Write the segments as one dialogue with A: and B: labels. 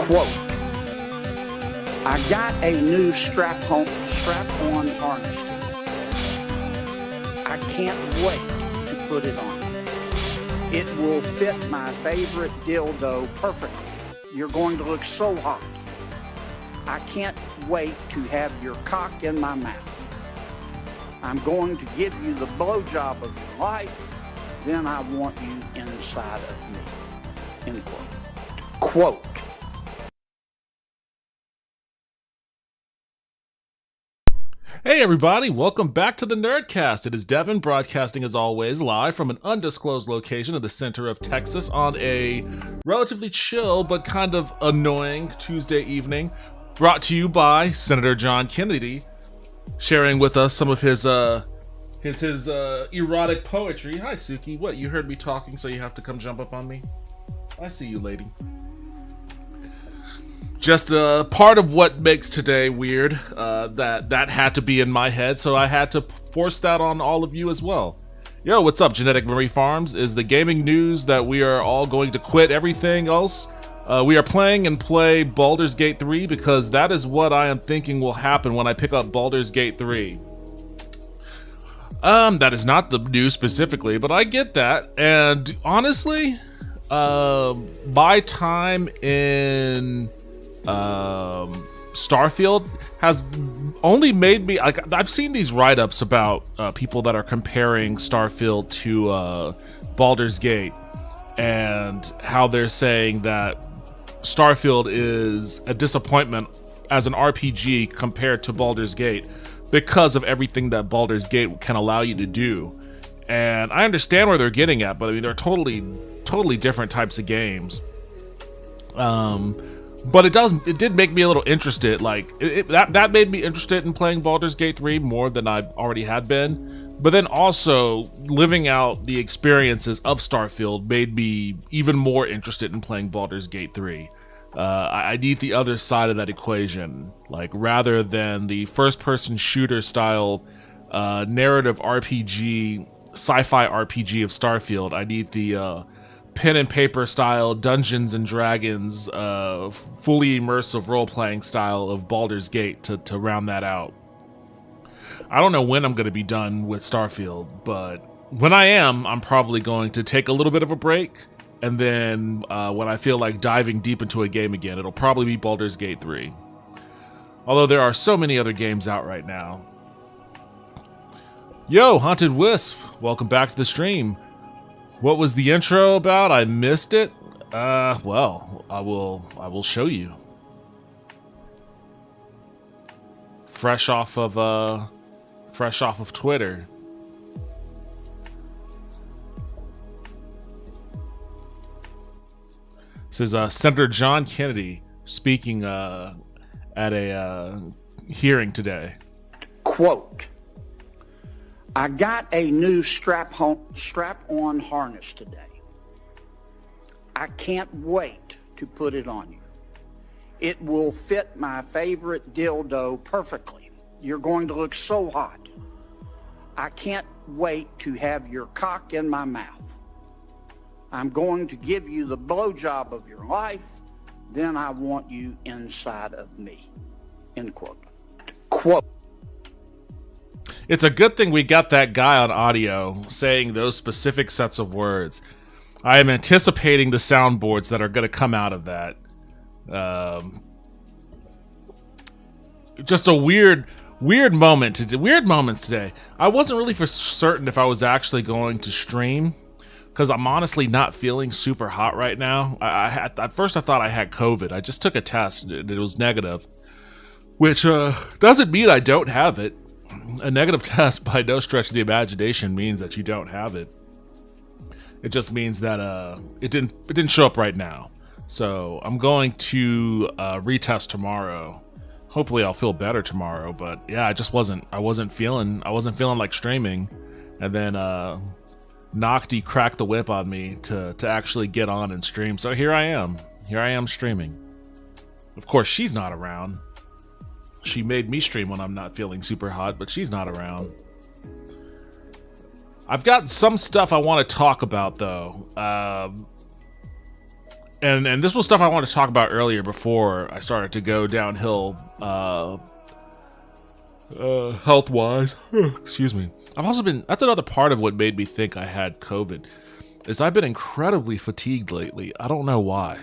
A: Quote, I got a new strap-on harness today. I can't wait to put it on. It will fit my favorite dildo perfectly. You're going to look so hot. I can't wait to have your cock in my mouth. I'm going to give you the blowjob of your life. Then I want you inside of me. End quote. Quote.
B: Hey everybody, welcome back to the Nerdcast. It is Devin broadcasting as always live from an undisclosed location in the center of Texas on a relatively chill but kind of annoying Tuesday evening, brought to you by Senator John Kennedy, sharing with us some of his erotic poetry. Hi Suki, what, you heard me talking so you have to come jump up on me? I see you, lady. Just part of what makes today weird, that had to be in my head, so I had to force that on all of you as well. Yo, what's up, Genetic Memory Farms? Is the gaming news that we are all going to quit everything else? We are playing and play Baldur's Gate 3 because that is what I am thinking will happen when I pick up Baldur's Gate 3. That is not the news specifically, but I get that. And honestly, my time in Starfield has only made me like, I've seen these write-ups about people that are comparing Starfield to Baldur's Gate and how they're saying that Starfield is a disappointment as an RPG compared to Baldur's Gate because of everything that Baldur's Gate can allow you to do. And I understand where they're getting at, but I mean, they're totally different types of games. But it did make me a little interested. Like that made me interested in playing Baldur's Gate 3 more than I already had been. But then also living out the experiences of Starfield made me even more interested in playing Baldur's Gate 3. I need the other side of that equation. Like rather than the first-person shooter style narrative RPG, sci-fi RPG of Starfield, I need the pen and paper style Dungeons and Dragons, fully immersive role-playing style of Baldur's Gate to round that out. I don't know when I'm going to be done with Starfield, but when I am, I'm probably going to take a little bit of a break, and then when I feel like diving deep into a game again, it'll probably be Baldur's Gate 3. Although there are so many other games out right now. Yo, Haunted Wisp, welcome back to the stream. What was the intro about? I missed it. Well, I will show you. Fresh off of Twitter. This is Senator John Kennedy speaking at a hearing today.
A: Quote, I got a new strap-on harness today. I can't wait to put it on you. It will fit my favorite dildo perfectly. You're going to look so hot. I can't wait to have your cock in my mouth. I'm going to give you the blowjob of your life. Then I want you inside of me. End quote. Quote.
B: It's a good thing we got that guy on audio saying those specific sets of words. I am anticipating the soundboards that are going to come out of that. Just a weird moments today. I wasn't really for certain if I was actually going to stream because I'm honestly not feeling super hot right now. At first I thought I had COVID. I just took a test and it was negative, which doesn't mean I don't have it. A negative test by no stretch of the imagination means that you don't have it. It just means that it didn't show up right now. So I'm going to retest tomorrow. Hopefully I'll feel better tomorrow. But yeah, I wasn't feeling like streaming, and then Nocti cracked the whip on me to actually get on and stream. So here I am streaming. Of course she's not around. She made me stream when I'm not feeling super hot, but she's not around. I've got some stuff I want to talk about, though. And this was stuff I wanted to talk about earlier before I started to go downhill health wise. Excuse me. I've also been, that's another part of what made me think I had COVID, is I've been incredibly fatigued lately. I don't know why.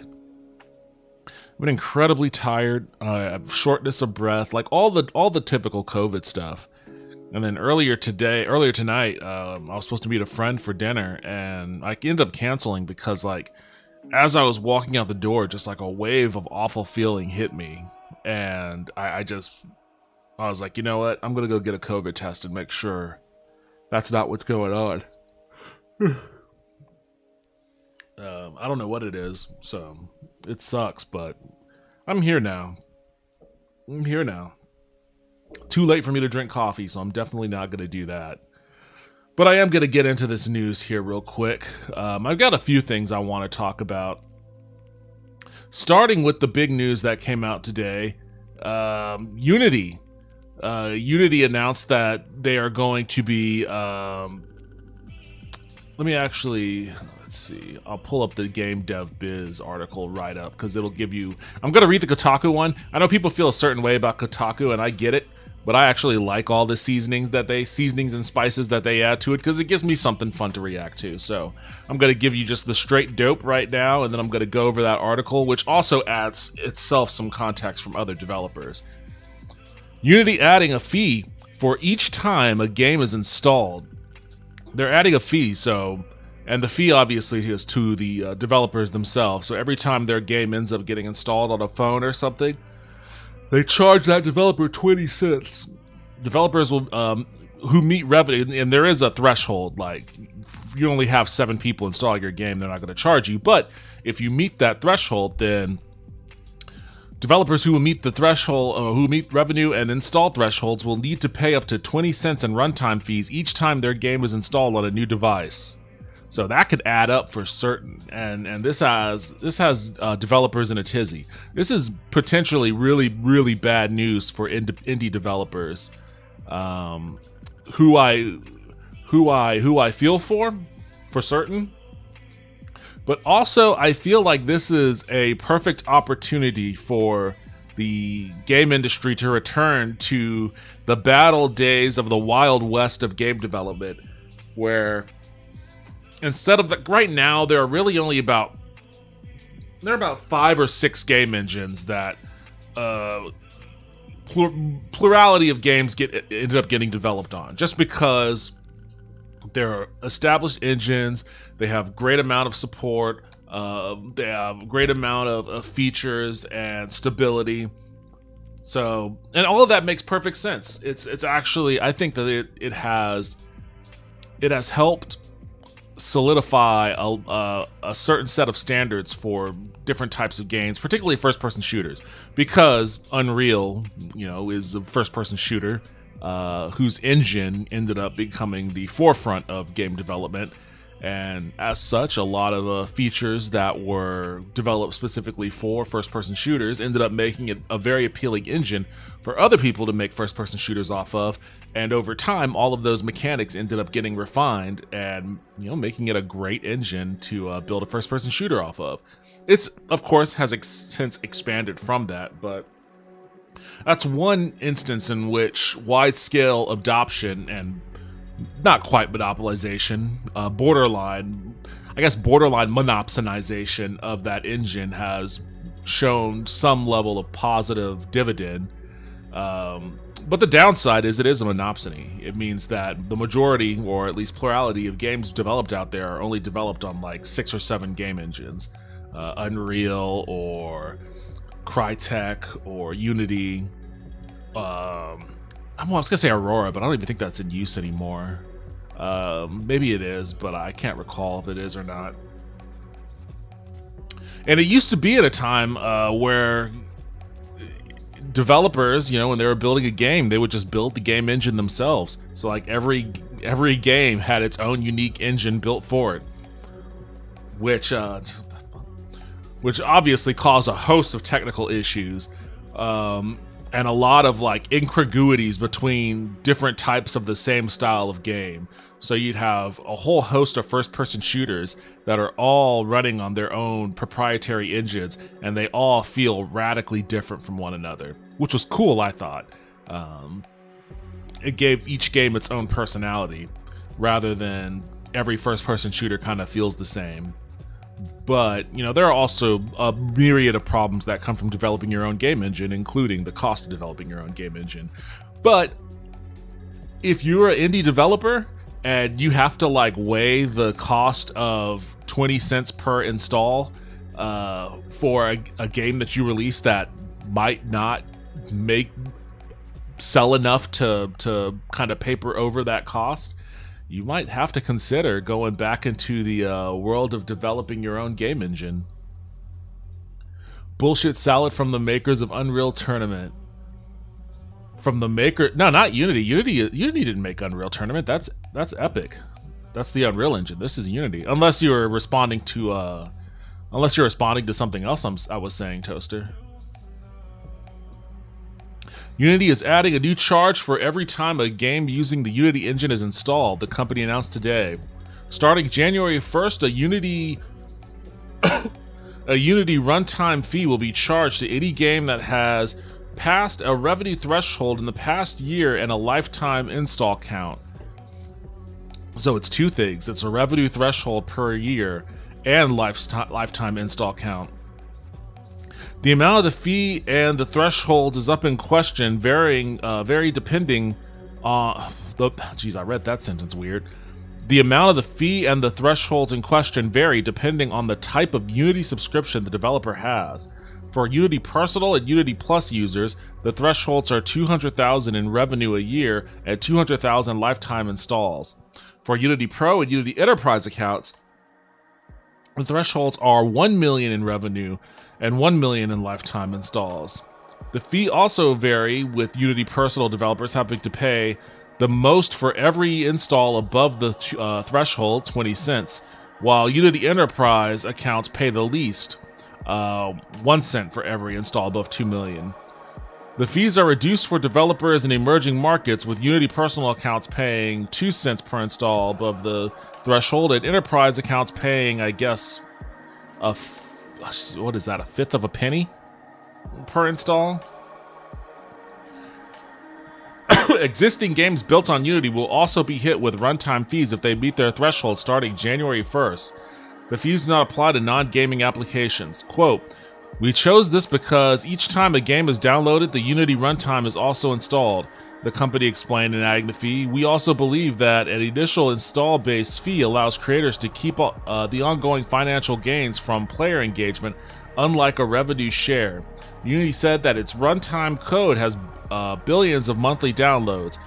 B: I've been incredibly tired. I have shortness of breath, like all the typical COVID stuff. And then earlier tonight, I was supposed to meet a friend for dinner, and I ended up canceling because, like, as I was walking out the door, just like a wave of awful feeling hit me, and I was like, you know what? I'm gonna go get a COVID test and make sure that's not what's going on. I don't know what it is, so it sucks, but I'm here now. Too late for me to drink coffee, so I'm definitely not gonna do that. But I am going to get into this news here real quick. I've got a few things I want to talk about. Starting with the big news that came out today. Unity. Unity announced that they are going to be... let's see. I'll pull up the Game Dev Biz article right up, because it'll give you... I'm going to read the Kotaku one. I know people feel a certain way about Kotaku, and I get it. But I actually like all the seasonings and spices that they add to it, because it gives me something fun to react to. So I'm going to give you just the straight dope right now, and then I'm going to go over that article, which also adds itself some context from other developers. Unity adding a fee for each time a game is installed. They're adding a fee, and the fee obviously is to the developers themselves. So every time their game ends up getting installed on a phone or something, they charge that developer 20 cents. Developers will who meet revenue, and there is a threshold, like if you only have 7 people install your game, they're not going to charge you. But if you meet that threshold, then developers who will meet the threshold, who meet revenue and install thresholds, will need to pay up to 20 cents in runtime fees each time their game is installed on a new device. So that could add up for certain, and this has developers in a tizzy. This is potentially really, really bad news for indie developers, who I feel for certain. But also, I feel like this is a perfect opportunity for the game industry to return to the battle days of the Wild West of game development, where instead of right now, there are really only about 5 or 6 game engines that plurality of games ended up getting developed on, just because they're established engines. They have great amount of support. They have great amount of features and stability. So, and all of that makes perfect sense. It's actually, I think that it has helped solidify a certain set of standards for different types of games, particularly first-person shooters, because Unreal, is a first-person shooter whose engine ended up becoming the forefront of game development, and as such, a lot of features that were developed specifically for first-person shooters ended up making it a very appealing engine for other people to make first-person shooters off of, and over time, all of those mechanics ended up getting refined and, making it a great engine to build a first-person shooter off of. It's, of course, has since expanded from that, but that's one instance in which wide-scale adoption and not quite monopolization, borderline monopsonization of that engine has shown some level of positive dividend. But the downside is it is a monopsony. It means that the majority, or at least plurality, of games developed out there are only developed on like 6 or 7 game engines. Unreal, or Crytek, or Unity. I was going to say Aurora, but I don't even think that's in use anymore. Maybe it is, but I can't recall if it is or not. And it used to be at a time where developers, when they were building a game, they would just build the game engine themselves. So like every game had its own unique engine built for it, which obviously caused a host of technical issues. and a lot of like incongruities between different types of the same style of game. So you'd have a whole host of first-person shooters that are all running on their own proprietary engines, and they all feel radically different from one another, which was cool, I thought. It gave each game its own personality, rather than every first-person shooter kind of feels the same. But, you know, there are also a myriad of problems that come from developing your own game engine, including the cost of developing your own game engine. But if you're an indie developer and you have to like weigh the cost of 20 cents per install for a game that you release that might not sell enough to kind of paper over that cost, you might have to consider going back into the world of developing your own game engine. Bullshit salad from the makers of Unreal Tournament. From the maker, no, not Unity. Unity didn't make Unreal Tournament. That's Epic. That's the Unreal Engine. This is Unity. Unless you're responding to something else I was saying, Toaster. Unity is adding a new charge for every time a game using the Unity engine is installed, the company announced today. Starting January 1st, a Unity runtime fee will be charged to any game that has passed a revenue threshold in the past year and a lifetime install count. So it's two things. It's a revenue threshold per year and lifetime install count. The amount of the fee and the thresholds is up in question, vary depending on I read that sentence weird. The amount of the fee and the thresholds in question vary depending on the type of Unity subscription the developer has. For Unity Personal and Unity Plus users, the thresholds are $200,000 in revenue a year and $200,000 lifetime installs. For Unity Pro and Unity Enterprise accounts, the thresholds are $1 million in revenue and $1 million in lifetime installs. The fee also vary, with Unity Personal developers having to pay the most for every install above the threshold, 20 cents, while Unity Enterprise accounts pay the least, 1 cent for every install above 2 million. The fees are reduced for developers in emerging markets, with Unity Personal accounts paying 2 cents per install above the threshold, and Enterprise accounts paying, I guess, a fifth of a penny per install? Existing games built on Unity will also be hit with runtime fees if they meet their threshold starting January 1st. The fees do not apply to non-gaming applications. Quote, "We chose this because each time a game is downloaded, the Unity runtime is also installed," the company explained in adding the fee. "We also believe that an initial install-based fee allows creators to keep the ongoing financial gains from player engagement, unlike a revenue share." Unity said that its runtime code has billions of monthly downloads.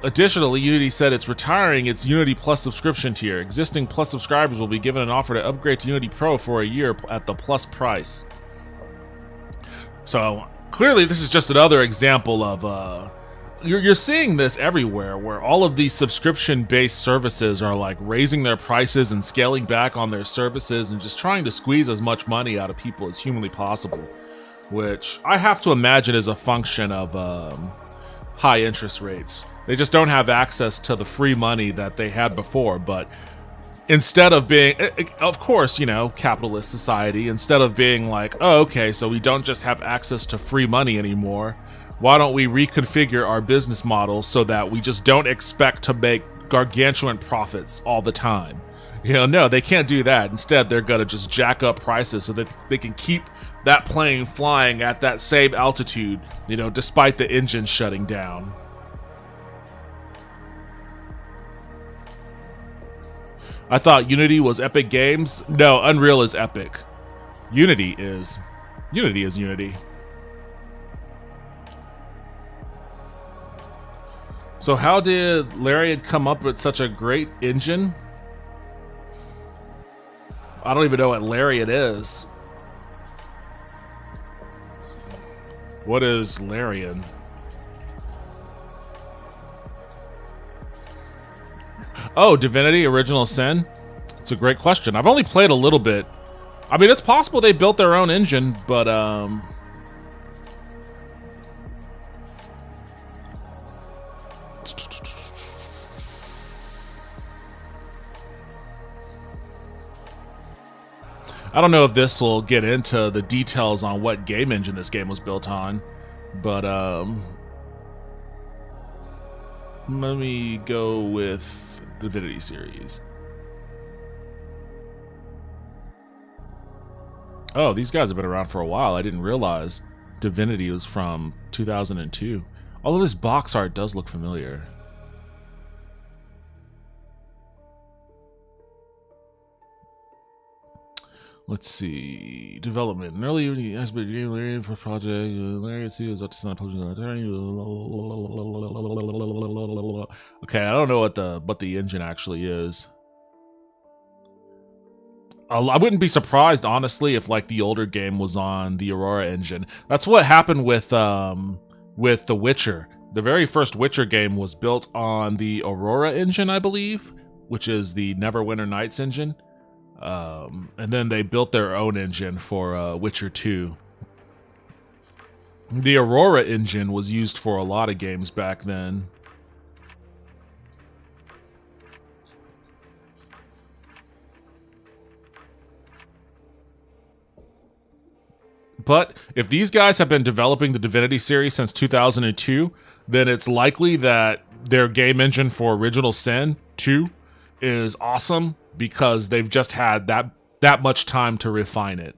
B: Additionally, Unity said it's retiring its Unity Plus subscription tier. Existing Plus subscribers will be given an offer to upgrade to Unity Pro for a year at the Plus price. So clearly this is just another example of you're seeing this everywhere, where all of these subscription-based services are like raising their prices and scaling back on their services and just trying to squeeze as much money out of people as humanly possible, which I have to imagine is a function of high interest rates. They just don't have access to the free money that they had before. But instead of being, of course, you know, capitalist society, instead of being like, oh, okay, so we don't just have access to free money anymore, why don't we reconfigure our business model so that we just don't expect to make gargantuan profits all the time? You know, no, they can't do that. Instead, they're going to just jack up prices so that they can keep that plane flying at that same altitude, you know, despite the engine shutting down. I thought Unity was Epic Games. No, Unreal is Epic. Unity is Unity. So how did Lariat come up with such a great engine? I don't even know what Lariat is. What is Larian? Oh, Divinity Original Sin? It's a great question. I've only played a little bit. I mean, it's possible they built their own engine, but I don't know if this will get into the details on what game engine this game was built on, but let me go with Divinity series. Oh, these guys have been around for a while. I didn't realize Divinity was from 2002. Although this box art does look familiar. Let's see. Development. An early aspect game Larry for project. Larry 2 is about to sign a post. Okay, I don't know what the engine actually is. I wouldn't be surprised, honestly, if like the older game was on the Aurora engine. That's what happened with The Witcher. The very first Witcher game was built on the Aurora engine, I believe, which is the Neverwinter Nights engine. And then they built their own engine for Witcher 2. The Aurora engine was used for a lot of games back then. But if these guys have been developing the Divinity series since 2002, then it's likely that their game engine for Original Sin 2 is awesome because they've just had that much time to refine it.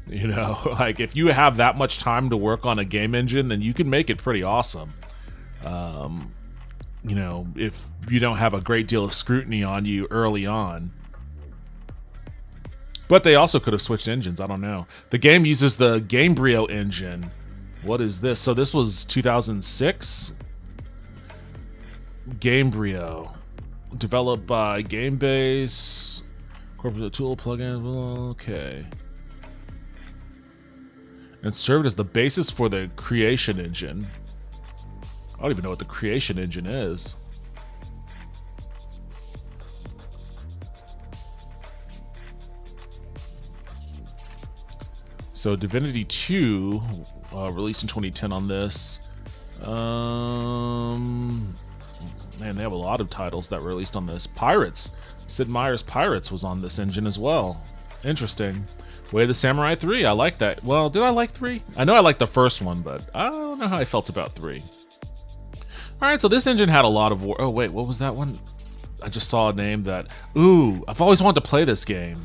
B: You know, like if you have that much time to work on a game engine, then you can make it pretty awesome. You know, if you don't have a great deal of scrutiny on you early on. But they also could have switched engines. I don't know. The game uses the Gamebryo engine. What is this? So this was 2006? Gamebryo. Developed by Gamebase. Corporate tool plugin. Okay. And served as the basis for the Creation engine. I don't even know what the Creation engine is. So Divinity 2, released in 2010 on this. Man, they have a lot of titles that were released on this. Pirates. Sid Meier's Pirates was on this engine as well. Interesting. Way of the Samurai 3, I like that. Well, did I like 3? I know I liked the first one, but I don't know how I felt about 3. Alright, so this engine had a lot of war. Oh, wait, what was that one? I just saw a name that... Ooh, I've always wanted to play this game.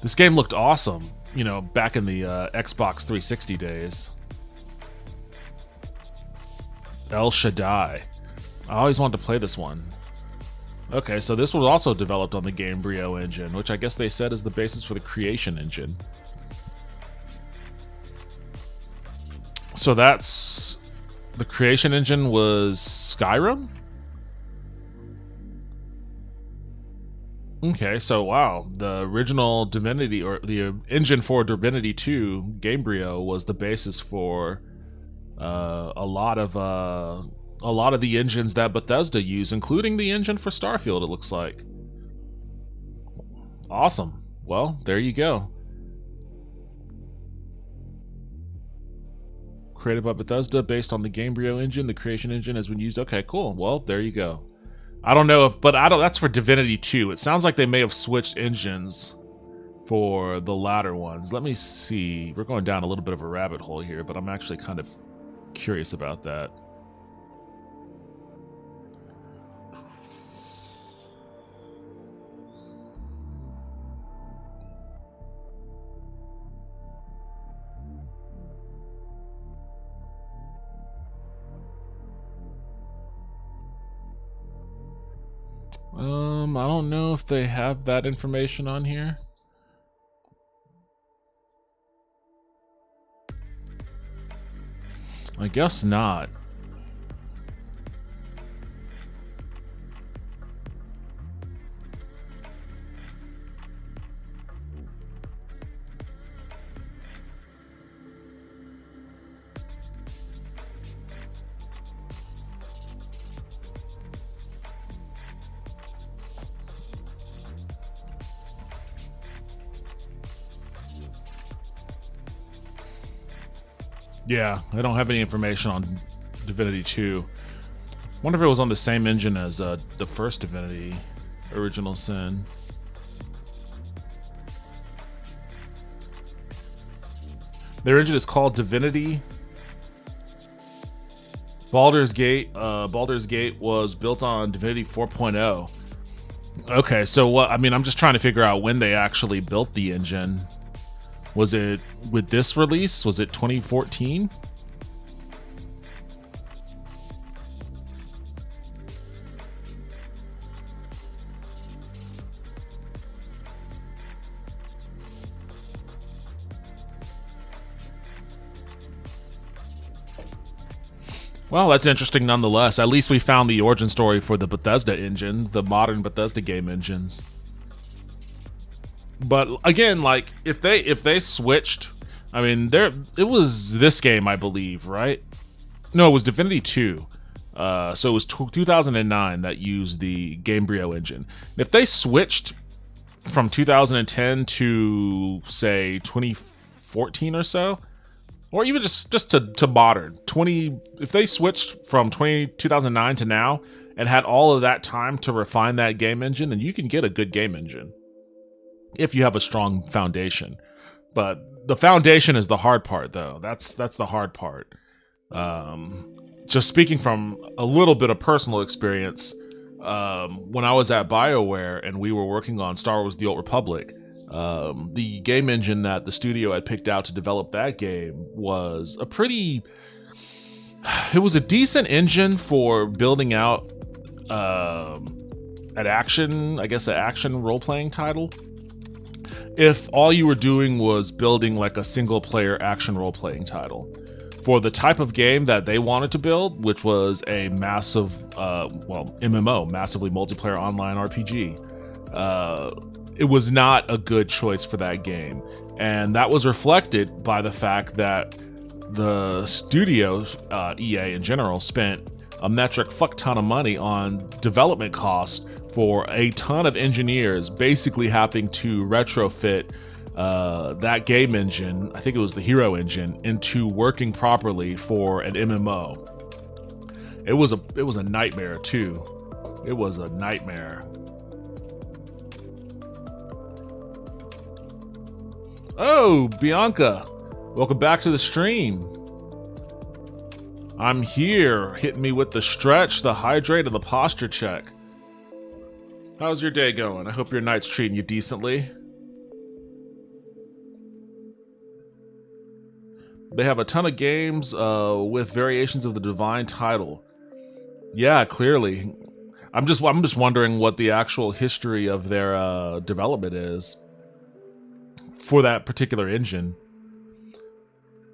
B: This game looked awesome. You know, back in the Xbox 360 days. El Shaddai. I always wanted to play this one. Okay, so this was also developed on the Gamebryo engine, which I guess they said is the basis for the Creation engine. So that's... The Creation engine was Skyrim? Okay, so wow, the original Divinity, or the engine for Divinity 2, Gamebryo, was the basis for a lot of the engines that Bethesda use, including the engine for Starfield, it looks like. Awesome. Well, there you go. Created by Bethesda, based on the Gamebryo engine, the Creation engine has been used. Okay, cool. Well, there you go. I don't know if, but I don't. That's for Divinity 2. It sounds like they may have switched engines for the latter ones. Let me see. We're going down a little bit of a rabbit hole here, but I'm actually kind of curious about that. I don't know if they have that information on here. I guess not. Yeah, I don't have any information on Divinity 2. Wonder if it was on the same engine as the first Divinity, Original Sin. Their engine is called Divinity. Baldur's Gate was built on Divinity 4.0. Okay, so what? I mean, I'm just trying to figure out when they actually built the engine. Was it with this release? Was it 2014? Well, that's interesting nonetheless. At least we found the origin story for the Bethesda engine, the modern Bethesda game engines. But again, like if they switched, I mean, it was this game, I believe, right? No, it was Divinity 2. So it was 2009 that used the Gamebryo engine. If they switched from 2010 to say 2014 or so, or even just to modern, if they switched from 2009 to now and had all of that time to refine that game engine, then you can get a good game engine if you have a strong foundation. But the foundation is the hard part, though. That's the hard part. Just speaking from a little bit of personal experience, when I was at BioWare and we were working on Star Wars: The Old Republic, the game engine that the studio had picked out to develop that game was it was a decent engine for building out an action role-playing title. If all you were doing was building like a single-player action role-playing title. For the type of game that they wanted to build, which was a massive, MMO, massively multiplayer online RPG, it was not a good choice for that game. And that was reflected by the fact that the studio, EA in general, spent a metric fuck ton of money on development costs for a ton of engineers basically having to retrofit that game engine, I think it was the Hero engine, into working properly for an MMO. It was a nightmare too. It was a nightmare. Oh, Bianca, welcome back to the stream. I'm here, hitting me with the stretch, the hydrate, and the posture check. How's your day going? I hope your night's treating you decently. They have a ton of games with variations of the Divine title. Yeah, clearly. I'm just wondering what the actual history of their development is for that particular engine.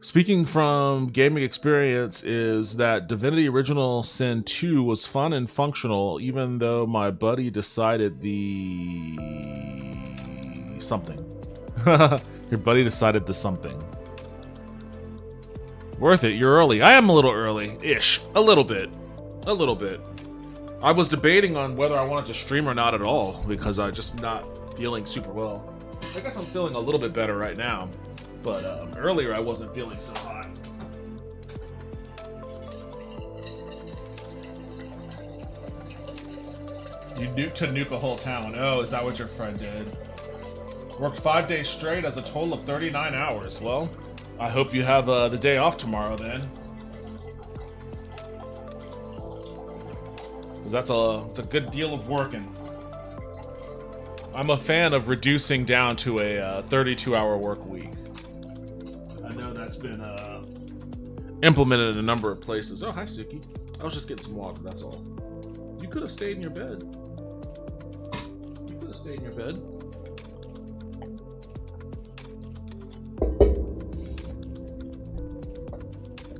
B: Speaking from gaming experience, is that Divinity Original Sin 2 was fun and functional, even though my buddy decided the something. Your buddy decided the something. Worth it, you're early. I am a little early-ish. A little bit. I was debating on whether I wanted to stream or not at all, because I'm just not feeling super well. I guess I'm feeling a little bit better right now, but earlier I wasn't feeling so hot. You nuke a whole town. Oh, is that what your friend did? Worked 5 days straight as a total of 39 hours. Well, I hope you have the day off tomorrow then. Because it's a good deal of working. I'm a fan of reducing down to a 32-hour work week. I know that's been implemented in a number of places. Oh, hi, Suki. I was just getting some water, that's all. You could have stayed in your bed.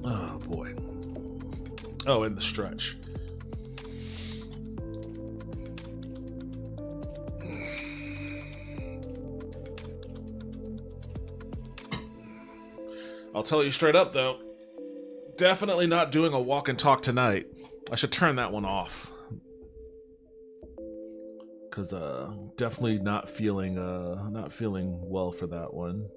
B: Oh, boy. Oh, and the stretch. I'll tell you straight up, though. Definitely not doing a walk and talk tonight. I should turn that one off. Because definitely not feeling well for that one.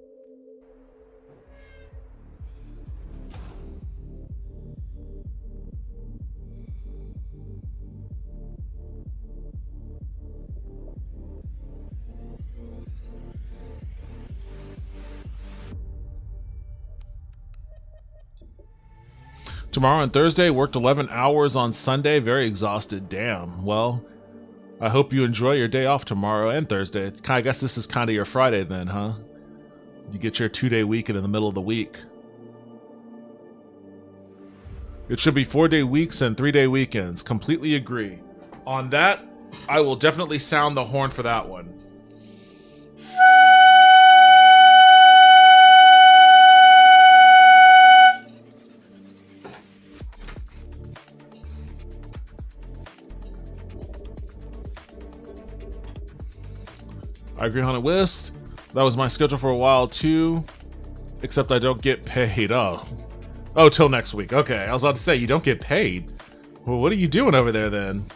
B: Tomorrow and Thursday, worked 11 hours on Sunday. Very exhausted. Damn. Well, I hope you enjoy your day off tomorrow and Thursday. I guess this is kind of your Friday then, huh? You get your 2-day weekend in the middle of the week. It should be 4-day weeks and 3-day weekends. Completely agree. On that, I will definitely sound the horn for that one. I agree on it, Whist. That was my schedule for a while too, except I don't get paid. Oh, till next week. Okay, I was about to say you don't get paid. Well, what are you doing over there then?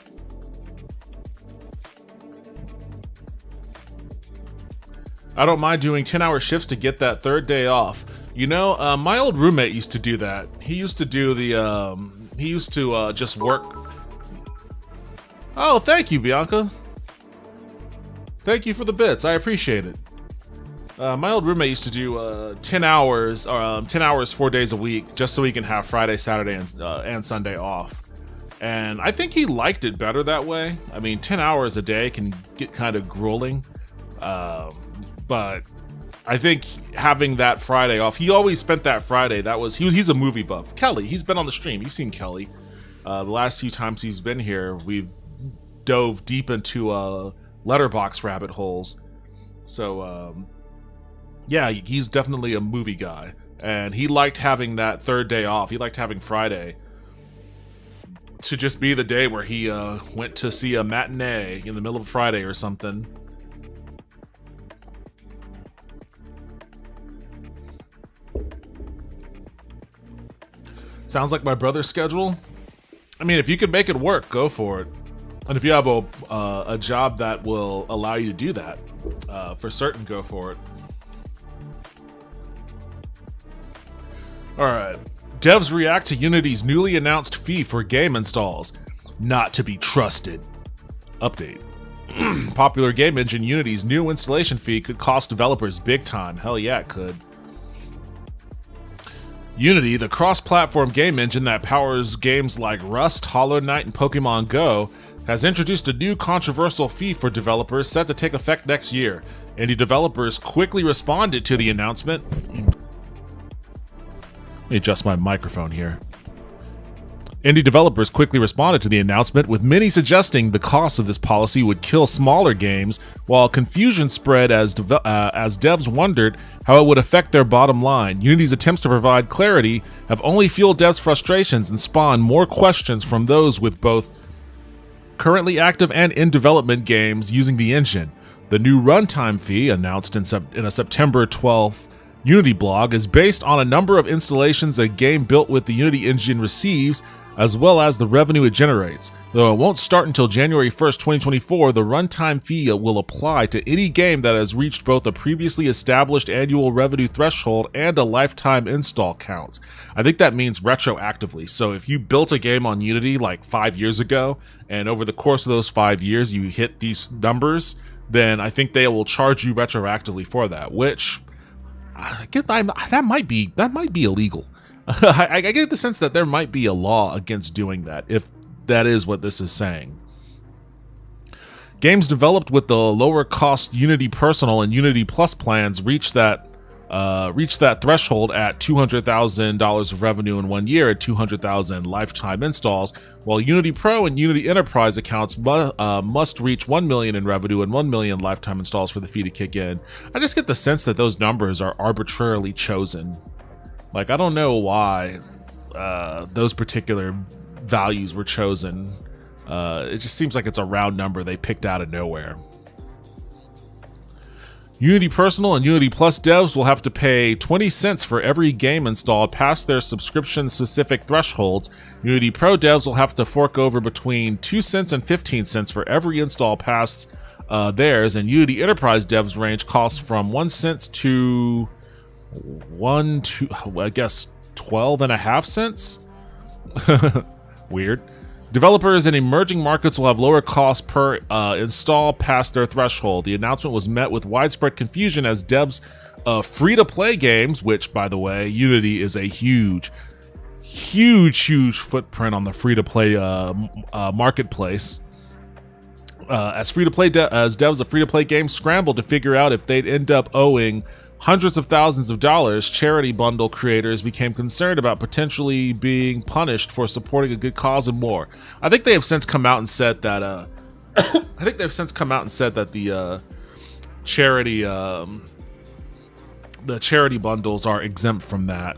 B: I don't mind doing 10-hour shifts to get that third day off. You know, my old roommate used to do that. He used to do the, just work. Oh, thank you, Bianca. Thank you for the bits. I appreciate it. My old roommate used to do 10 hours, 4 days a week, just so he can have Friday, Saturday, and Sunday off. And I think he liked it better that way. I mean, 10 hours a day can get kind of grueling. But I think having that Friday off, he always spent that Friday. He's a movie buff. Kelly, he's been on the stream. You've seen Kelly. The last few times he's been here, we've dove deep into letterbox rabbit holes. So yeah, he's definitely a movie guy, and he liked having that third day off. He liked having Friday to just be the day where he went to see a matinee in the middle of Friday or something. Sounds like my brother's schedule. I mean, if you could make it work, go for it. And if you have a job that will allow you to do that, for certain, go for it. Alright. Devs react to Unity's newly announced fee for game installs. Not to be trusted. Update. Popular game engine Unity's new installation fee could cost developers big time. Hell yeah, it could. Unity, the cross-platform game engine that powers games like Rust, Hollow Knight, and Pokemon Go, has introduced a new controversial fee for developers set to take effect next year. Indie developers quickly responded to the announcement. Let me adjust my microphone here. Indie developers quickly responded to the announcement, with many suggesting the cost of this policy would kill smaller games, while confusion spread as devs wondered how it would affect their bottom line. Unity's attempts to provide clarity have only fueled devs' frustrations and spawned more questions from those with both currently active and in development games using the engine. The new runtime fee, announced in a September 12th Unity blog, is based on a number of installations a game built with the Unity engine receives, as well as the revenue it generates. Though it won't start until January 1st, 2024, the runtime fee will apply to any game that has reached both a previously established annual revenue threshold and a lifetime install count. I think that means retroactively. So if you built a game on Unity like 5 years ago, and over the course of those 5 years you hit these numbers, then I think they will charge you retroactively for that, which that might be illegal. I get the sense that there might be a law against doing that, if that is what this is saying. Games developed with the lower cost Unity Personal and Unity Plus plans reach that threshold at $200,000 of revenue in 1 year at 200,000 lifetime installs, while Unity Pro and Unity Enterprise accounts must reach 1 million in revenue and 1 million lifetime installs for the fee to kick in. I just get the sense that those numbers are arbitrarily chosen. Like, I don't know why those particular values were chosen. It just seems like it's a round number they picked out of nowhere. Unity Personal and Unity Plus devs will have to pay 20 cents for every game installed past their subscription-specific thresholds. Unity Pro devs will have to fork over between 2 cents and 15 cents for every install past theirs, and Unity Enterprise devs range costs from 1 cent to 12.5 cents? Weird. Developers in emerging markets will have lower costs per install past their threshold. The announcement was met with widespread confusion as devs of free-to-play games, which, by the way, Unity is a huge huge footprint on the free-to-play marketplace. As devs of free-to-play games scrambled to figure out if they'd end up owing hundreds of thousands of dollars, charity bundle creators became concerned about potentially being punished for supporting a good cause and more. I think they have since come out and said that. The charity bundles are exempt from that.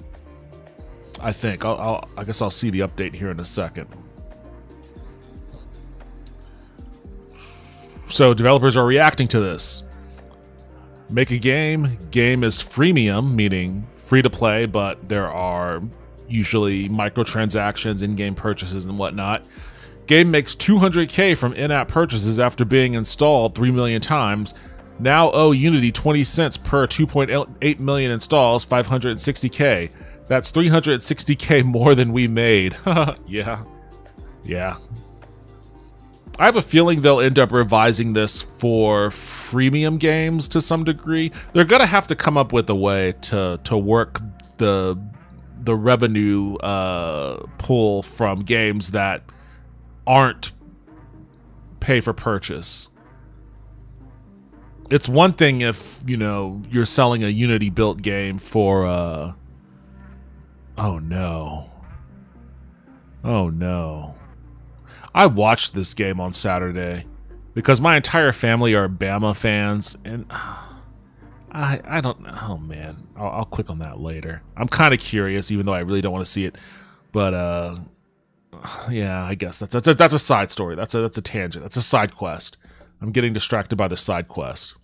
B: I think. I guess I'll see the update here in a second. So developers are reacting to this. Make a game. Game is freemium, meaning free to play, but there are usually microtransactions, in-game purchases, and whatnot. Game makes $200K from in-app purchases after being installed 3 million times. Now owe Unity 20 cents per 2.8 million installs, $560K. That's $360K more than we made. Yeah. I have a feeling they'll end up revising this for freemium games to some degree. They're gonna have to come up with a way to work the revenue pull from games that aren't pay for purchase. It's one thing if, you're selling a Unity built game for oh no. I watched this game on Saturday because my entire family are Bama fans, and I don't know. Oh man, I'll click on that later. I'm kind of curious, even though I really don't want to see it. But yeah, I guess that's a side story. That's a tangent. That's a side quest. I'm getting distracted by the side quest.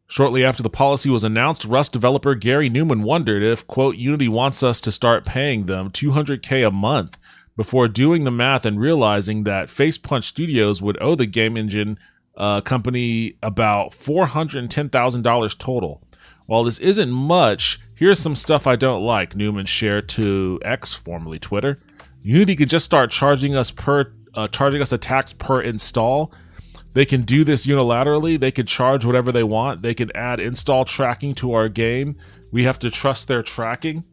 B: Shortly after the policy was announced, Rust developer Gary Newman wondered if, quote, Unity wants us to start paying them $200K a month before doing the math and realizing that Facepunch Studios would owe the game engine company about $410,000 total. While this isn't much, here's some stuff I don't like, Newman shared to X, formerly Twitter. Unity could just start charging us a tax per install. They can do this unilaterally. They could charge whatever they want. They could add install tracking to our game. We have to trust their tracking.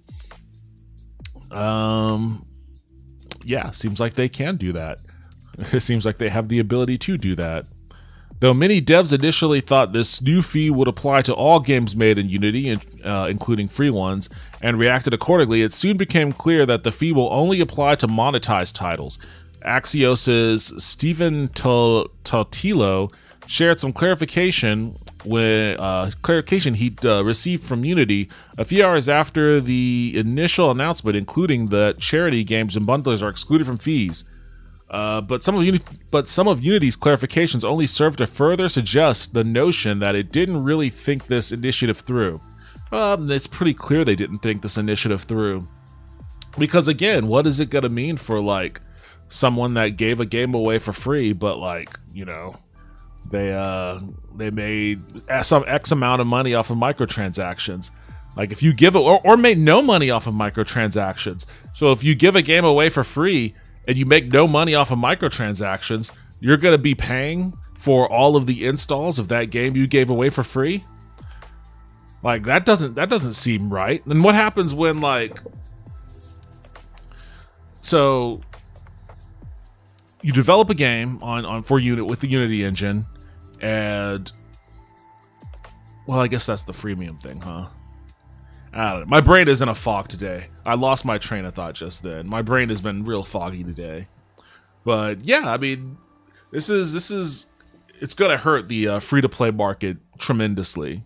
B: Yeah, seems like they can do that. It seems like they have the ability to do that. Though many devs initially thought this new fee would apply to all games made in Unity, including free ones, and reacted accordingly, it soon became clear that the fee will only apply to monetized titles. Axios's Stephen Totilo shared some clarification he'd received from Unity a few hours after the initial announcement, including that charity games and bundlers are excluded from fees. But some of Unity's clarifications only serve to further suggest the notion that it didn't really think this initiative through. It's pretty clear they didn't think this initiative through. Because again, what is it going to mean for someone that gave a game away for free, but they made some X amount of money off of microtransactions. If you give it or made no money off of microtransactions. So if you give a game away for free and you make no money off of microtransactions, you're going to be paying for all of the installs of that game you gave away for free. That doesn't seem right. And what happens when so you develop a game for Unity with the Unity engine, and I guess that's the freemium thing, huh? I don't know. My brain is in a fog today. I lost my train of thought just then. My brain has been real foggy today. But yeah, I mean, this is it's gonna hurt the free-to-play market tremendously.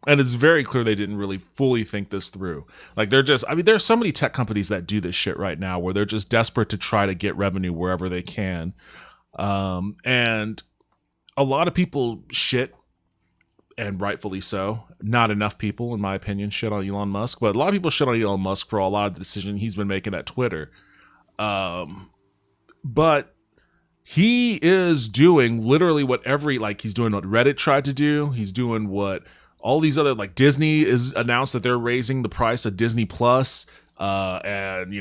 B: And it's very clear they didn't really fully think this through. There's so many tech companies that do this shit right now where they're just desperate to try to get revenue wherever they can. And a lot of people shit, and rightfully so. Not enough people, in my opinion, shit on Elon Musk, but a lot of people shit on Elon Musk for a lot of the decisions he's been making at Twitter. But he is doing literally what he's doing what Reddit tried to do. He's doing what all these other, Disney is announced that they're raising the price of Disney Plus. and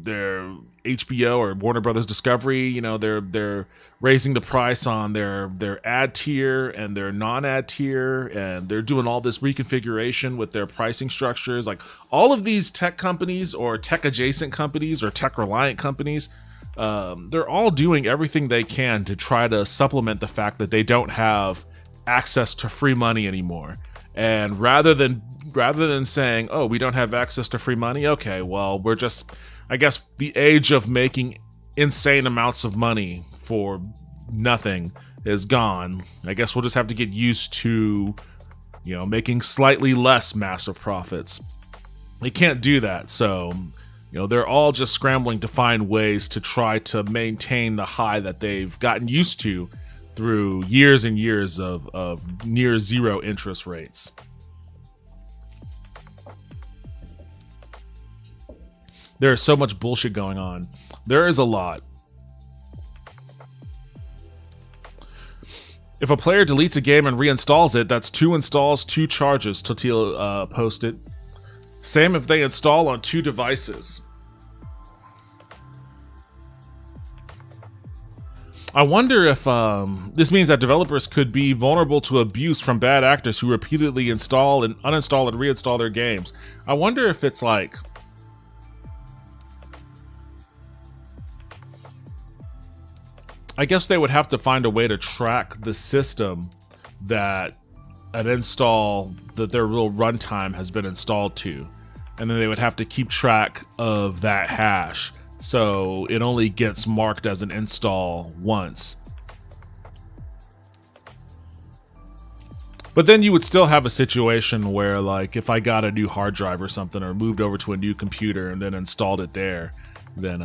B: their HBO or Warner Brothers Discovery, they're raising the price on their ad tier and their non-ad tier, and they're doing all this reconfiguration with their pricing structures. Like all of these tech companies or tech adjacent companies or tech reliant companies, they're all doing everything they can to try to supplement the fact that they don't have access to free money anymore. And rather than saying, oh, we don't have access to free money, okay, well, we're just, I guess the age of making insane amounts of money for nothing is gone. I guess we'll just have to get used to, making slightly less massive profits. They can't do that, so they're all just scrambling to find ways to try to maintain the high that they've gotten used to through years and years of near zero interest rates. There is so much bullshit going on. There is a lot. If a player deletes a game and reinstalls it, that's 2 installs, 2 charges, Totil posted. Same if they install on 2 devices. I wonder if this means that developers could be vulnerable to abuse from bad actors who repeatedly install and uninstall and reinstall their games. I wonder if it's like... I guess they would have to find a way to track the system that an install, that their real runtime has been installed to. And then they would have to keep track of that hash, so it only gets marked as an install once. But then you would still have a situation where, like, if I got a new hard drive or something, or moved over to a new computer and then installed it there, then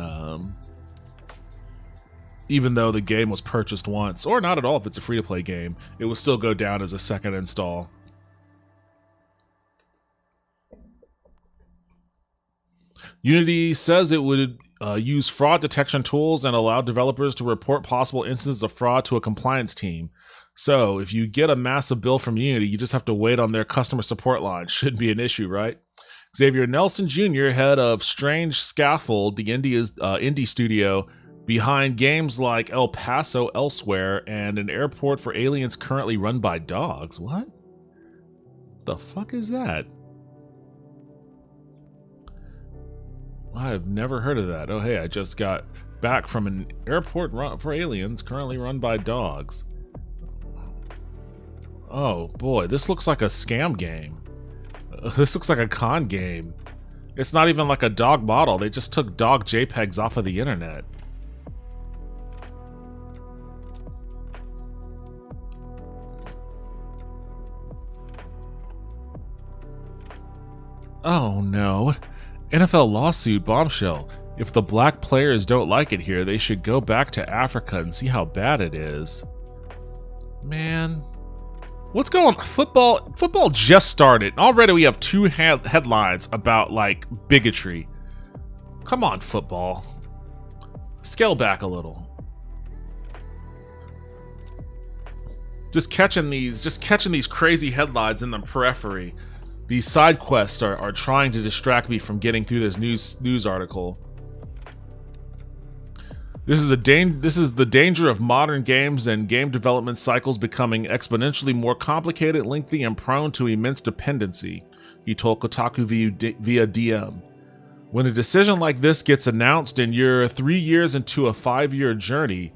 B: even though the game was purchased once, or not at all if it's a free-to-play game, it will still go down as a second install. Unity says it would use fraud detection tools and allow developers to report possible instances of fraud to a compliance team. So if you get a massive bill from Unity, you just have to wait on their customer support line. Shouldn't be an issue, right? Xavier Nelson Jr., head of Strange Scaffold, the indie studio behind games like El Paso Elsewhere and an airport for aliens currently run by dogs. What the fuck is that? I've never heard of that. Oh, hey, I just got back from an airport for aliens currently run by dogs. Oh, boy, this looks like a scam game. This looks like a con game. It's not even like a dog model. They just took dog JPEGs off of the internet. Oh, no. NFL lawsuit bombshell. If the black players don't like it here, they should go back to Africa and see how bad it is. Man. What's going on? Football just started. Already we have 2 headlines about, like, bigotry. Come on, football. Scale back a little. Just catching these crazy headlines in the periphery. These side quests are trying to distract me from getting through this news article. This is the danger of modern games and game development cycles becoming exponentially more complicated, lengthy, and prone to immense dependency, he told Kotaku via DM. When a decision like this gets announced and you're 3 years into a 5-year journey,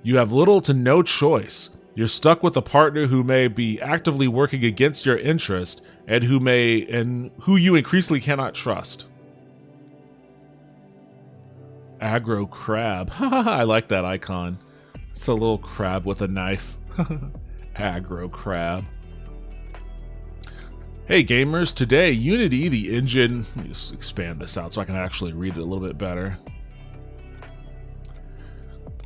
B: you have little to no choice. You're stuck with a partner who may be actively working against your interest and who you increasingly cannot trust. Aggro crab. I like that icon. It's a little crab with a knife. Aggro crab. Hey gamers, today Unity, the engine... Let me just expand this out so I can actually read it a little bit better.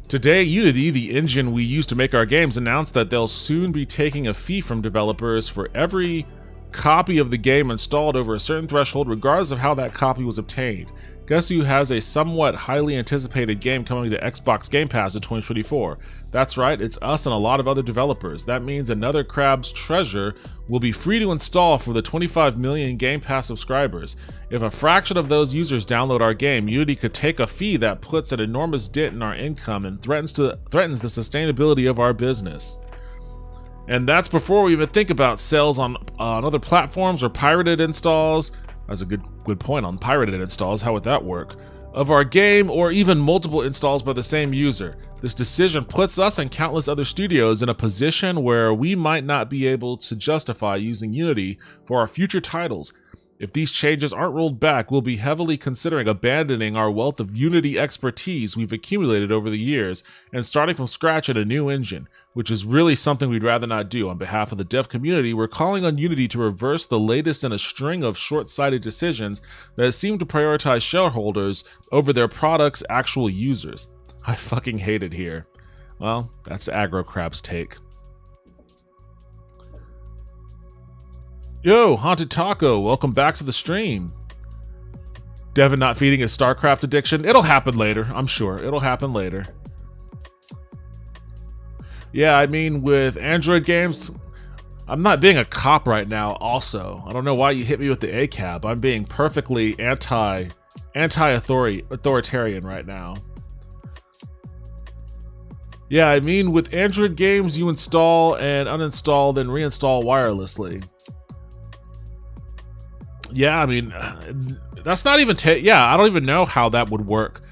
B: Today, Unity, the engine we use to make our games, announced that they'll soon be taking a fee from developers for every copy of the game installed over a certain threshold regardless of how that copy was obtained. Guess who has a somewhat highly anticipated game coming to Xbox Game Pass in 2024? That's right, it's us and a lot of other developers. That means another Crab's Treasure will be free to install for the 25 million Game Pass subscribers. If a fraction of those users download our game, Unity could take a fee that puts an enormous dent in our income and threatens the sustainability of our business. And that's before we even think about sales on other platforms or pirated installs. That's a good point on pirated installs. How would that work? Of our game, or even multiple installs by the same user. This decision puts us and countless other studios in a position where we might not be able to justify using Unity for our future titles. If these changes aren't rolled back, we'll be heavily considering abandoning our wealth of Unity expertise we've accumulated over the years and starting from scratch in a new engine, which is really something we'd rather not do. On behalf of the dev community, we're calling on Unity to reverse the latest in a string of short-sighted decisions that seem to prioritize shareholders over their product's actual users. I fucking hate it here. Well, that's Aggro Crab's take. Yo, Haunted Taco, welcome back to the stream. Devin not feeding his StarCraft addiction. It'll happen later, I'm sure. It'll happen later. Yeah, I mean, with Android games, I'm not being a cop right now also. I don't know why you hit me with the ACAB. I'm being perfectly anti-authoritarian right now. Yeah, I mean, with Android games, you install and uninstall, then reinstall wirelessly. Yeah, I mean, that's not even I don't even know how that would work.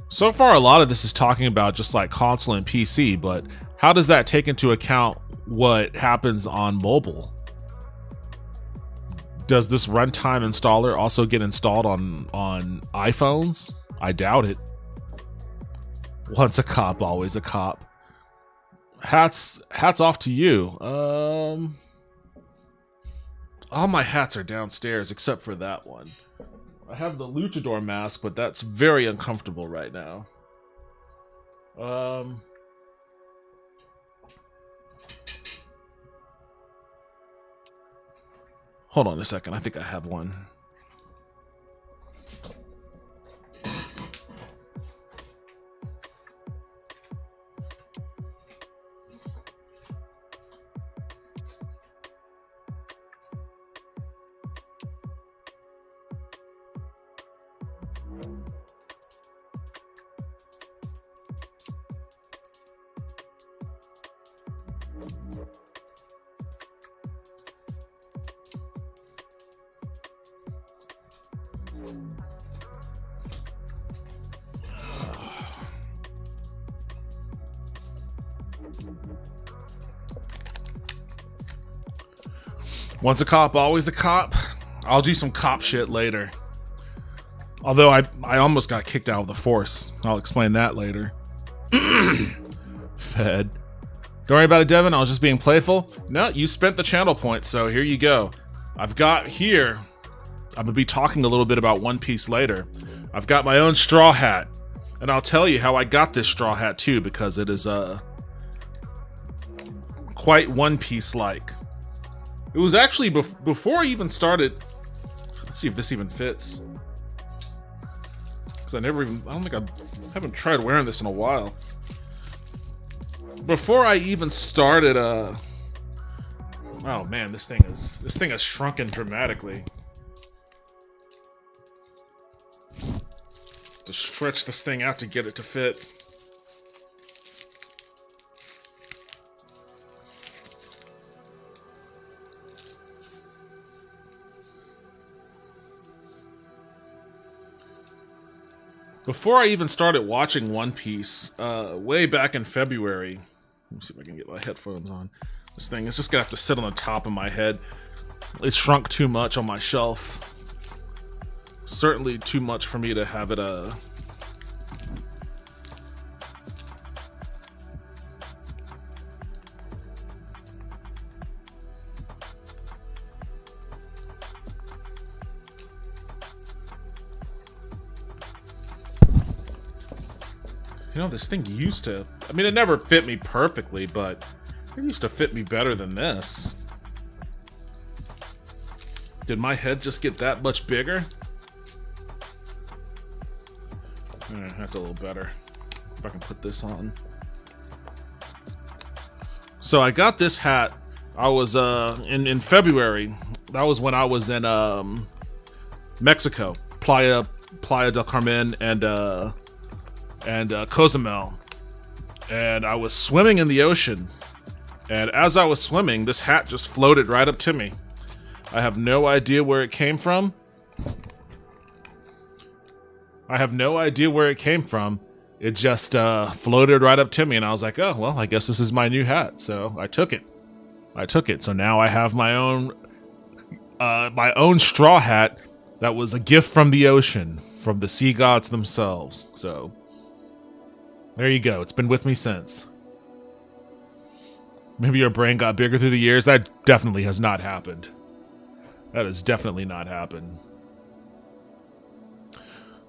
B: So far, a lot of this is talking about just like console and PC, but how does that take into account what happens on mobile? Does this runtime installer also get installed on iPhones? I doubt it. Once a cop, always a cop. Hats off to you. All my hats are downstairs except for that one. I have the luchador mask, but that's very uncomfortable right now. Hold on a second. I think I have one. Once a cop, always a cop. I'll do some cop shit later. Although I almost got kicked out of the force. I'll explain that later. Fed. Don't worry about it, Devin. I was just being playful. No, you spent the channel point, so here you go. I've got here, I'm gonna be talking a little bit about One Piece later. I've got my own straw hat. And I'll tell you how I got this straw hat too, because it is quite One Piece-like. It was actually before I even started. Let's see if this even fits. Because I haven't tried wearing this in a while. Before I even started, oh man, this thing has shrunken dramatically. To stretch this thing out to get it to fit. Before I even started watching One Piece, way back in February, let me see if I can get my headphones on. This thing is just gonna have to sit on the top of my head. It shrunk too much on my shelf. Certainly too much for me to have it, You know, this thing used to... I mean, it never fit me perfectly, but it used to fit me better than this. Did my head just get that much bigger? That's a little better. If I can put this on. So I got this hat. I was in February. That was when I was in Mexico, Playa del Carmen and Cozumel, and I was swimming in the ocean. And as I was swimming, this hat just floated right up to me. I have no idea where it came from. It just floated right up to me, and I was like, oh, well, I guess this is my new hat. So I took it. So now I have my own straw hat that was a gift from the ocean, from the sea gods themselves. So there you go. It's been with me since. Maybe your brain got bigger through the years. That definitely has not happened. That has definitely not happened.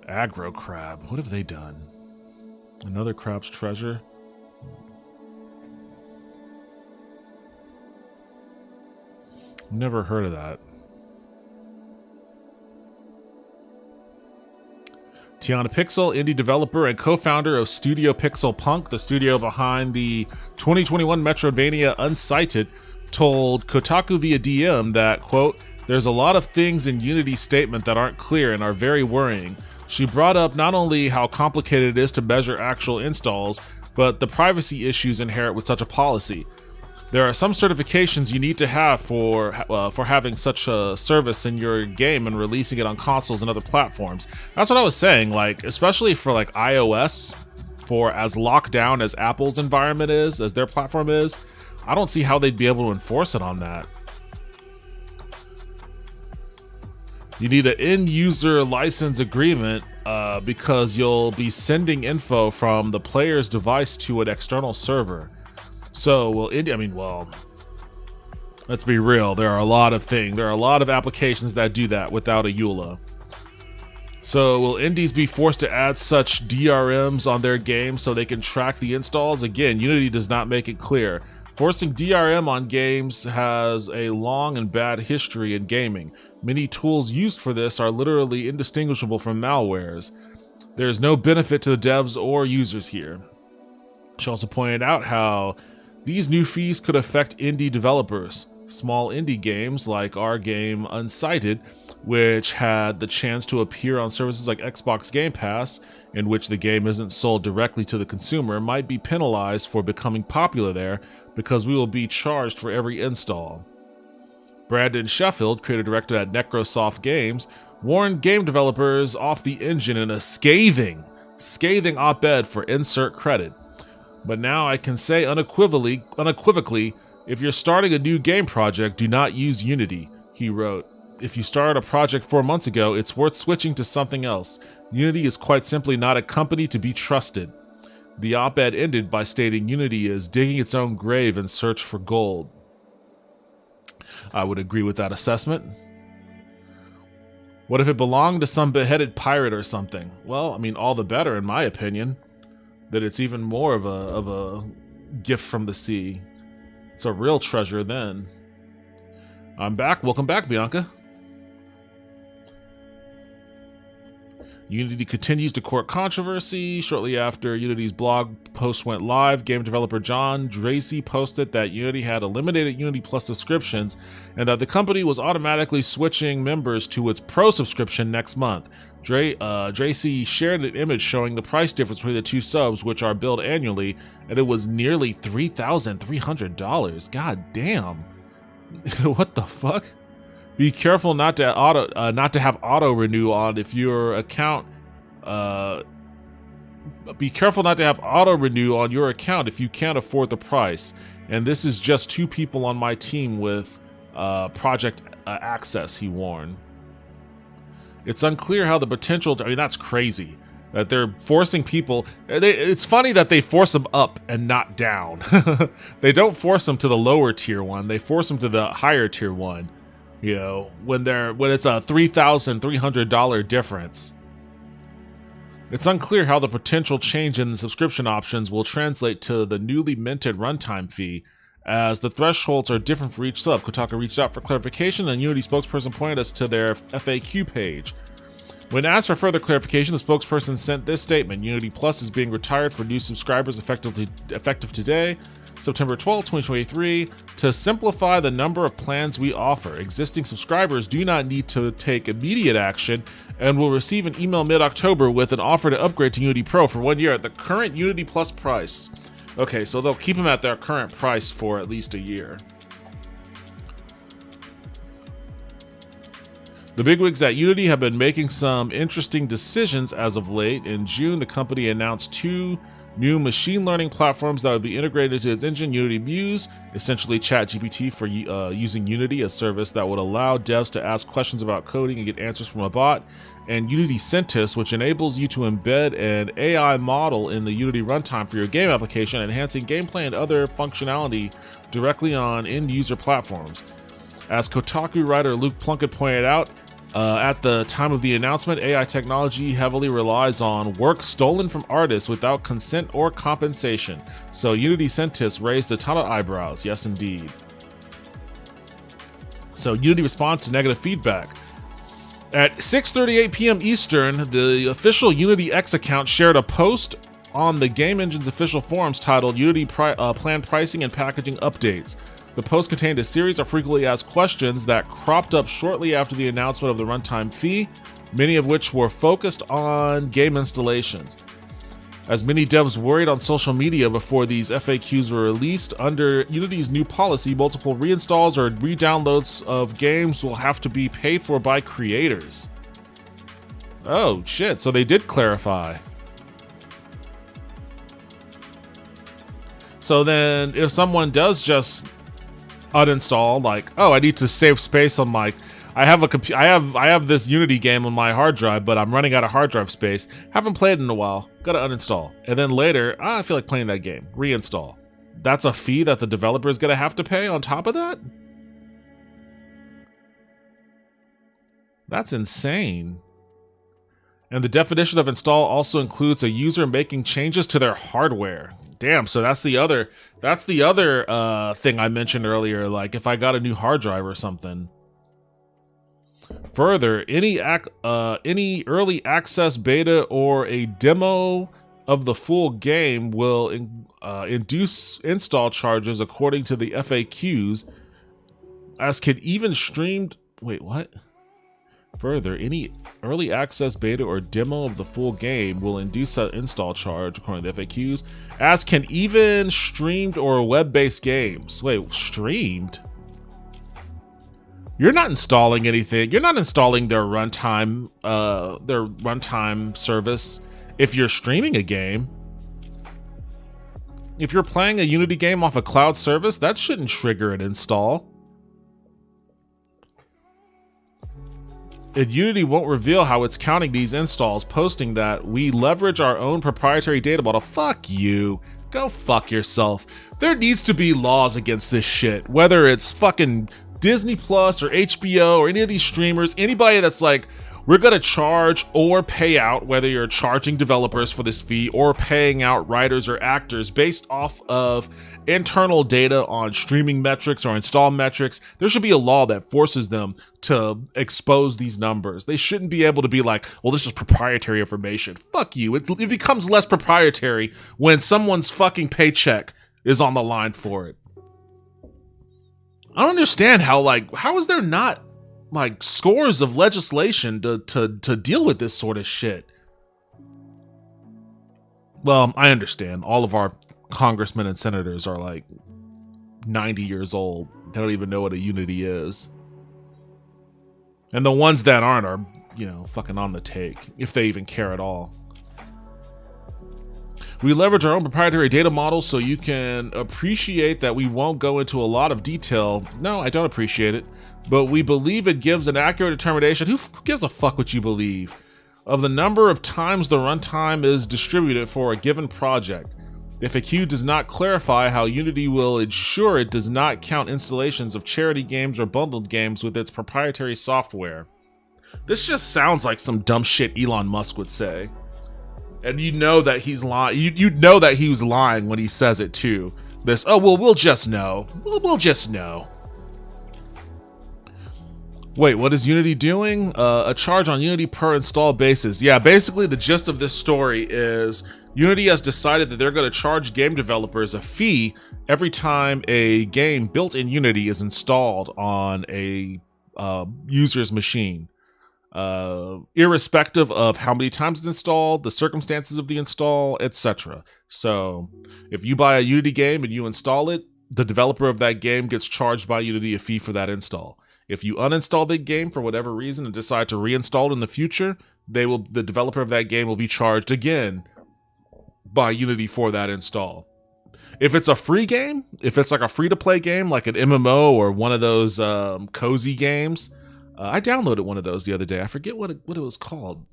B: Aggro crab. What have they done? Another crab's treasure? Never heard of that. Tiana Pixel, indie developer and co-founder of Studio Pixel Punk, the studio behind the 2021 Metroidvania Unsighted, told Kotaku via DM that, quote, "There's a lot of things in Unity's statement that aren't clear and are very worrying." She brought up not only how complicated it is to measure actual installs, but the privacy issues inherent with such a policy. There are some certifications you need to have for having such a service in your game and releasing it on consoles and other platforms. That's what I was saying, like, especially for like iOS, for as locked down as Apple's environment is, as their platform is, I don't see how they'd be able to enforce it on that. You need an end-user license agreement because you'll be sending info from the player's device to an external server. So, well, let's be real. There are a lot of applications that do that without a EULA. So, will indies be forced to add such DRMs on their games so they can track the installs? Again, Unity does not make it clear. Forcing DRM on games has a long and bad history in gaming. Many tools used for this are literally indistinguishable from malwares. There is no benefit to the devs or users here. She also pointed out how these new fees could affect indie developers. Small indie games like our game Unsighted, which had the chance to appear on services like Xbox Game Pass, in which the game isn't sold directly to the consumer, might be penalized for becoming popular there because we will be charged for every install. Brandon Sheffield, creative director at Necrosoft Games, warned game developers off the engine in a scathing op-ed for insert credit. But now I can say unequivocally, if you're starting a new game project, do not use Unity, he wrote. If you started a project 4 months ago, it's worth switching to something else. Unity is quite simply not a company to be trusted. The op-ed ended by stating Unity is digging its own grave in search for gold. I would agree with that assessment. What if it belonged to some beheaded pirate or something? Well, I mean, all the better in my opinion. That it's even more of a gift from the sea. It's a real treasure then. I'm back. Welcome back, Bianca. Unity continues to court controversy. Shortly after Unity's blog post went live, game developer John Dracy posted that Unity had eliminated Unity Plus subscriptions and that the company was automatically switching members to its Pro subscription next month. Dracy shared an image showing the price difference between the two subs, which are billed annually, and it was nearly $3,300. God damn. What the fuck? Be careful not to have auto renew on if your account. Be careful not to have auto renew on your account if you can't afford the price. And this is just 2 people on my team with project access, he warned. It's unclear how the potential. I mean, that's crazy that they're forcing people. It's funny that they force them up and not down. They don't force them to the lower tier one. They force them to the higher tier one. You know, when it's a $3,300 difference. It's unclear how the potential change in the subscription options will translate to the newly minted runtime fee. as the thresholds are different for each sub. Kotaku reached out for clarification, and Unity spokesperson pointed us to their FAQ page. When asked for further clarification, the spokesperson sent this statement: Unity Plus is being retired for new subscribers effective today, September 12, 2023, to simplify the number of plans we offer. Existing subscribers do not need to take immediate action and will receive an email mid-October with an offer to upgrade to Unity Pro for 1 year at the current Unity Plus price. Okay, so they'll keep them at their current price for at least a year. The bigwigs at Unity have been making some interesting decisions as of late. In June, the company announced 2 new machine learning platforms that would be integrated into its engine, Unity Muse, essentially ChatGPT for using Unity, a service that would allow devs to ask questions about coding and get answers from a bot, and Unity Scientist, which enables you to embed an AI model in the Unity runtime for your game application, enhancing gameplay and other functionality directly on end-user platforms. As Kotaku writer Luke Plunkett pointed out, at the time of the announcement, AI technology heavily relies on work stolen from artists without consent or compensation. So Unity Scientists raised a ton of eyebrows. Yes, indeed. So Unity responds to negative feedback. At 6:38 p.m. Eastern, the official Unity X account shared a post on the game engine's official forums titled Unity Planned Pricing and Packaging Updates. The post contained a series of frequently asked questions that cropped up shortly after the announcement of the runtime fee, many of which were focused on game installations. As many devs worried on social media before these FAQs were released, under Unity's new policy, multiple reinstalls or re-downloads of games will have to be paid for by creators. Oh shit, so they did clarify. So then if someone does just uninstall, like, oh, I need to save space on my, I have this Unity game on my hard drive, but I'm running out of hard drive space. Haven't played in a while. Gotta uninstall. And then later, I feel like playing that game. Reinstall. That's a fee that the developer is gonna have to pay on top of that? That's insane. And the definition of install also includes a user making changes to their hardware. Damn, so that's the other thing I mentioned earlier, like if I got a new hard drive or something. Further, any early access beta or a demo of the full game will induce install charges according to the FAQs, as can even streamed... Wait, what? Further, any early access beta or demo of the full game will induce an install charge according to FAQs, as can even streamed or web-based games. Wait, streamed? You're not installing anything. You're not installing their runtime service if you're streaming a game. If you're playing a Unity game off a cloud service, that shouldn't trigger an install. And Unity won't reveal how it's counting these installs, posting that we leverage our own proprietary data model. Fuck you. Go fuck yourself. There needs to be laws against this shit, whether it's fucking Disney Plus or HBO or any of these streamers, anybody that's like, we're gonna charge or pay out, whether you're charging developers for this fee or paying out writers or actors based off of internal data on streaming metrics or install metrics. There should be a law that forces them to expose these numbers. They shouldn't be able to be like, well, this is proprietary information. Fuck you. It becomes less proprietary when someone's fucking paycheck is on the line for it. I don't understand how is there not like scores of legislation to deal with this sort of shit? Well, I understand. All of our congressmen and senators are like 90 years old. They don't even know what a Unity is. And the ones that aren't are, fucking on the take, if they even care at all. We leverage our own proprietary data models so you can appreciate that we won't go into a lot of detail. No, I don't appreciate it. But we believe it gives an accurate determination. Who gives a fuck what you believe? Of the number of times the runtime is distributed for a given project. The FAQ does not clarify how Unity will ensure it does not count installations of charity games or bundled games with its proprietary software. This just sounds like some dumb shit Elon Musk would say. And you know that he's lying. You know that he was lying when he says it too. This, oh, well, we'll just know. We'll just know. Wait, what is Unity doing? A charge on Unity per install basis. Yeah, basically the gist of this story is Unity has decided that they're going to charge game developers a fee every time a game built in Unity is installed on a user's machine. Irrespective of how many times it's installed, the circumstances of the install, etc. So, if you buy a Unity game and you install it, the developer of that game gets charged by Unity a fee for that install. If you uninstall the game for whatever reason and decide to reinstall it in the future, the developer of that game will be charged again by Unity for that install. If it's a free game, if it's like a free-to-play game, like an MMO or one of those cozy games, I downloaded one of those the other day. I forget what it was called.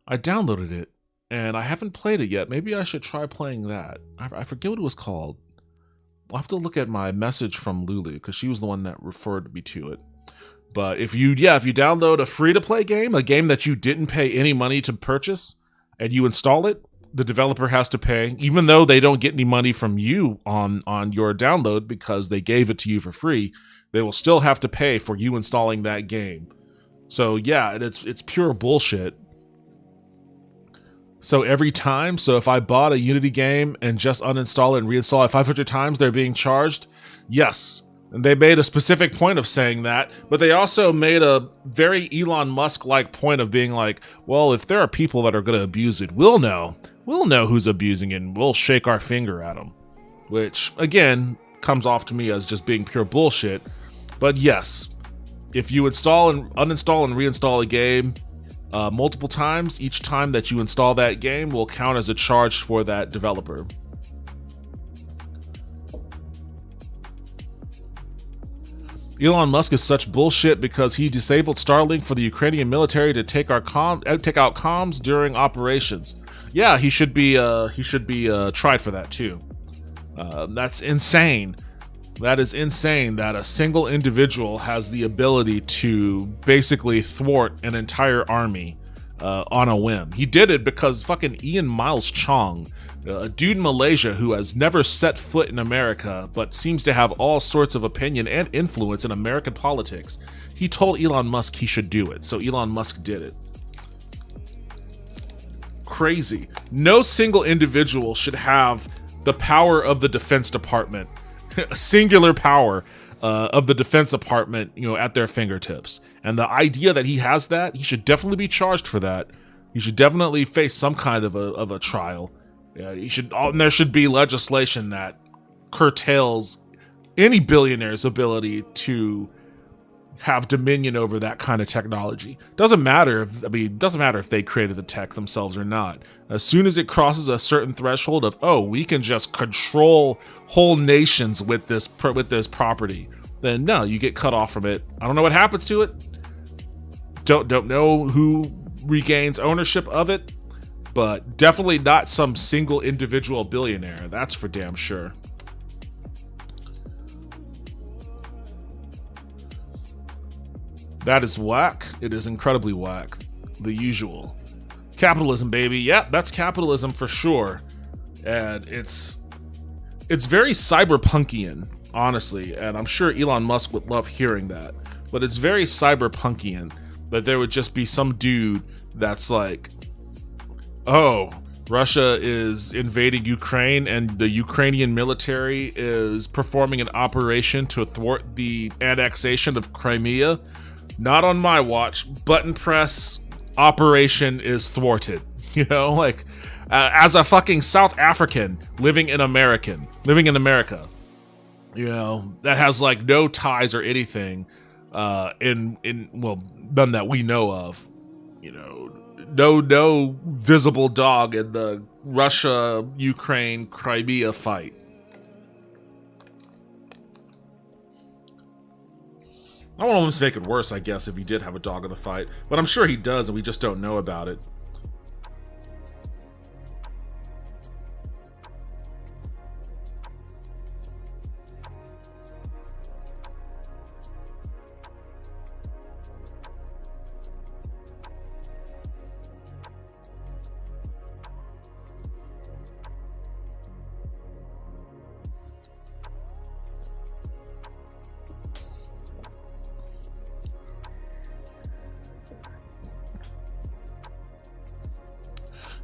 B: I downloaded it, and I haven't played it yet. Maybe I should try playing that. I forget what it was called. I'll have to look at my message from Lulu, because she was the one that referred me to it. But if you download a free-to-play game, a game that you didn't pay any money to purchase, and you install it, the developer has to pay, even though they don't get any money from you on your download because they gave it to you for free. They will still have to pay for you installing that game. So yeah, it's pure bullshit. So every time, if I bought a Unity game and just uninstall it and reinstall it 500 times, they're being charged? Yes. And they made a specific point of saying that, but they also made a very Elon Musk-like point of being like, well, if there are people that are going to abuse it, we'll know. We'll know who's abusing it and we'll shake our finger at them. Which, again, comes off to me as just being pure bullshit. But yes, if you install and uninstall and reinstall a game multiple times, each time that you install that game will count as a charge for that developer. Elon Musk is such bullshit because he disabled Starlink for the Ukrainian military to take out comms during operations. Yeah, he should be tried for that too. That's insane. That is insane that a single individual has the ability to basically thwart an entire army on a whim. He did it because fucking Ian Miles Chong, a dude in Malaysia who has never set foot in America but seems to have all sorts of opinion and influence in American politics, he told Elon Musk he should do it, so Elon Musk did it. Crazy. No single individual should have the power of the Defense Department, a singular power of the Defense Department, at their fingertips. And the idea that he has that, he should definitely be charged for that. He should definitely face some kind of a trial. And there should be legislation that curtails any billionaire's ability to have dominion over that kind of technology. Doesn't matter if they created the tech themselves or not. As soon as it crosses a certain threshold of, we can just control whole nations with this property, then no, you get cut off from it. I don't know what happens to it. Don't know who regains ownership of it, but definitely not some single individual billionaire. That's for damn sure. That is whack. It is incredibly whack. The usual. Capitalism, baby. Yep, that's capitalism for sure. And it's very cyberpunkian, honestly. And I'm sure Elon Musk would love hearing that. But it's very cyberpunkian that there would just be some dude that's like, Russia is invading Ukraine and the Ukrainian military is performing an operation to thwart the annexation of Crimea. Not on my watch. Button press. Operation is thwarted. As a fucking South African living in America, that has like no ties or anything, none that we know of. No visible dog in the Russia-Ukraine Crimea fight. I don't want him to make it worse, I guess, if he did have a dog in the fight. But I'm sure he does, and we just don't know about it.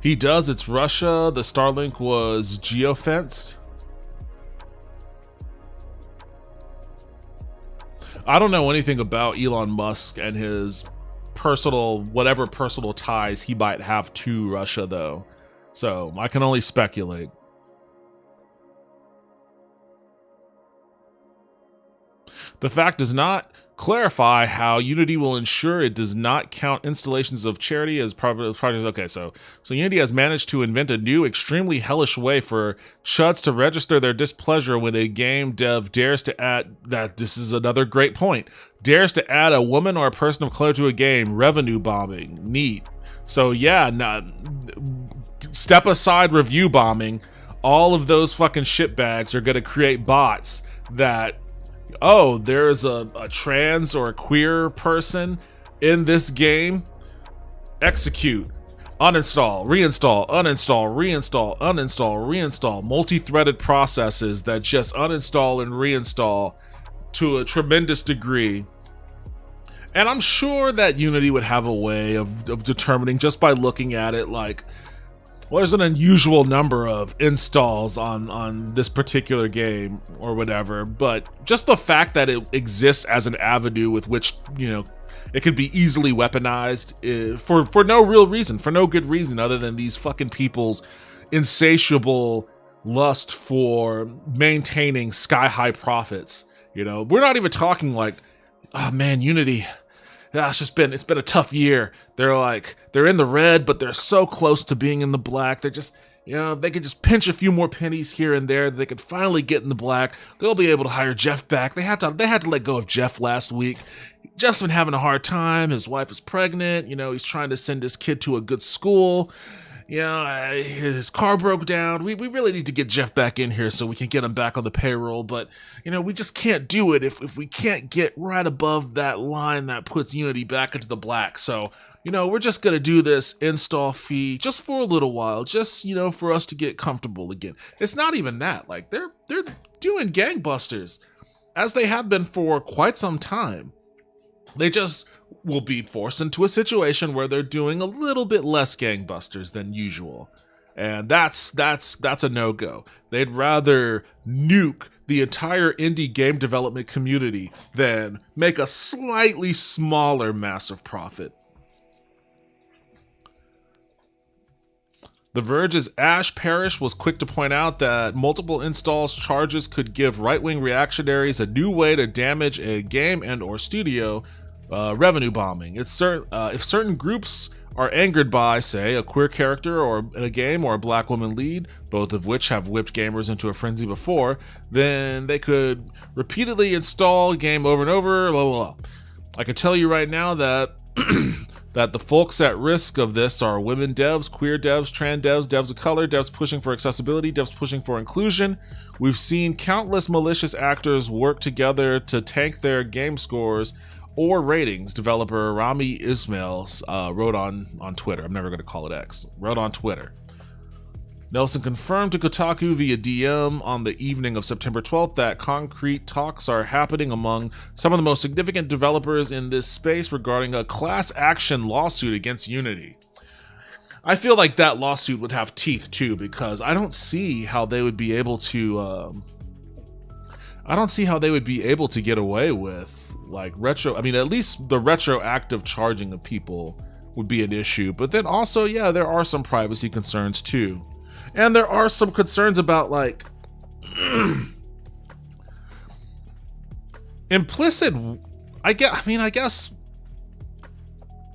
B: He does. It's Russia. The Starlink was geofenced. I don't know anything about Elon Musk and his whatever personal ties he might have to Russia, though. So I can only speculate. The fact does not clarify how Unity will ensure it does not count installations of charity as projects. Okay, so Unity has managed to invent a new, extremely hellish way for chuds to register their displeasure when a game dev dares to add that. This is another great point. Dares to add a woman or a person of color to a game. Revenue bombing. Neat. So yeah, step aside review bombing. All of those fucking shitbags are going to create bots that, oh, there's a trans or a queer person in this game. Execute. Uninstall, reinstall, uninstall, reinstall, uninstall, reinstall. Multi-threaded processes that just uninstall and reinstall to a tremendous degree. And I'm sure that Unity would have a way of determining just by looking at it, like, well, there's an unusual number of installs on this particular game or whatever, but just the fact that it exists as an avenue with which, it could be easily weaponized for no real reason, for no good reason other than these fucking people's insatiable lust for maintaining sky-high profits. We're not even talking like, oh man, Unity, it's been a tough year. They're in the red, but they're so close to being in the black. They're just, they could just pinch a few more pennies here and there. They could finally get in the black. They'll be able to hire Jeff back. They had to let go of Jeff last week. Jeff's been having a hard time. His wife is pregnant. He's trying to send his kid to a good school. His car broke down. We really need to get Jeff back in here so we can get him back on the payroll. But, we just can't do it if we can't get right above that line that puts Unity back into the black. So, we're just going to do this install fee just for a little while, just, for us to get comfortable again. It's not even that. Like, they're doing gangbusters, as they have been for quite some time. They just will be forced into a situation where they're doing a little bit less gangbusters than usual. And that's a no-go. They'd rather nuke the entire indie game development community than make a slightly smaller massive profit. The Verge's Ash Parrish was quick to point out that multiple installs charges could give right-wing reactionaries a new way to damage a game and or studio. Revenue bombing. If certain groups are angered by, say, a queer character or in a game or a black woman lead, both of which have whipped gamers into a frenzy before, then they could repeatedly install a game over and over, blah, blah, blah. I can tell you right now that that the folks at risk of this are women devs, queer devs, trans devs, devs of color, devs pushing for accessibility, devs pushing for inclusion. We've seen countless malicious actors work together to tank their game scores or ratings. Developer Rami Ismail wrote on Twitter. I'm never going to call it X. Wrote on Twitter. Nelson confirmed to Kotaku via DM on the evening of September 12th that concrete talks are happening among some of the most significant developers in this space regarding a class action lawsuit against Unity. I feel like that lawsuit would have teeth too, because I don't see how they would be able to get away with like at least the retroactive charging of people would be an issue. But then also, yeah, there are some privacy concerns too. And there are some concerns about like implicit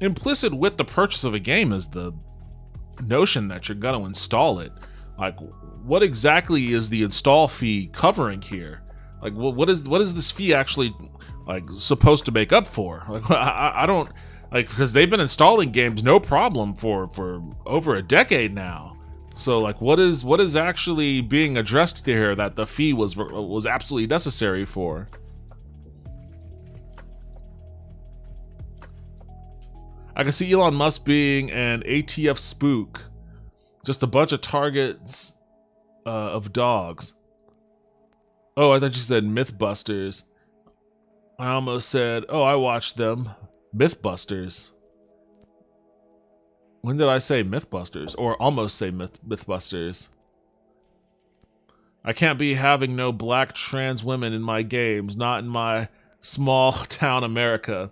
B: implicit with the purchase of a game is the notion that you're going to install it. Like, what exactly is the install fee covering here? Like, what is this fee actually like supposed to make up for? Like, I don't like, because they've been installing games no problem for over a decade now. So like, what is actually being addressed here that the fee was absolutely necessary for? I can see Elon Musk being an ATF spook, just a bunch of targets of dogs. Oh, I thought you said Mythbusters. I almost said, oh, I watched them. Mythbusters. When did I say Mythbusters? Or almost say Mythbusters? I can't be having no black trans women in my games, not in my small town America.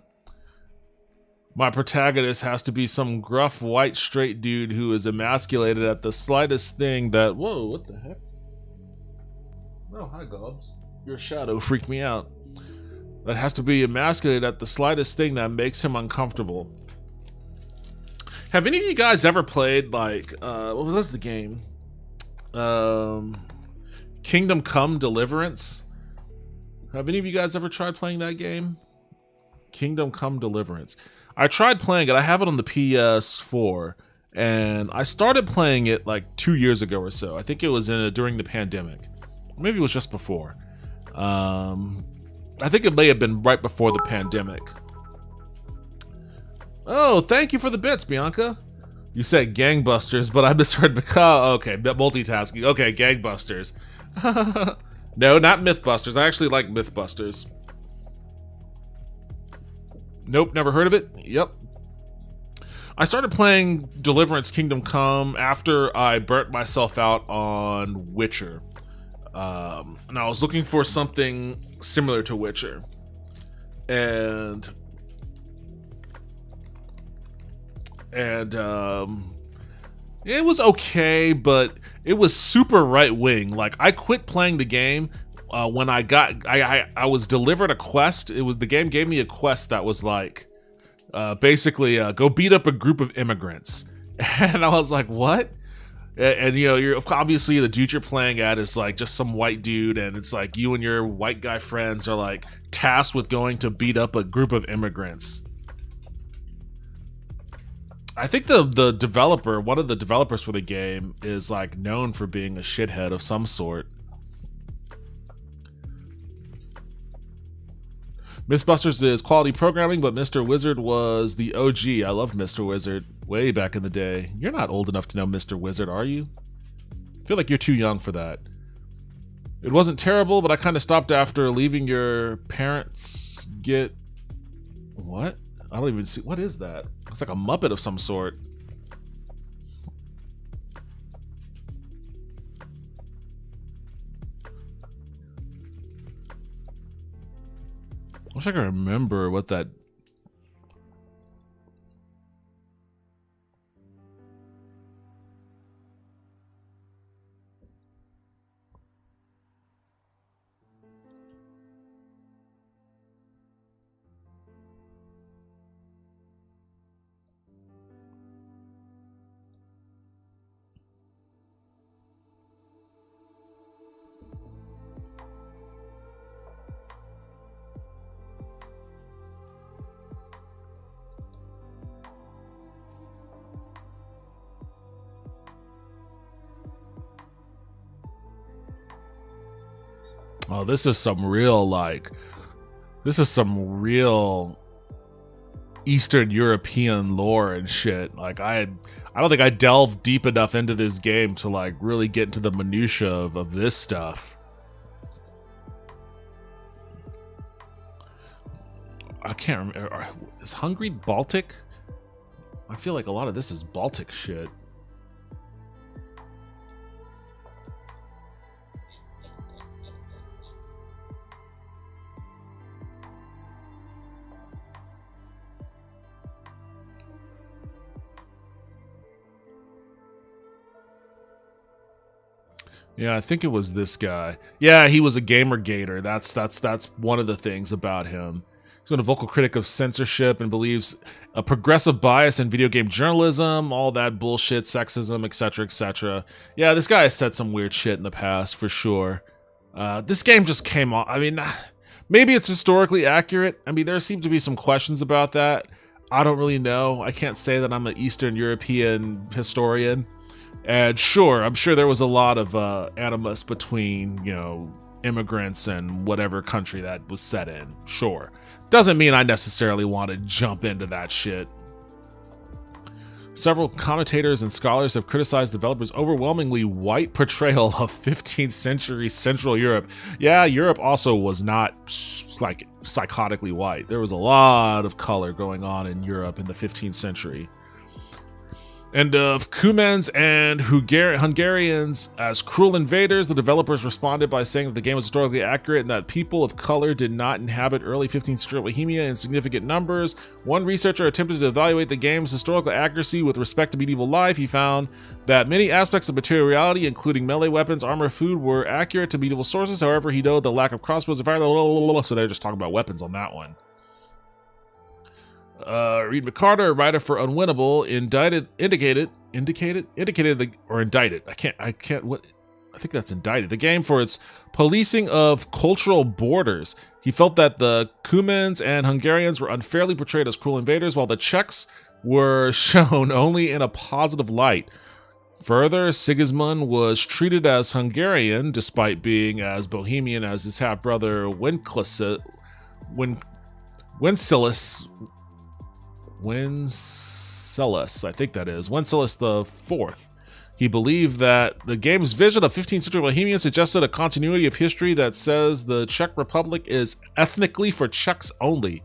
B: My protagonist has to be some gruff white straight dude who is emasculated at the slightest thing that... Whoa, what the heck? Oh, hi, Gobs. Your shadow freaked me out. That has to be emasculated at the slightest thing that makes him uncomfortable. Have any of you guys ever played, like, what was the game? Kingdom Come Deliverance? Have any of you guys ever tried playing that game? Kingdom Come Deliverance. I tried playing it. I have it on the PS4, and I started playing it like 2 years ago or so. I think it was during the pandemic. Maybe it was just before. I think it may have been right before the pandemic. Oh, thank you for the bits, Bianca. You said gangbusters, but I misheard. Okay, multitasking. Okay, gangbusters. No, not Mythbusters. I actually like Mythbusters. Nope, never heard of it. Yep. I started playing Deliverance Kingdom Come after I burnt myself out on Witcher. And I was looking for something similar to Witcher. And it was okay, but it was super right wing. Like, I quit playing the game when I was delivered a quest. The game gave me a quest that was like, basically, go beat up a group of immigrants, and I was like, what? And you know, you're obviously the dude you're playing at is like just some white dude, and it's like you and your white guy friends are like tasked with going to beat up a group of immigrants. I think the developer, one of the developers for the game, is like known for being a shithead of some sort. Mythbusters is quality programming, but Mr. Wizard was the OG. I loved Mr. Wizard way back in the day. You're not old enough to know Mr. Wizard, are you? I feel like you're too young for that. It wasn't terrible, but I kind of stopped after leaving your parents get... What? I don't even see... What is that? It's like a Muppet of some sort. I wish I could remember what that... Oh, this is some real, like... This is some real Eastern European lore and shit. Like, I don't think I delved deep enough into this game to, like, really get into the minutia of this stuff. I can't remember. Is Hungary Baltic? I feel like a lot of this is Baltic shit. Yeah, I think it was this guy. Yeah, he was a gamer-gator. That's one of the things about him. He's been a vocal critic of censorship and believes a progressive bias in video game journalism, all that bullshit, sexism, etc., etc. Yeah, this guy has said some weird shit in the past, for sure. This game just came on. I mean, maybe it's historically accurate. I mean, there seem to be some questions about that. I don't really know. I can't say that I'm an Eastern European historian. And sure, I'm sure there was a lot of animus between, you know, immigrants and whatever country that was set in. Sure. Doesn't mean I necessarily want to jump into that shit. Several commentators and scholars have criticized developers' overwhelmingly white portrayal of 15th century Central Europe. Yeah, Europe also was not, like, psychotically white. There was a lot of color going on in Europe in the 15th century. And of Cumans and Hungarians as cruel invaders, the developers responded by saying that the game was historically accurate and that people of color did not inhabit early 15th century Bohemia in significant numbers. One researcher attempted to evaluate the game's historical accuracy with respect to medieval life. He found that many aspects of materiality, including melee weapons, armor, food, were accurate to medieval sources. However, he noted the lack of crossbows and fire. So they're just talking about weapons on that one. Reed McCarter, a writer for Unwinnable, indicted. I think that's indicted the game for its policing of cultural borders. He felt that the Cumans and Hungarians were unfairly portrayed as cruel invaders, while the Czechs were shown only in a positive light. Further, Sigismund was treated as Hungarian, despite being as Bohemian as his half-brother Wenceslas, I think that is, Wenceslas IV. He believed that the game's vision of 15th century Bohemia suggested a continuity of history that says the Czech Republic is ethnically for Czechs only,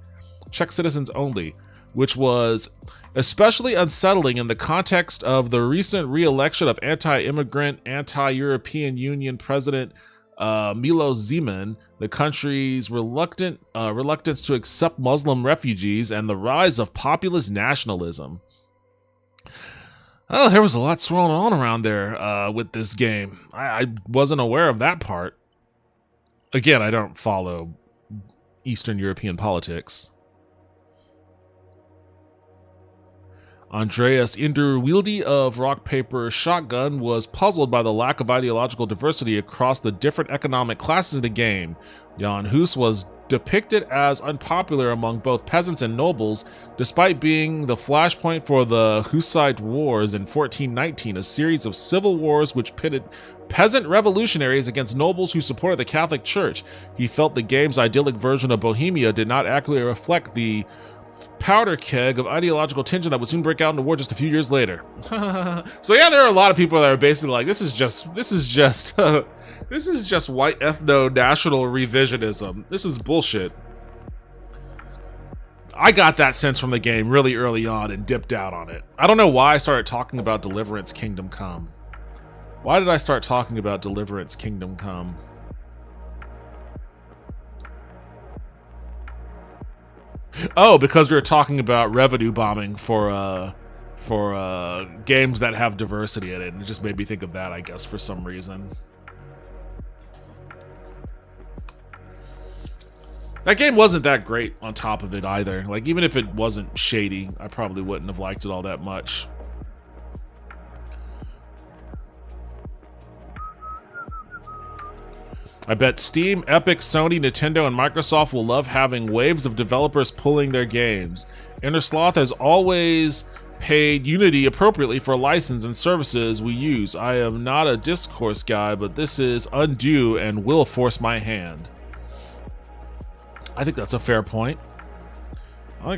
B: Czech citizens only, which was especially unsettling in the context of the recent re-election of anti-immigrant, anti-European Union President Milo Zeman, the country's reluctance to accept Muslim refugees, and the rise of populist nationalism. Oh, there was a lot swirling on around there with this game. I wasn't aware of that part. Again, I don't follow Eastern European politics. Andreas Inderwildi of Rock Paper Shotgun was puzzled by the lack of ideological diversity across the different economic classes of the game. Jan Hus was depicted as unpopular among both peasants and nobles, despite being the flashpoint for the Hussite Wars in 1419, a series of civil wars which pitted peasant revolutionaries against nobles who supported the Catholic Church. He felt the game's idyllic version of Bohemia did not accurately reflect the powder keg of ideological tension that would soon break out into war just a few years later. So yeah, there are a lot of people that are basically like, this is just white ethno-national revisionism. This is bullshit. I got that sense from the game really early on and dipped out on it. I don't know why I started talking about Deliverance Kingdom Come. Why did I start talking about Deliverance Kingdom Come? Oh, because we were talking about revenue bombing for games that have diversity in it. And it just made me think of that, I guess, for some reason. That game wasn't that great on top of it either. Like, even if it wasn't shady, I probably wouldn't have liked it all that much. I bet Steam, Epic, Sony, Nintendo, and Microsoft will love having waves of developers pulling their games. Innersloth has always paid Unity appropriately for license and services we use. I am not a discourse guy, but this is undue and will force my hand. I think that's a fair point. I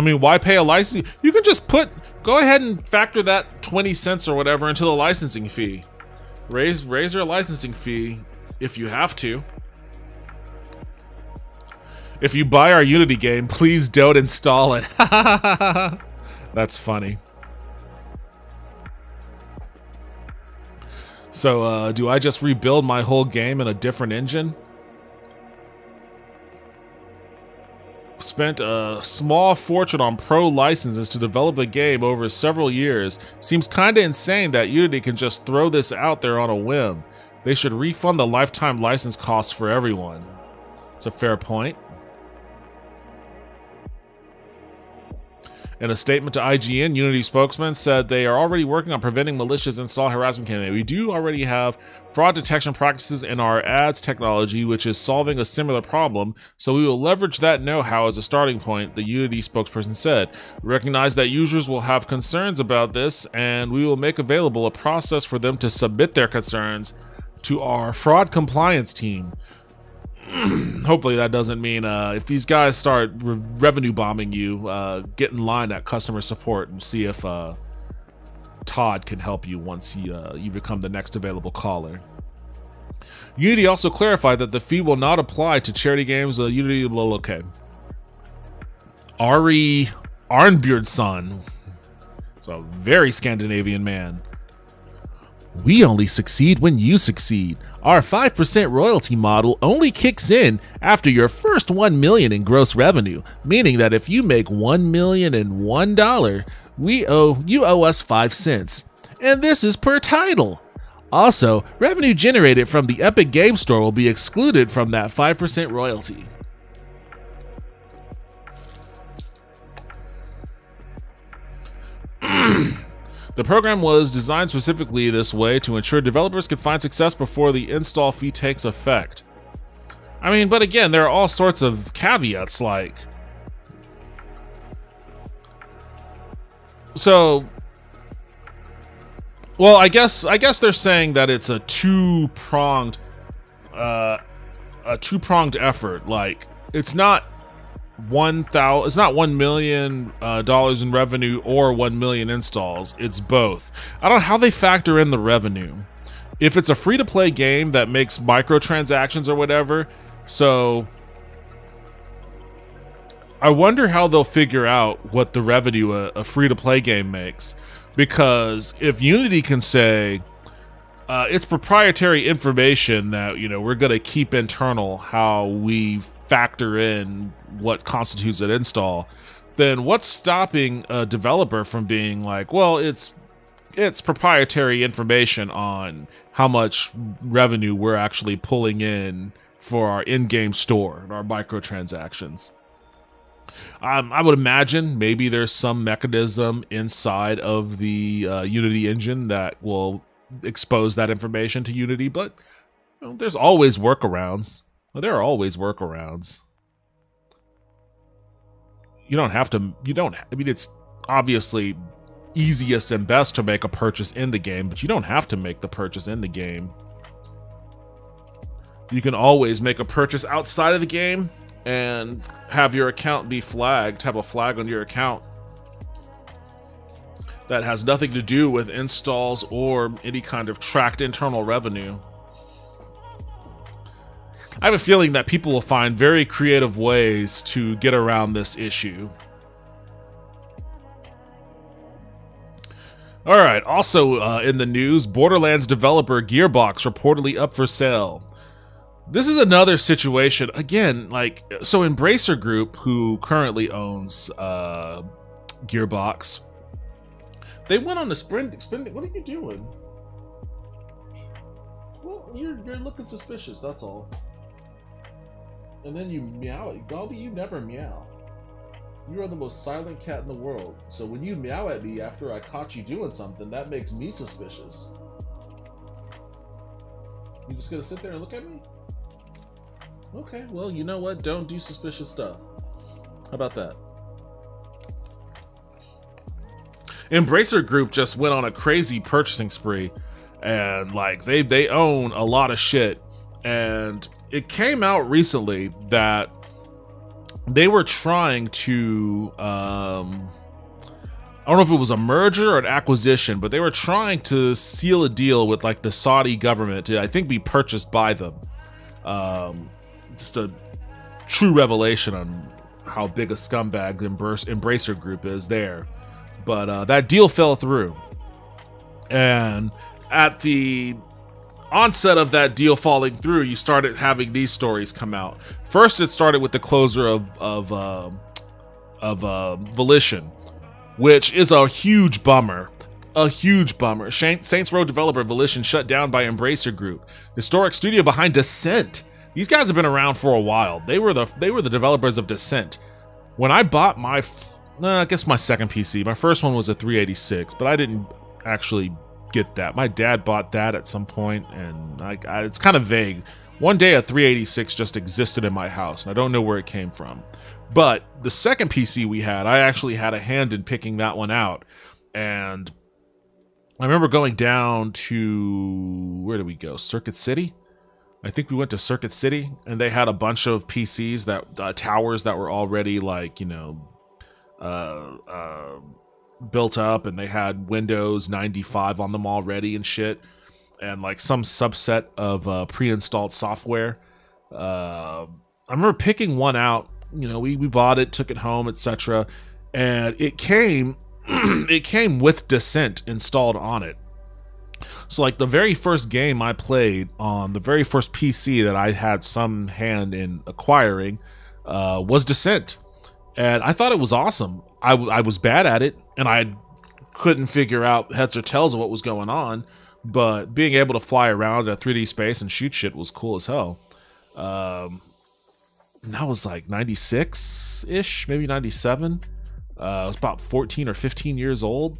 B: mean, why pay a license? You can just go ahead and factor that 20 cents or whatever into the licensing fee. Raise your licensing fee if you have to. If you buy our Unity game, please don't install it. That's funny. So, do I just rebuild my whole game in a different engine? Spent a small fortune on pro licenses to develop a game over several years. Seems kinda insane that Unity can just throw this out there on a whim. They should refund the lifetime license costs for everyone. It's a fair point. In a statement to IGN, Unity spokesman said they are already working on preventing malicious install harassment campaigns. We do already have fraud detection practices in our ads technology, which is solving a similar problem, so we will leverage that know-how as a starting point, the Unity spokesperson said. We recognize that users will have concerns about this, and we will make available a process for them to submit their concerns to our fraud compliance team. Hopefully that doesn't mean if these guys start revenue bombing you, get in line at customer support and see if Todd can help you once you become the next available caller. Unity also clarified that the fee will not apply to charity games. Unity will okay. Ari Arnbjornsson. So a very Scandinavian man. We only succeed when you succeed. Our 5% royalty model only kicks in after your first 1 million in gross revenue, meaning that if you make $1,001, you owe us 5 cents. And this is per title. Also, revenue generated from the Epic Game Store will be excluded from that 5% royalty. The program was designed specifically this way to ensure developers could find success before the install fee takes effect. I mean, but again, there are all sorts of caveats, like... So... Well, I guess they're saying that it's a two-pronged effort. Like, it's not $1 million in revenue or 1 million installs. It's both. I don't know how they factor in the revenue. If it's a free-to-play game that makes microtransactions or whatever, so I wonder how they'll figure out what the revenue a free-to-play game makes. Because if Unity can say it's proprietary information that, you know, we're going to keep internal how we factor in what constitutes an install, then what's stopping a developer from being like, well, it's proprietary information on how much revenue we're actually pulling in for our in-game store and our microtransactions. I would imagine maybe there's some mechanism inside of the Unity engine that will expose that information to Unity, but you know, there's always workarounds. Well, there are always workarounds. I mean, it's obviously easiest and best to make a purchase in the game, but you don't have to make the purchase in the game. You can always make a purchase outside of the game and have your account be flagged, have a flag on your account that has nothing to do with installs or any kind of tracked internal revenue. I have a feeling that people will find very creative ways to get around this issue. Alright, also in the news, Borderlands developer Gearbox reportedly up for sale. This is another situation, again, like, so Embracer Group, who currently owns Gearbox, they went on the spending. What are you doing? Well, you're looking suspicious, that's all. And then you meow at Galby, you never meow. You are the most silent cat in the world, so when you meow at me after I caught you doing something, that makes me suspicious. You just gonna sit there and look at me? Okay, well, you know what? Don't do suspicious stuff. How about that? Embracer Group just went on a crazy purchasing spree, and like they own a lot of shit. And it came out recently that they were trying to I don't know if it was a merger or an acquisition, but they were trying to seal a deal with like the Saudi government to, I think, be purchased by them. Just a true revelation on how big a scumbag the Embracer Group is there. But that deal fell through. And at the onset of that deal falling through, you started having these stories come out. First, it started with the closure of Volition, which is a huge bummer. A huge bummer. Saints Row developer Volition shut down by Embracer Group, historic studio behind Descent. These guys have been around for a while. They were the developers of Descent. When I bought my, I guess my second PC, my first one was a 386, but I didn't actually get that. My dad bought that at some point, and it's kind of vague. One day a 386 just existed in my house, and I don't know where it came from. But the second PC we had, I actually had a hand in picking that one out. And I remember going down to, where did we go? Circuit City? I think we went to Circuit City, and they had a bunch of PCs that towers that were already like, you know, built up, and they had Windows 95 on them already and shit, and like some subset of pre-installed software. I remember picking one out. You know, we bought it, took it home, etc. and it came it came with Descent installed on it. So like the very first game I played on the very first PC that I had some hand in acquiring was Descent, and I thought it was awesome. I was bad at it, and I couldn't figure out heads or tails of what was going on, but being able to fly around a 3D space and shoot shit was cool as hell. That was like 96-ish, maybe 97. I was about 14 or 15 years old.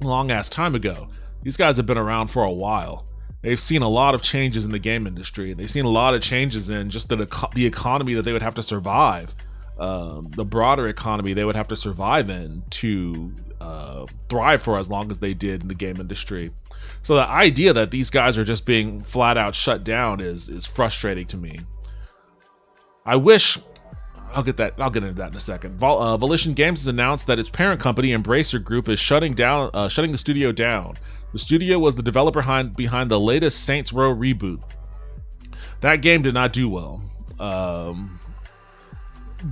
B: Long ass time ago. These guys have been around for a while. They've seen a lot of changes in the game industry. They've seen a lot of changes in just the economy that they would have to survive. The broader economy they would have to survive in to thrive for as long as they did in the game industry. So the idea that these guys are just being flat out shut down is frustrating to me. I wish... I'll get into that in a second. Volition Games has announced that its parent company, Embracer Group, is shutting the studio down. The studio was the developer behind the latest Saints Row reboot. That game did not do well.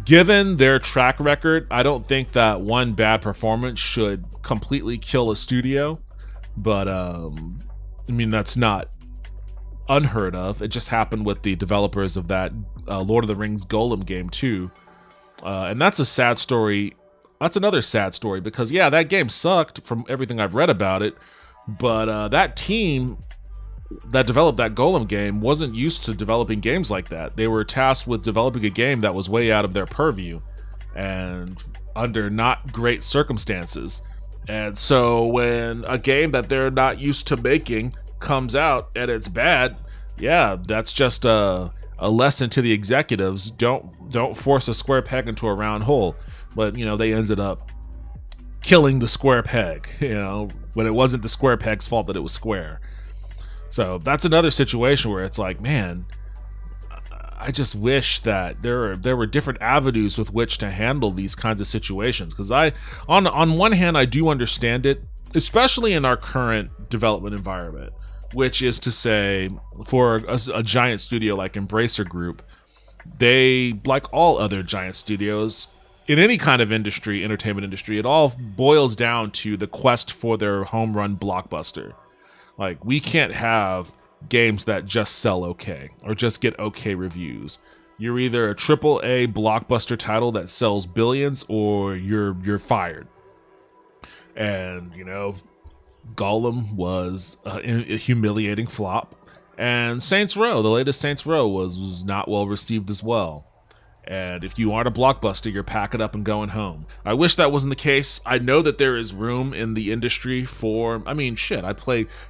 B: Given their track record, I don't think that one bad performance should completely kill a studio. But, I mean, that's not unheard of. It just happened with the developers of that Lord of the Rings Golem game too, and that's a sad story. That's another sad story because yeah, that game sucked from everything I've read about it, but that team that developed that Golem game wasn't used to developing games like that. They were tasked with developing a game that was way out of their purview and under not great circumstances. And so when a game that they're not used to making comes out and it's bad, yeah, that's just a lesson to the executives. Don't force a square peg into a round hole. But you know, they ended up killing the square peg, you know, when it wasn't the square peg's fault that it was square. So that's another situation where it's like, man, I just wish that there were different avenues with which to handle these kinds of situations. Because on one hand, I do understand it, especially in our current development environment, which is to say, for a giant studio like Embracer Group, they, like all other giant studios in any kind of industry, entertainment industry, it all boils down to the quest for their home run blockbuster. Like, we can't have games that just sell okay or just get okay reviews. You're either a AAA blockbuster title that sells billions or you're fired. And, you know, Golem was a humiliating flop, and Saints Row, the latest Saints Row, was not well received as well. And if you aren't a blockbuster, you're packing up and going home. I wish that wasn't the case. I know that there is room in the industry for, I mean, shit,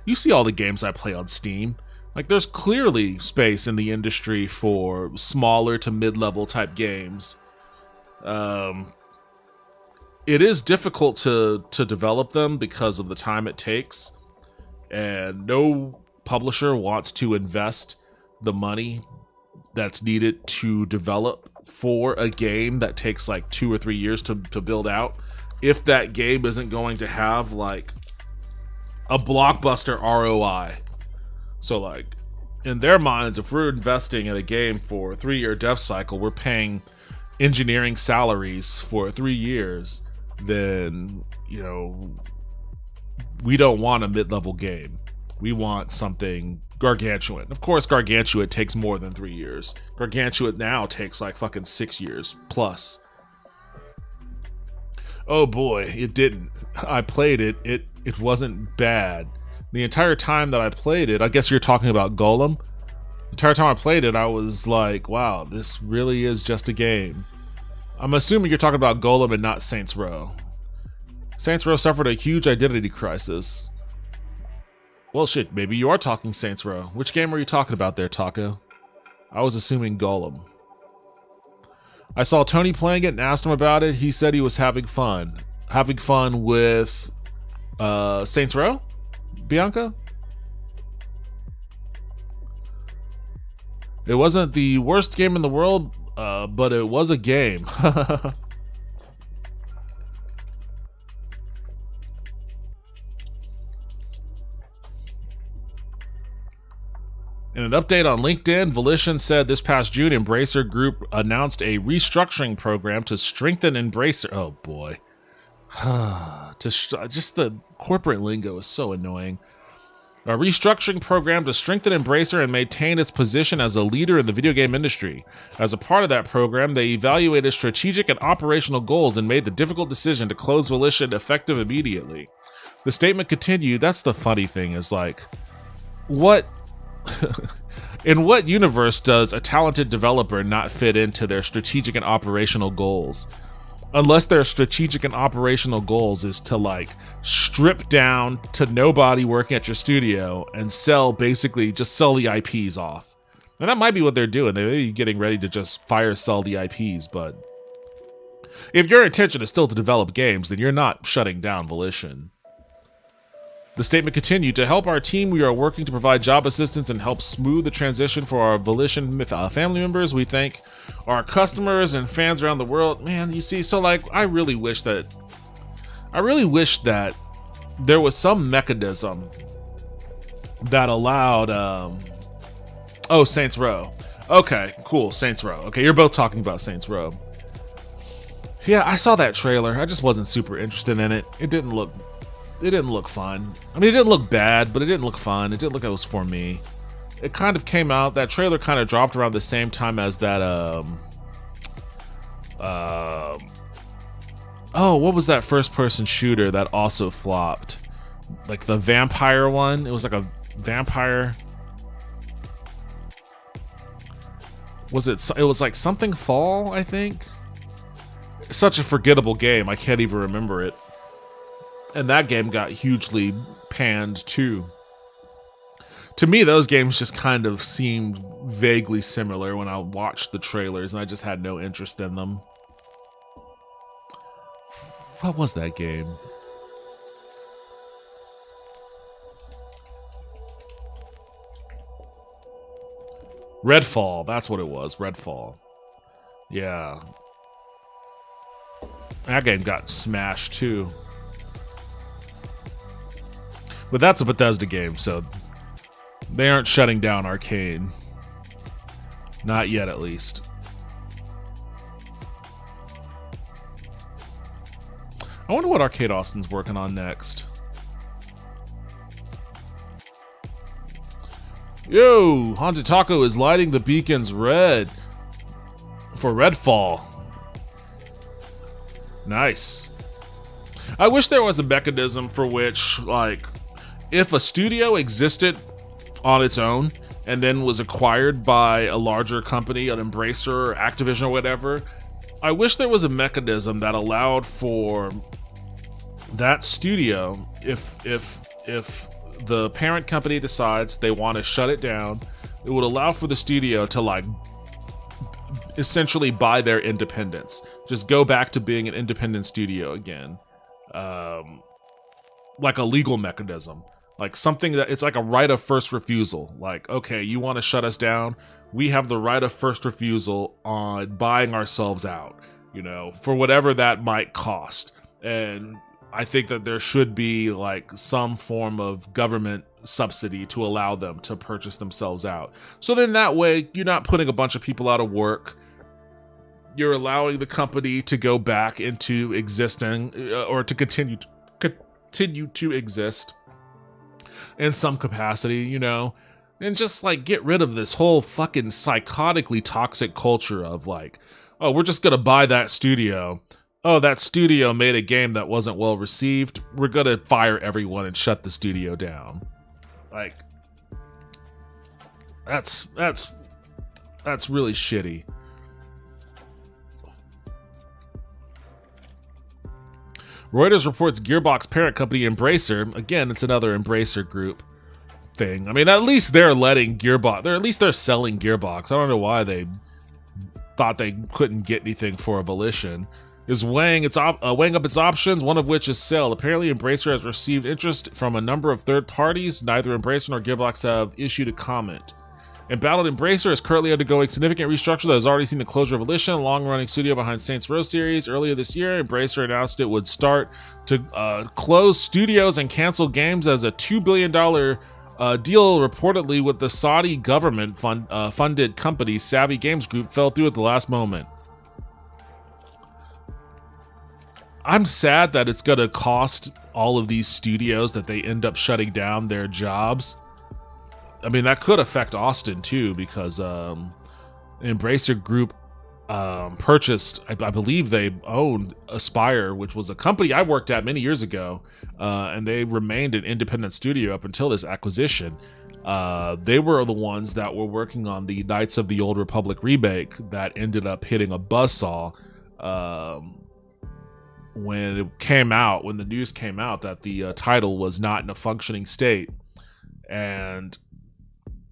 B: you see all the games I play on Steam. Like, there's clearly space in the industry for smaller to mid-level type games. It is difficult to develop them because of the time it takes, and no publisher wants to invest the money that's needed to develop for a game that takes like 2 or 3 years to build out if that game isn't going to have like a blockbuster ROI. So like, in their minds, if we're investing in a game for a 3-year dev cycle, we're paying engineering salaries for 3 years, then, you know, we don't want a mid-level game. We want something gargantuan. Of course, gargantuan takes more than 3 years. Gargantuan now takes like fucking 6 years plus. Oh boy, it didn't. I played it. It wasn't bad. The entire time that I played it, I guess you're talking about Golem. The entire time I played it, I was like, wow, this really is just a game. I'm assuming you're talking about Golem and not Saints Row. Saints Row suffered a huge identity crisis. Well, shit, maybe you are talking Saints Row. Which game are you talking about there, Taco? I was assuming Golem. I saw Tony playing it and asked him about it. He said he was having fun. Having fun with Saints Row? Bianca? It wasn't the worst game in the world, but it was a game. In an update on LinkedIn, Volition said this past June, Embracer Group announced a restructuring program to strengthen Embracer. Oh boy. Just the corporate lingo is so annoying. A restructuring program to strengthen Embracer and maintain its position as a leader in the video game industry. As a part of that program, they evaluated strategic and operational goals and made the difficult decision to close Volition effective immediately. The statement continued, that's the funny thing, is like, what... in what universe does a talented developer not fit into their strategic and operational goals? Unless their strategic and operational goals is to like strip down to nobody working at your studio and basically just sell the IPs off. And that might be what they're doing. They may be getting ready to just fire sell the IPs, but if your intention is still to develop games, then you're not shutting down Volition. The statement continued, to help our team, we are working to provide job assistance and help smooth the transition for our Volition family members. We thank our customers and fans around the world. Man, you see, so like, I really wish that there was some mechanism that allowed, oh, Saints Row. Okay, cool, Saints Row. Okay, you're both talking about Saints Row. Yeah, I saw that trailer. I just wasn't super interested in it. It didn't look fun. I mean, it didn't look bad, but it didn't look fun. It didn't look like it was for me. It kind of came out, that trailer kind of dropped around the same time as that, oh, what was that first-person shooter that also flopped? Like the vampire one? It was like a vampire... It was like Something Fall, I think? Such a forgettable game, I can't even remember it. And that game got hugely panned too. To me, those games just kind of seemed vaguely similar when I watched the trailers, and I just had no interest in them. What was that game? Redfall, that's what it was, Redfall. Yeah. That game got smashed too. But that's a Bethesda game, so they aren't shutting down Arcane. Not yet, at least. I wonder what Arcade Austin's working on next. Yo, Haunted Taco is lighting the beacons red for Redfall. Nice. I wish there was a mechanism for which, like, if a studio existed on its own and then was acquired by a larger company, an Embracer or Activision or whatever, I wish there was a mechanism that allowed for that studio, if the parent company decides they want to shut it down, it would allow for the studio to like essentially buy their independence. Just go back to being an independent studio again. Like a legal mechanism. Like something that it's like a right of first refusal. Like, okay, you want to shut us down? We have the right of first refusal on buying ourselves out, you know, for whatever that might cost. And I think that there should be like some form of government subsidy to allow them to purchase themselves out. So then that way you're not putting a bunch of people out of work. You're allowing the company to go back into existing or to continue to exist in some capacity, you know, and just like get rid of this whole fucking psychotically toxic culture of like, oh, we're just gonna buy that studio. Oh, that studio made a game that wasn't well received. We're gonna fire everyone and shut the studio down. Like, that's really shitty. Reuters reports Gearbox parent company Embracer, again, it's another Embracer Group thing. I mean, at least they're letting Gearbox, they're selling Gearbox. I don't know why they thought they couldn't get anything for a Volition. Is weighing up its options, one of which is sale. Apparently, Embracer has received interest from a number of third parties. Neither Embracer nor Gearbox have issued a comment. Embattled Embracer is currently undergoing significant restructure that has already seen the closure of Volition, a long-running studio behind Saints Row series. Earlier this year, Embracer announced it would start to close studios and cancel games as a $2 billion A deal reportedly with the Saudi government funded company Savvy Games Group fell through at the last moment. I'm sad that it's going to cost all of these studios that they end up shutting down their jobs. I mean, that could affect Austin too, because Embracer Group purchased, I believe they owned Aspire, which was a company I worked at many years ago, and they remained an independent studio up until this acquisition. They were the ones that were working on the Knights of the Old Republic remake that ended up hitting a buzzsaw when it came out, when the news came out that the title was not in a functioning state. And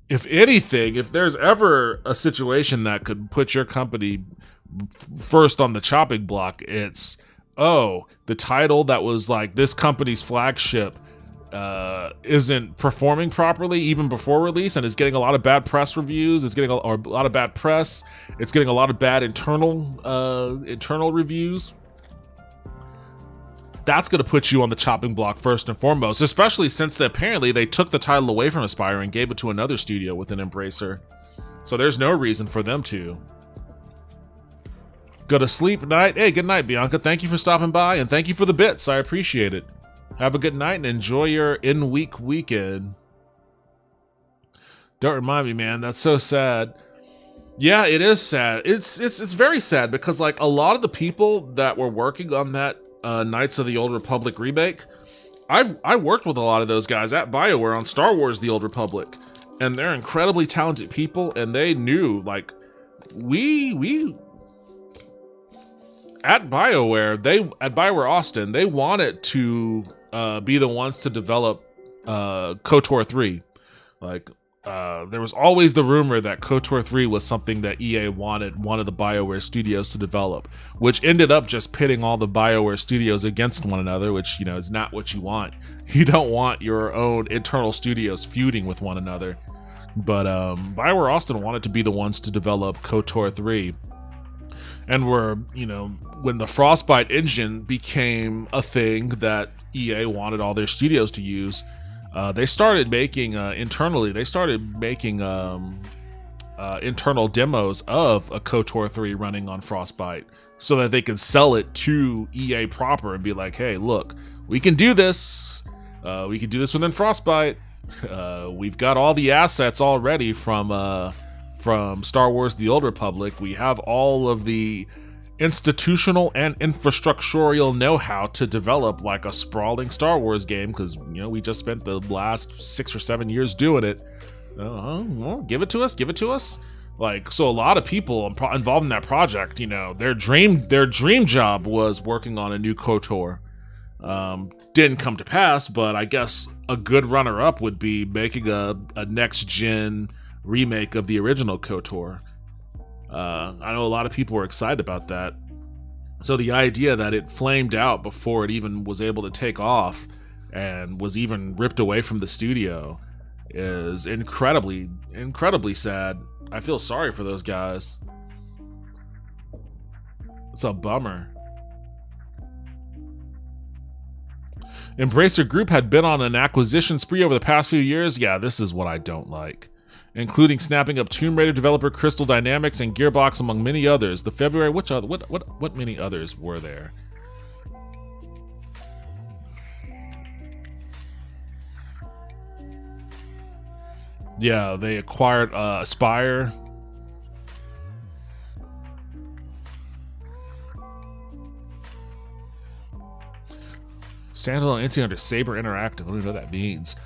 B: if anything, if there's ever a situation that could put your company first on the chopping block, it's, oh, the title that was like this company's flagship isn't performing properly even before release, and is getting a lot of bad press reviews. It's getting a lot of bad press. It's getting a lot of bad internal reviews. That's going to put you on the chopping block first and foremost, especially since apparently they took the title away from Aspire and gave it to another studio within Embracer. So there's no reason for them to. Go to sleep night. Hey, good night, Bianca. Thank you for stopping by, and thank you for the bits. I appreciate it. Have a good night and enjoy your in-week weekend. Don't remind me, man. That's so sad. Yeah, it is sad. It's very sad because like a lot of the people that were working on that Knights of the Old Republic remake, I worked with a lot of those guys at BioWare on Star Wars The Old Republic, and they're incredibly talented people, and they knew, like, we at BioWare Austin, they wanted to be the ones to develop KOTOR 3. Like, there was always the rumor that KOTOR 3 was something that EA wanted one of the BioWare studios to develop, which ended up just pitting all the BioWare studios against one another, which, you know, is not what you want. You don't want your own internal studios feuding with one another. But BioWare Austin wanted to be the ones to develop KOTOR 3. And were, you know, when the Frostbite engine became a thing that EA wanted all their studios to use, they started making internally. They started making internal demos of a KOTOR 3 running on Frostbite, so that they could sell it to EA proper and be like, "Hey, look, we can do this. We can do this within Frostbite. We've got all the assets already from Star Wars: The Old Republic. We have all of the institutional and infrastructural know-how to develop like a sprawling Star Wars game, because, you know, we just spent the last 6 or 7 years doing it. Well, give it to us. Like, so a lot of people involved in that project, you know, their dream job was working on a new KOTOR. Didn't come to pass, but I guess a good runner-up would be making a next-gen remake of the original KOTOR. I know a lot of people were excited about that. So the idea that it flamed out before it even was able to take off and was even ripped away from the studio is incredibly, incredibly sad. I feel sorry for those guys. It's a bummer. Embracer Group had been on an acquisition spree over the past few years. Yeah, this is what I don't like. Including snapping up Tomb Raider developer Crystal Dynamics and Gearbox, among many others. The February, what many others were there? Yeah, they acquired Aspire. Standalone entity under Saber Interactive. I don't even know what that means.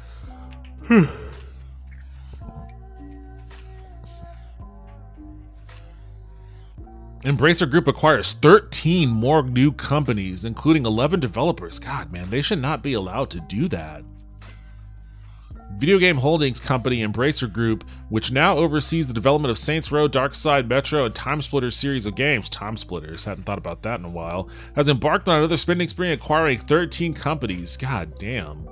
B: Embracer Group acquires 13 more new companies, including 11 developers. God, man, they should not be allowed to do that. Video game holdings company Embracer Group, which now oversees the development of Saints Row, Darkside, Metro, and Timesplitters series of games, Timesplitters, hadn't thought about that in a while, has embarked on another spending spree acquiring 13 companies. God damn.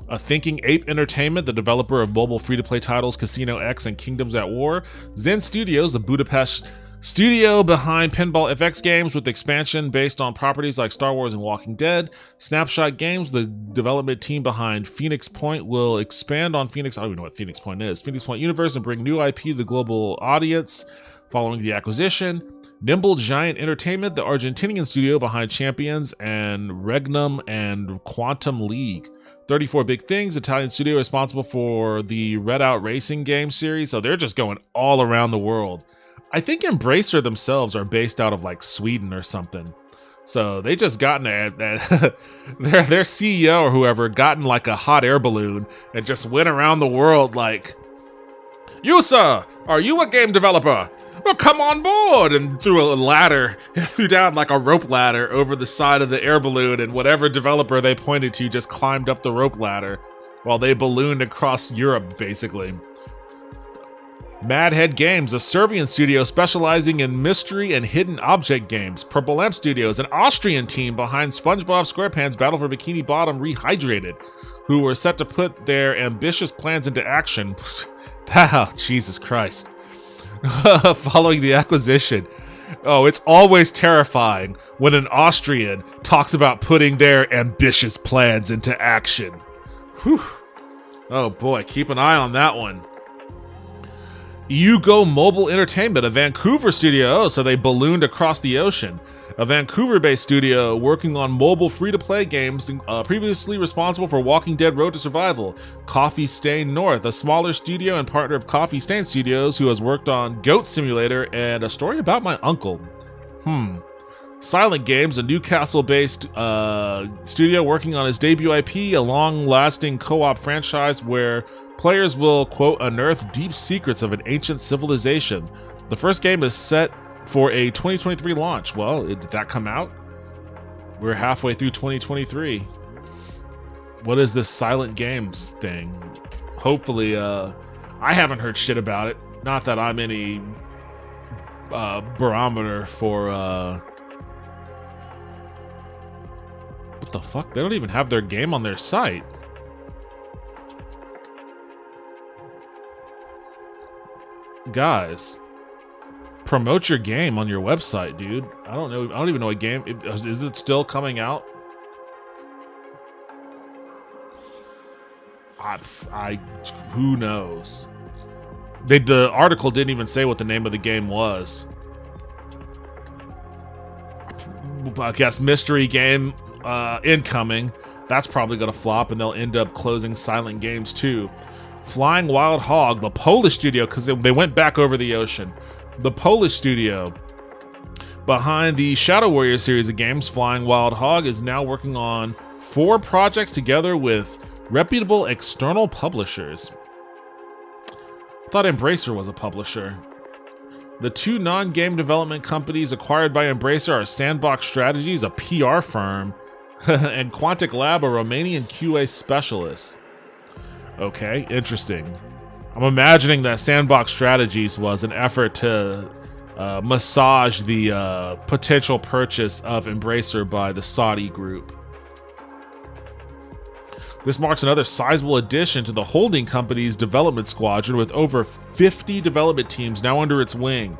B: A Thinking Ape Entertainment, the developer of mobile free-to-play titles Casino X and Kingdoms at War. Zen Studios, the Budapest Studio behind Pinball FX games with expansion based on properties like Star Wars and Walking Dead. Snapshot Games, the development team behind Phoenix Point, will expand on Phoenix. I don't even know what Phoenix Point is. Phoenix Point Universe and bring new IP to the global audience following the acquisition. Nimble Giant Entertainment, the Argentinian studio behind Champions and Regnum and Quantum League. 34 Big Things, Italian studio responsible for the Red Out Racing game series. So they're just going all around the world. I think Embracer themselves are based out of like Sweden or something. So they just gotten their CEO or whoever gotten like a hot air balloon and just went around the world like, "You, sir, are you a game developer? Well, come on board," and threw a ladder, threw down like a rope ladder over the side of the air balloon, and whatever developer they pointed to just climbed up the rope ladder while they ballooned across Europe, basically. Madhead Games, a Serbian studio specializing in mystery and hidden object games. Purple Lamp Studios, an Austrian team behind SpongeBob SquarePants Battle for Bikini Bottom Rehydrated, who were set to put their ambitious plans into action. Wow, Jesus Christ. Following the acquisition. Oh, it's always terrifying when an Austrian talks about putting their ambitious plans into action. Whew. Oh boy, keep an eye on that one. Yugo Mobile Entertainment, a Vancouver studio, so they ballooned across the ocean. A Vancouver-based studio working on mobile free-to-play games, previously responsible for Walking Dead Road to Survival. Coffee Stain North, a smaller studio and partner of Coffee Stain Studios, who has worked on Goat Simulator and A Story About My Uncle. Silent Games, a Newcastle-based studio working on his debut IP, a long-lasting co-op franchise where players will, quote, unearth deep secrets of an ancient civilization. The first game is set for a 2023 launch. Well, did that come out? We're halfway through 2023. What is this Silent Games thing? Hopefully, I haven't heard shit about it. Not that I'm any barometer for... What the fuck? They don't even have their game on their site. Guys, promote your game on your website, dude. I don't know. I don't even know what game. Is it still coming out? Who knows? The article didn't even say what the name of the game was. I guess mystery game incoming. That's probably gonna flop, and they'll end up closing Silent Games too. Flying Wild Hog, the Polish studio, because they went back over the ocean. The Polish studio behind the Shadow Warrior series of games, Flying Wild Hog, is now working on 4 projects together with reputable external publishers. I thought Embracer was a publisher. The 2 non-game development companies acquired by Embracer are Sandbox Strategies, a PR firm, and Quantic Lab, a Romanian QA specialist. Okay, interesting. I'm imagining that Sandbox Strategies was an effort to massage the potential purchase of Embracer by the Saudi group. This marks another sizable addition to the holding company's development squadron, with over 50 development teams now under its wing.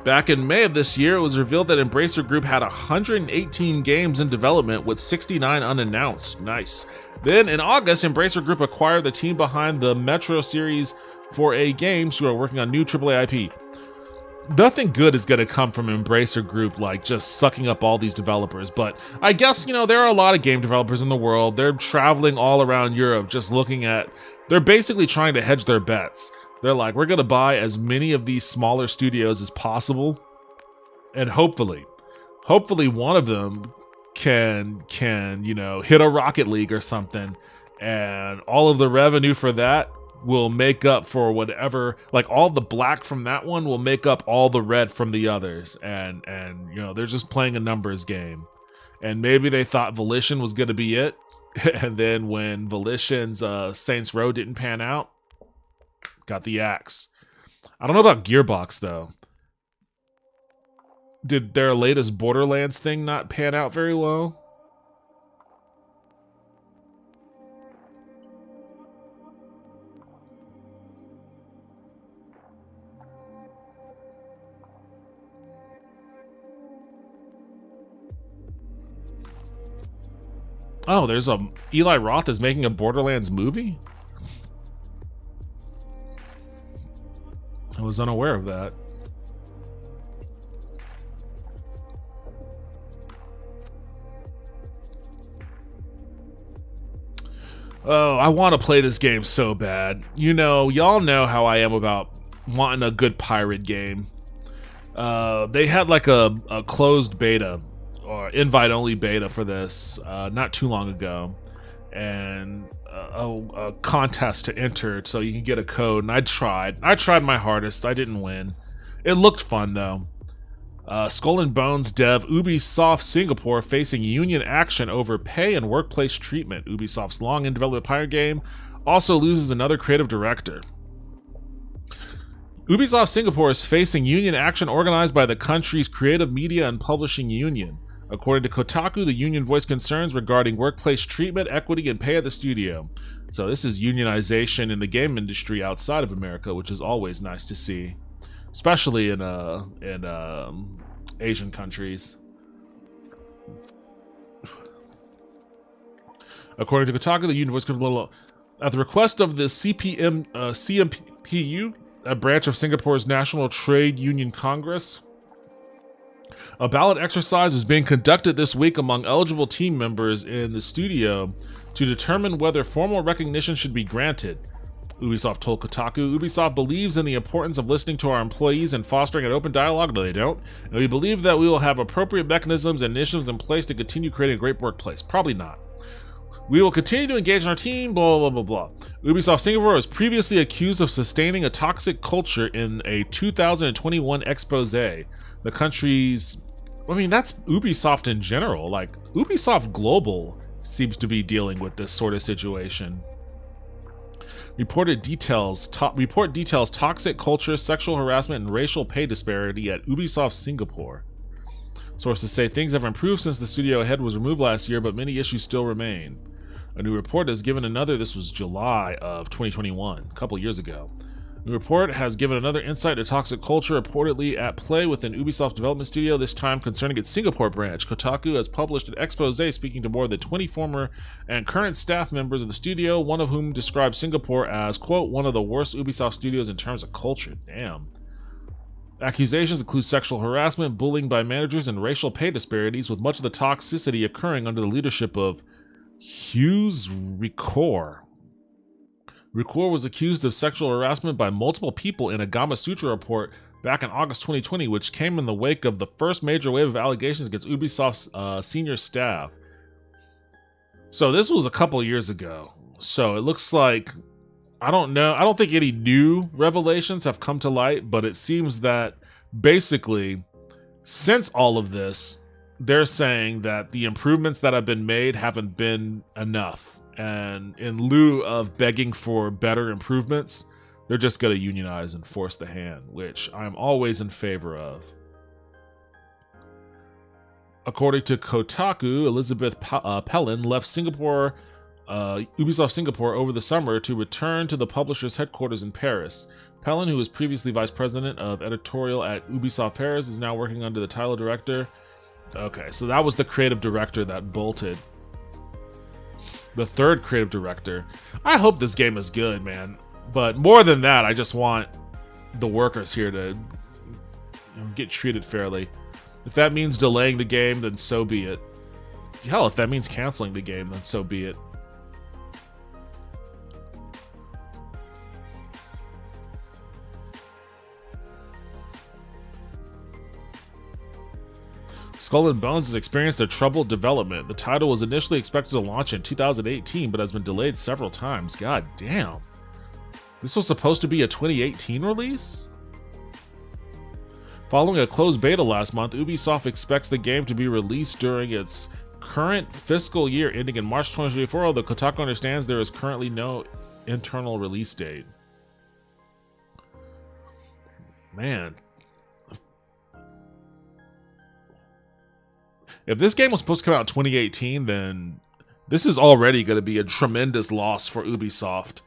B: Back in May of this year, it was revealed that Embracer Group had 118 games in development, with 69 unannounced. Nice. Then in August, Embracer Group acquired the team behind the Metro series 4A games, who are working on new AAA IP. Nothing good is going to come from Embracer Group, like just sucking up all these developers. But I guess, you know, there are a lot of game developers in the world. They're traveling all around Europe, just looking at... They're basically trying to hedge their bets. They're like, we're going to buy as many of these smaller studios as possible. And hopefully one of them can, you know, hit a Rocket League or something. And all of the revenue for that will make up for whatever, like all the black from that one will make up all the red from the others. And you know, they're just playing a numbers game. And maybe they thought Volition was going to be it. And then when Volition's Saints Row didn't pan out, got the axe. I don't know about Gearbox, though. Did their latest Borderlands thing not pan out very well? Oh, there's Eli Roth is making a Borderlands movie? I was unaware of that. Oh, I want to play this game so bad. You know, y'all know how I am about wanting a good pirate game. They had like a closed beta or invite-only beta for this not too long ago, and a contest to enter so you can get a code. And I tried my hardest. I didn't win. It looked fun though. Skull and Bones dev Ubisoft Singapore facing union action over pay and workplace treatment. Ubisoft's long-in-development pirate game also loses another creative director. Ubisoft Singapore is facing union action organized by the country's creative media and publishing union. According to Kotaku, the union voiced concerns regarding workplace treatment, equity, and pay at the studio. So this is unionization in the game industry outside of America, which is always nice to see, especially in Asian countries. According to Kotaku, the union voiced at the request of the CMPU, a branch of Singapore's National Trade Union Congress. A ballot exercise is being conducted this week among eligible team members in the studio to determine whether formal recognition should be granted. Ubisoft told Kotaku, Ubisoft believes in the importance of listening to our employees and fostering an open dialogue. No, they don't. And we believe that we will have appropriate mechanisms and initiatives in place to continue creating a great workplace. Probably not. We will continue to engage in our team, blah, blah, blah, blah. Ubisoft Singapore was previously accused of sustaining a toxic culture in a 2021 expose. The country's... I mean, that's Ubisoft in general. Like, Ubisoft Global seems to be dealing with this sort of situation. Report details toxic culture, sexual harassment, and racial pay disparity at Ubisoft Singapore. Sources say things have improved since the studio head was removed last year, but many issues still remain. A new report has given this was July of 2021, a couple years ago. The report has given another insight to toxic culture reportedly at play within Ubisoft development studio, this time concerning its Singapore branch. Kotaku has published an expose speaking to more than 20 former and current staff members of the studio, one of whom described Singapore as, quote, one of the worst Ubisoft studios in terms of culture. Damn. Accusations include sexual harassment, bullying by managers, and racial pay disparities, with much of the toxicity occurring under the leadership of Hughes Ricor. Ricor was accused of sexual harassment by multiple people in a Gama Sutra report back in August 2020, which came in the wake of the first major wave of allegations against Ubisoft's senior staff. So this was a couple years ago. So it looks like, I don't know, I don't think any new revelations have come to light, but it seems that basically, since all of this, they're saying that the improvements that have been made haven't been enough. And in lieu of begging for better improvements, they're just going to unionize and force the hand, which I'm always in favor of. According to Kotaku, Elizabeth Pellin left Ubisoft Singapore over the summer to return to the publisher's headquarters in Paris. Pellin, who was previously vice president of editorial at Ubisoft Paris, is now working under the title director. Okay, so that was the creative director that bolted. The third creative director. I hope this game is good, man. But more than that, I just want the workers here to get treated fairly. If that means delaying the game, then so be it. Hell, if that means canceling the game, then so be it. Skull and Bones has experienced a troubled development. The title was initially expected to launch in 2018, but has been delayed several times. God damn. This was supposed to be a 2018 release? Following a closed beta last month, Ubisoft expects the game to be released during its current fiscal year ending in March 2024, although Kotaku understands there is currently no internal release date. Man. If this game was supposed to come out in 2018, then this is already going to be a tremendous loss for Ubisoft.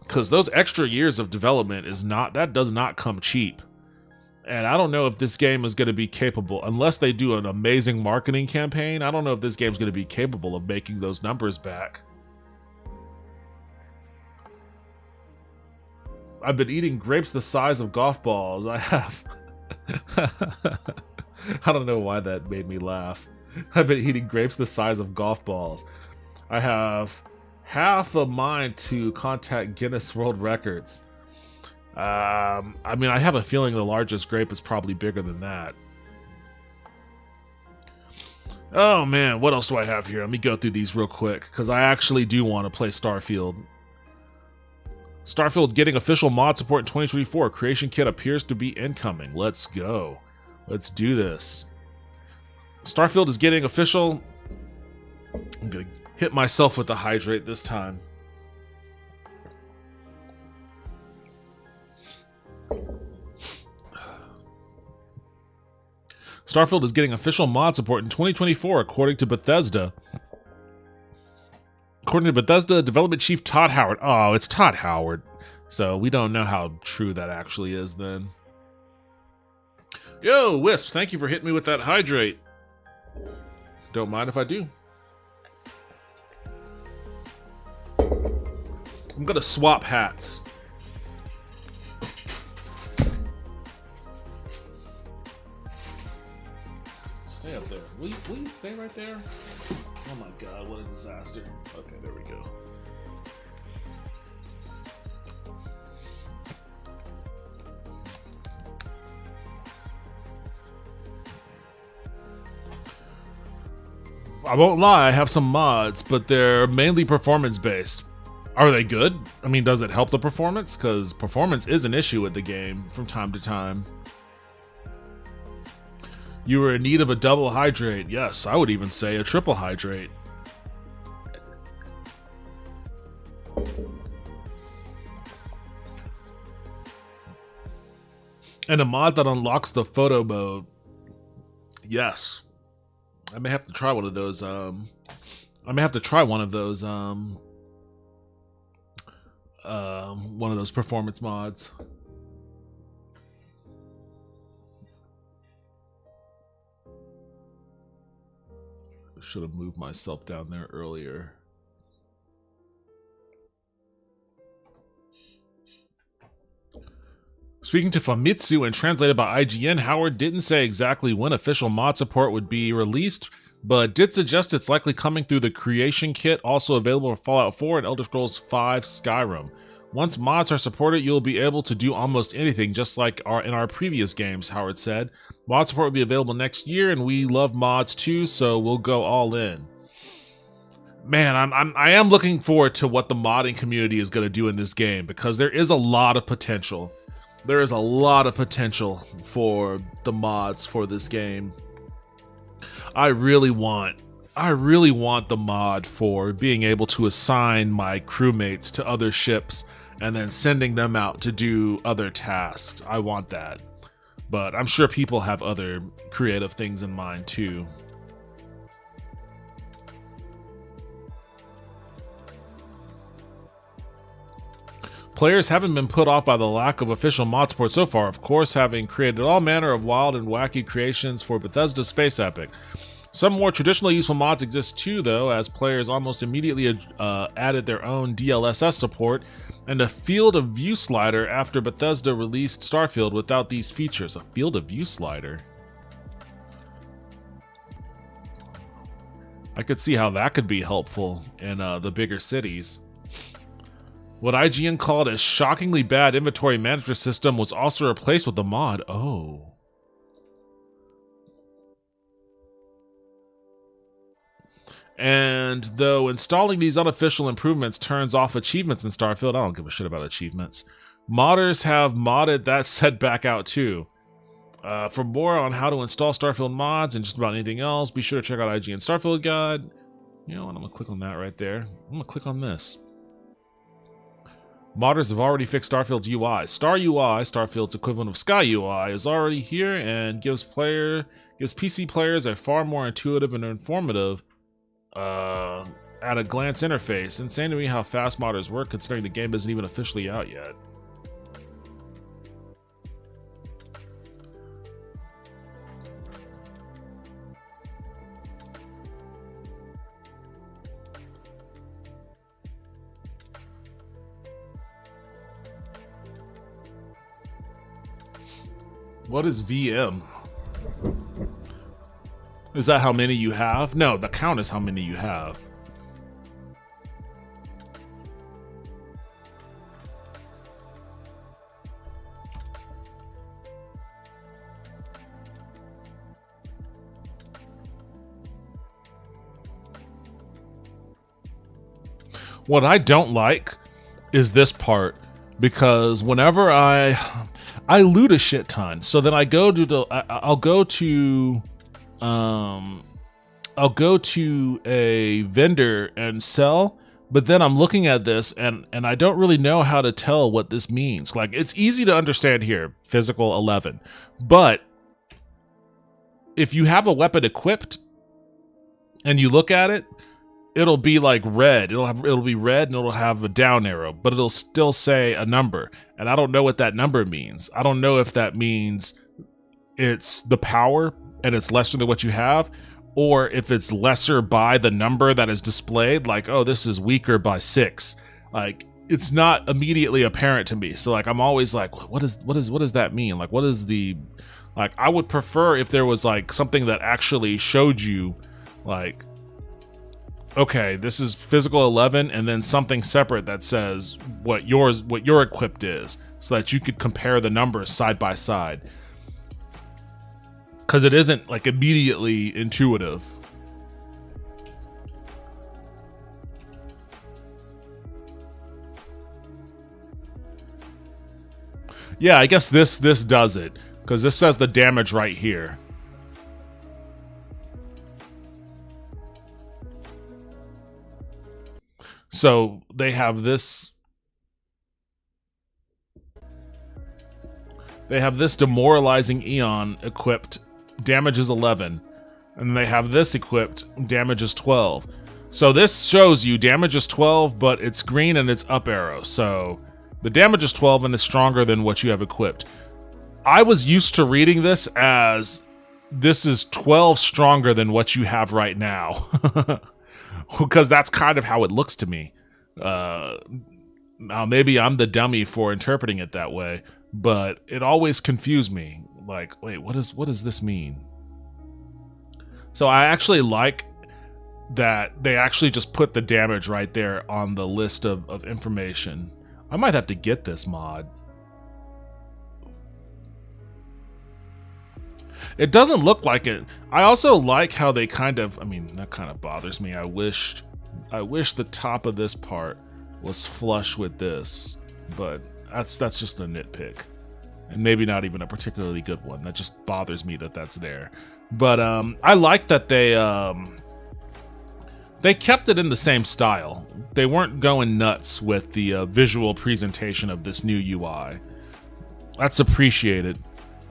B: Because those extra years of development does not come cheap. And I don't know if this game is going to be capable, unless they do an amazing marketing campaign. I don't know if this game's going to be capable of making those numbers back. I've been eating grapes the size of golf balls. I have. I don't know why that made me laugh. I've been eating grapes the size of golf balls. I have half of mine to contact Guinness World Records. I mean, I have a feeling the largest grape is probably bigger than that. Oh man, what else do I have here? Let me go through these real quick, because I actually do want to play Starfield. Starfield getting official mod support in 2024. Creation kit appears to be incoming. Let's go. Let's do this. Starfield is getting official. I'm going to hit myself with the hydrate this time. Starfield is getting official mod support in 2024, according to Bethesda. According to Bethesda development chief Todd Howard. Oh, it's Todd Howard. So we don't know how true that actually is then. Yo, Wisp, thank you for hitting me with that hydrate. Don't mind if I do. I'm gonna swap hats. Stay up there. Will you stay right there? Oh my god, what a disaster. Okay, there we go. I won't lie, I have some mods, but they're mainly performance-based. Are they good? I mean, does it help the performance? Because performance is an issue with the game from time to time. You were in need of a double hydrate. Yes, I would even say a triple hydrate. And a mod that unlocks the photo mode. Yes. I may have to try one of those, one of those performance mods. I should have moved myself down there earlier. Speaking to Famitsu and translated by IGN, Howard didn't say exactly when official mod support would be released, but did suggest it's likely coming through the creation kit, also available for Fallout 4 and Elder Scrolls V Skyrim. Once mods are supported, you'll be able to do almost anything, just like in our previous games, Howard said. Mod support will be available next year, and we love mods too, so we'll go all in. Man, I am looking forward to what the modding community is going to do in this game, because there is a lot of potential. There is a lot of potential for the mods for this game. I really want the mod for being able to assign my crewmates to other ships and then sending them out to do other tasks. I want that. But I'm sure people have other creative things in mind too. Players haven't been put off by the lack of official mod support so far, of course, having created all manner of wild and wacky creations for Bethesda's space epic. Some more traditionally useful mods exist too, though, as players almost immediately added their own DLSS support and a field of view slider after Bethesda released Starfield without these features. A field of view slider? I could see how that could be helpful in the bigger cities. What IGN called a shockingly bad inventory management system was also replaced with the mod. Oh. And though installing these unofficial improvements turns off achievements in Starfield, I don't give a shit about achievements. Modders have modded that setback out too. For more on how to install Starfield mods and just about anything else, be sure to check out IGN Starfield Guide. You know what, I'm gonna click on that right there. I'm gonna click on this. Modders have already fixed Starfield's UI. Star UI, Starfield's equivalent of Sky UI, is already here and gives PC players a far more intuitive and informative at a glance interface. Insane to me how fast modders work, considering the game isn't even officially out yet. What is VM? Is that how many you have? No, the count is how many you have. What I don't like is this part, because whenever I loot a shit ton, so then I go to the I'll go to a vendor and sell, but then I'm looking at this and I don't really know how to tell what this means. Like, it's easy to understand here, physical 11, but if you have a weapon equipped and you look at it, it'll be like red. It'll be red and it'll have a down arrow, but it'll still say a number. And I don't know what that number means. I don't know if that means it's the power and it's lesser than what you have, or if it's lesser by the number that is displayed, like, oh, this is weaker by 6. Like, it's not immediately apparent to me. So like, I'm always like, what does that mean? Like, what is the, like, I would prefer if there was like something that actually showed you, like, okay, this is physical 11, and then something separate that says what your equipped is, so that you could compare the numbers side by side. Because it isn't like immediately intuitive. Yeah, I guess this does it, because this says the damage right here. So they have this. They have this demoralizing Eon equipped, damages 11, and they have this equipped, damages 12. So this shows you damages 12, but it's green and it's up arrow. So the damage is 12 and it's stronger than what you have equipped. I was used to reading this as this is 12 stronger than what you have right now. Because that's kind of how it looks to me. Now, maybe I'm the dummy for interpreting it that way, but it always confused me. Like, wait, what does this mean? So I actually like that they actually just put the damage right there on the list of information. I might have to get this mod. It doesn't look like it. I also like how they kind of, I mean, that kind of bothers me. I wish the top of this part was flush with this, but that's just a nitpick. And maybe not even a particularly good one. That just bothers me that that's there. But I like that they kept it in the same style. They weren't going nuts with the visual presentation of this new UI. That's appreciated.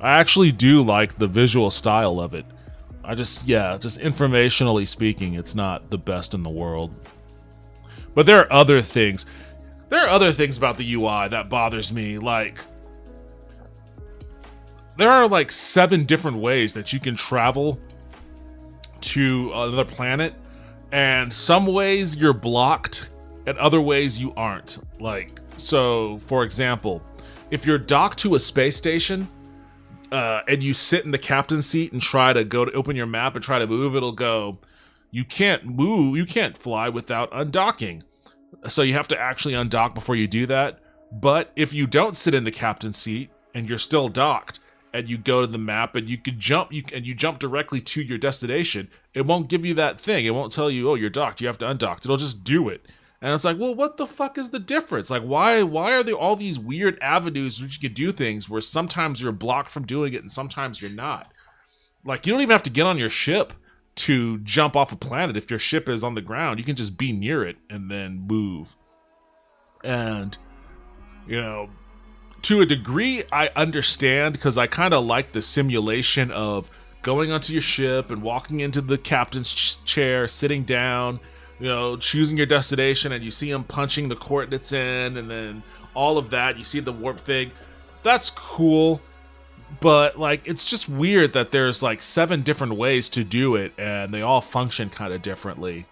B: I actually do like the visual style of it. Just informationally speaking, it's not the best in the world. But there are other things. There are other things about the UI that bothers me. Like, there are like 7 different ways that you can travel to another planet. And some ways you're blocked, and other ways you aren't. Like, so, for example, if you're docked to a space station, and you sit in the captain's seat and try to go to open your map and try to move, it'll go, you can't move, you can't fly without undocking. So you have to actually undock before you do that. But if you don't sit in the captain's seat and you're still docked, and you go to the map and you could jump, you jump directly to your destination, it won't give you that thing. It won't tell you, oh, you're docked, you have to undock. It'll just do it. And it's like, well, what the fuck is the difference? Like, why are there all these weird avenues which you can do things where sometimes you're blocked from doing it and sometimes you're not? Like, you don't even have to get on your ship to jump off a planet. If your ship is on the ground, you can just be near it and then move. And, you know, to a degree, I understand, because I kind of like the simulation of going onto your ship and walking into the captain's chair, sitting down, you know, choosing your destination, and you see him punching the coordinates in, and then all of that, you see the warp thing. That's cool, but, like, it's just weird that there's, like, 7 different ways to do it, and they all function kind of differently.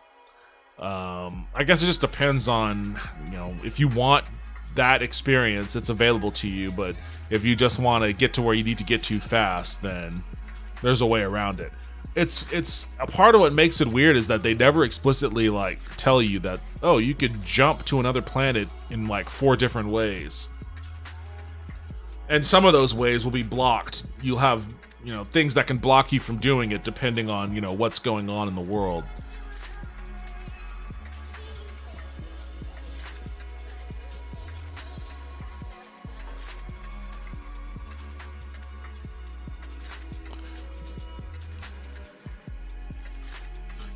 B: I guess it just depends on, you know, if you want that experience, it's available to you. But if you just want to get to where you need to get to fast, then there's a way around it. It's a part of what makes it weird is that they never explicitly like tell you that, oh, you could jump to another planet in like 4 different ways. And some of those ways will be blocked. You'll have, you know, things that can block you from doing it depending on, you know, what's going on in the world.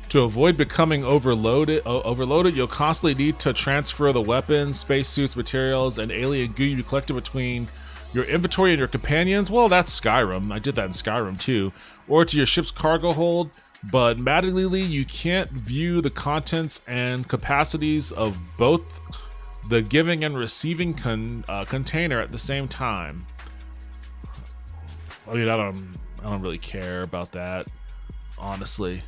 B: To avoid becoming overloaded, you'll constantly need to transfer the weapons, spacesuits, materials, and alien goo you collected between your inventory and your companions. Well, that's Skyrim. I did that in Skyrim too. Or to your ship's cargo hold. But maddeningly, you can't view the contents and capacities of both the giving and receiving container at the same time. I mean, I don't really care about that, honestly.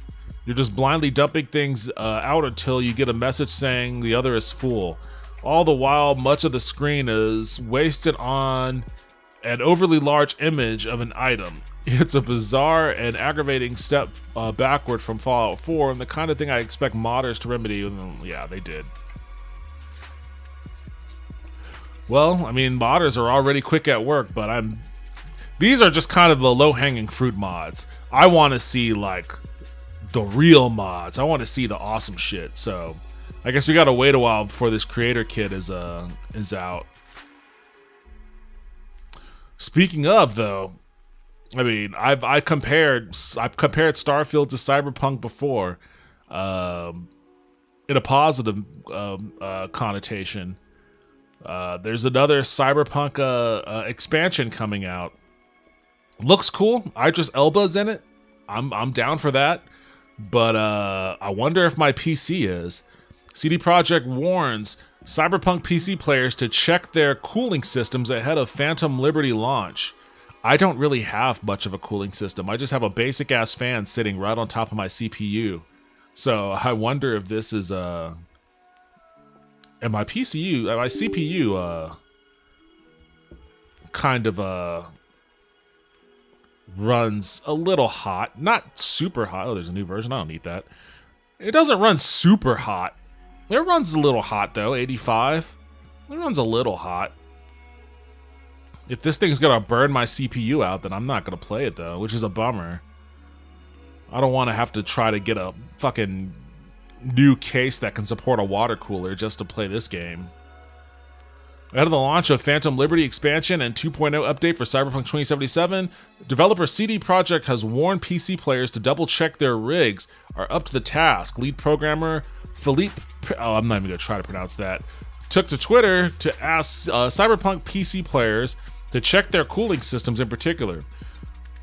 B: You're just blindly dumping things out until you get a message saying the other is full. All the while, much of the screen is wasted on an overly large image of an item. It's a bizarre and aggravating step backward from Fallout 4, and the kind of thing I expect modders to remedy. And yeah, they did. Well, I mean, modders are already quick at work, but these are just kind of the low-hanging fruit mods. I want to see, like, the real mods. I want to see the awesome shit. So I guess we gotta wait a while before this creator kit is out. Speaking of, though, I mean, I've compared Starfield to Cyberpunk before, in a positive connotation. There's another Cyberpunk expansion coming out. Looks cool. Idris Elba's in it. I'm down for that. But I wonder if my PC is. CD Projekt warns Cyberpunk PC players to check their cooling systems ahead of Phantom Liberty launch. I don't really have much of a cooling system. I just have a basic ass fan sitting right on top of my CPU. So I wonder if this is and my CPU kind of runs a little hot, not super hot. Oh, there's a new version. I don't need that. It doesn't run super hot. It runs a little hot though, 85. It runs a little hot. If this thing's gonna burn my CPU out, then I'm not gonna play it though, which is a bummer. I don't want to have to try to get a fucking new case that can support a water cooler just to play this game. Ahead of the launch of Phantom Liberty expansion and 2.0 update for Cyberpunk 2077, developer CD Projekt has warned PC players to double-check their rigs are up to the task. Lead programmer Philippe, I'm not even going to try to pronounce that, took to Twitter to ask Cyberpunk PC players to check their cooling systems in particular.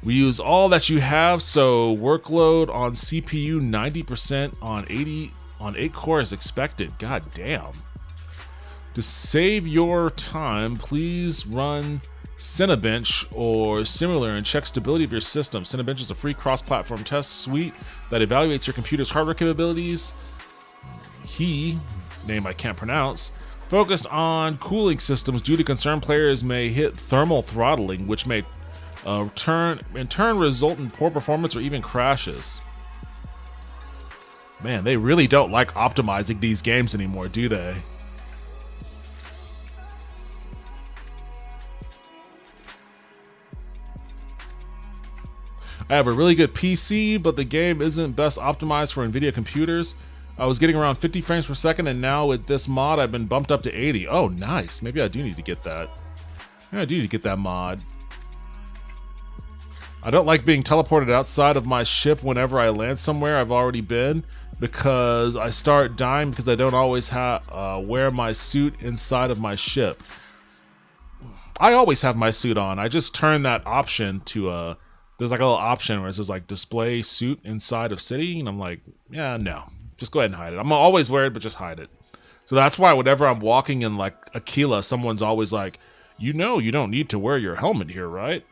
B: We use all that you have, so workload on CPU 90% on 8 core is expected. God damn. To save your time, please run Cinebench or similar and check stability of your system. Cinebench is a free cross-platform test suite that evaluates your computer's hardware capabilities. Name I can't pronounce, focused on cooling systems due to concern players may hit thermal throttling, which may in turn result in poor performance or even crashes. Man, they really don't like optimizing these games anymore, do they? I have a really good PC, but the game isn't best optimized for NVIDIA computers. I was getting around 50 frames per second, and now with this mod, I've been bumped up to 80. Oh, nice. Maybe I do need to get that. Yeah, I do need to get that mod. I don't like being teleported outside of my ship whenever I land somewhere I've already been, because I start dying because I don't always wear my suit inside of my ship. I always have my suit on. I just turn that option to there's like a little option where it says like display suit inside of city, and I'm like, yeah, no, just go ahead and hide it. I'm always wear it, but just hide it. So that's why whenever I'm walking in like Aquila, someone's always like, you know, you don't need to wear your helmet here, right?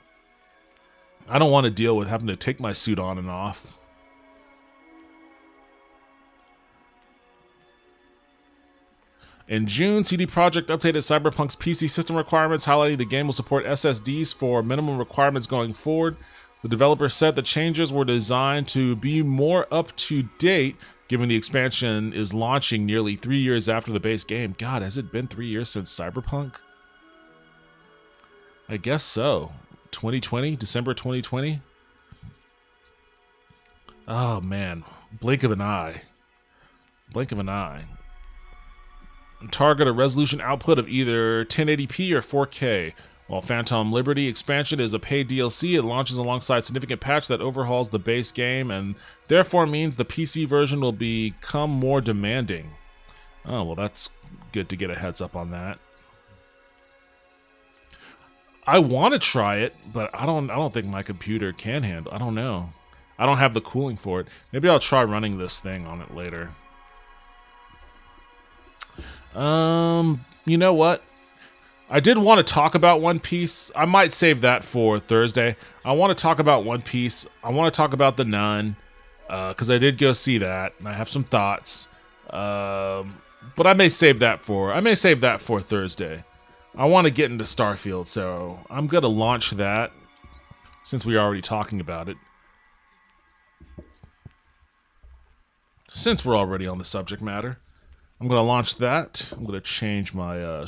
B: I don't want to deal with having to take my suit on and off. In June, CD Projekt updated Cyberpunk's PC system requirements, highlighting the game will support SSDs for minimum requirements going forward. The developer said the changes were designed to be more up to date, given the expansion is launching nearly 3 years after the base game. God, has it been 3 years since Cyberpunk? I guess so. 2020? December 2020? Oh, man. Blink of an eye. Blink of an eye. Target a resolution output of either 1080p or 4K. While Phantom Liberty expansion is a paid DLC, it launches alongside a significant patch that overhauls the base game and therefore means the PC version will become more demanding. Oh, well, that's good to get a heads up on that. I want to try it, but I don't think my computer can handle. I don't know. I don't have the cooling for it. Maybe I'll try running this thing on it later. You know what? I did want to talk about One Piece. I might save that for Thursday. I want to talk about One Piece. I want to talk about The Nun, because I did go see that, and I have some thoughts. But I may save that for Thursday. I want to get into Starfield, so I'm gonna launch that since we are already talking about it. Since we're already on the subject matter, I'm gonna launch that. I'm gonna change my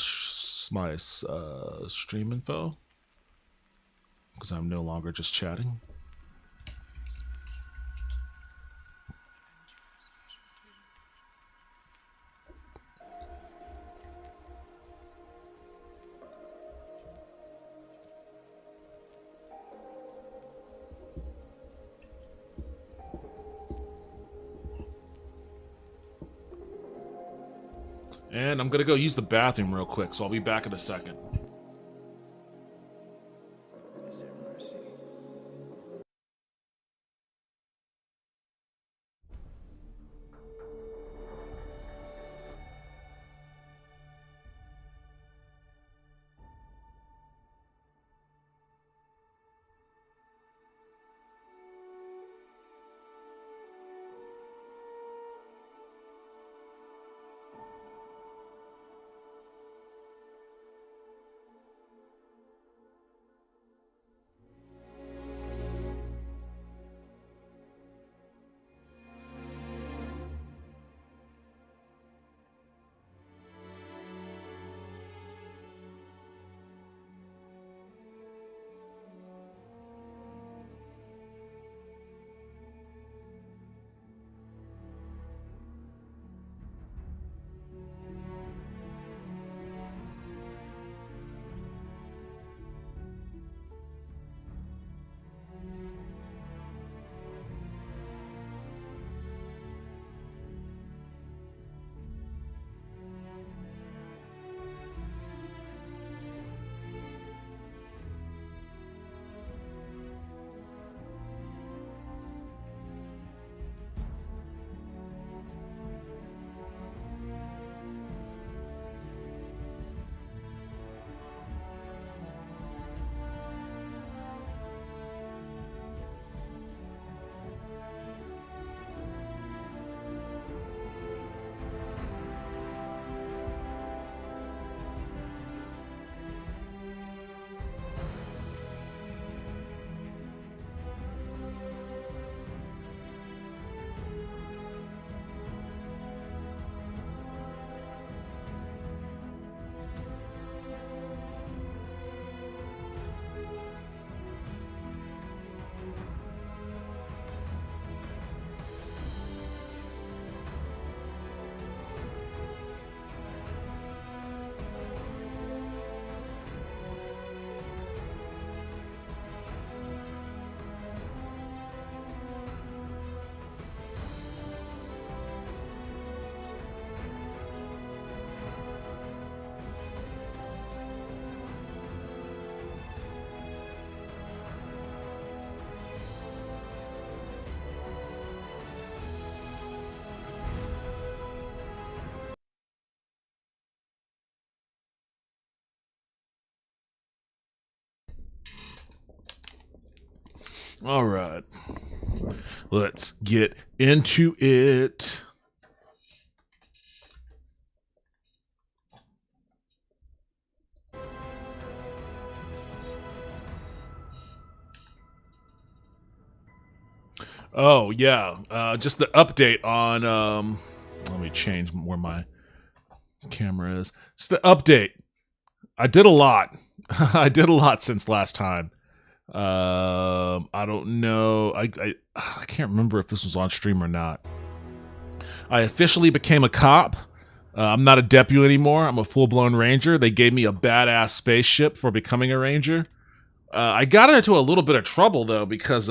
B: stream info because I'm no longer just chatting. And I'm gonna go use the bathroom real quick, so I'll be back in a second. All right, let's get into it. Oh yeah, just the update on. Let me change where my camera is. Just the update. I did a lot. I did a lot since last time. I don't know. I can't remember if this was on stream or not. I officially became a cop. I'm not a deputy anymore. I'm a full-blown ranger. They gave me a badass spaceship for becoming a ranger. I got into a little bit of trouble though because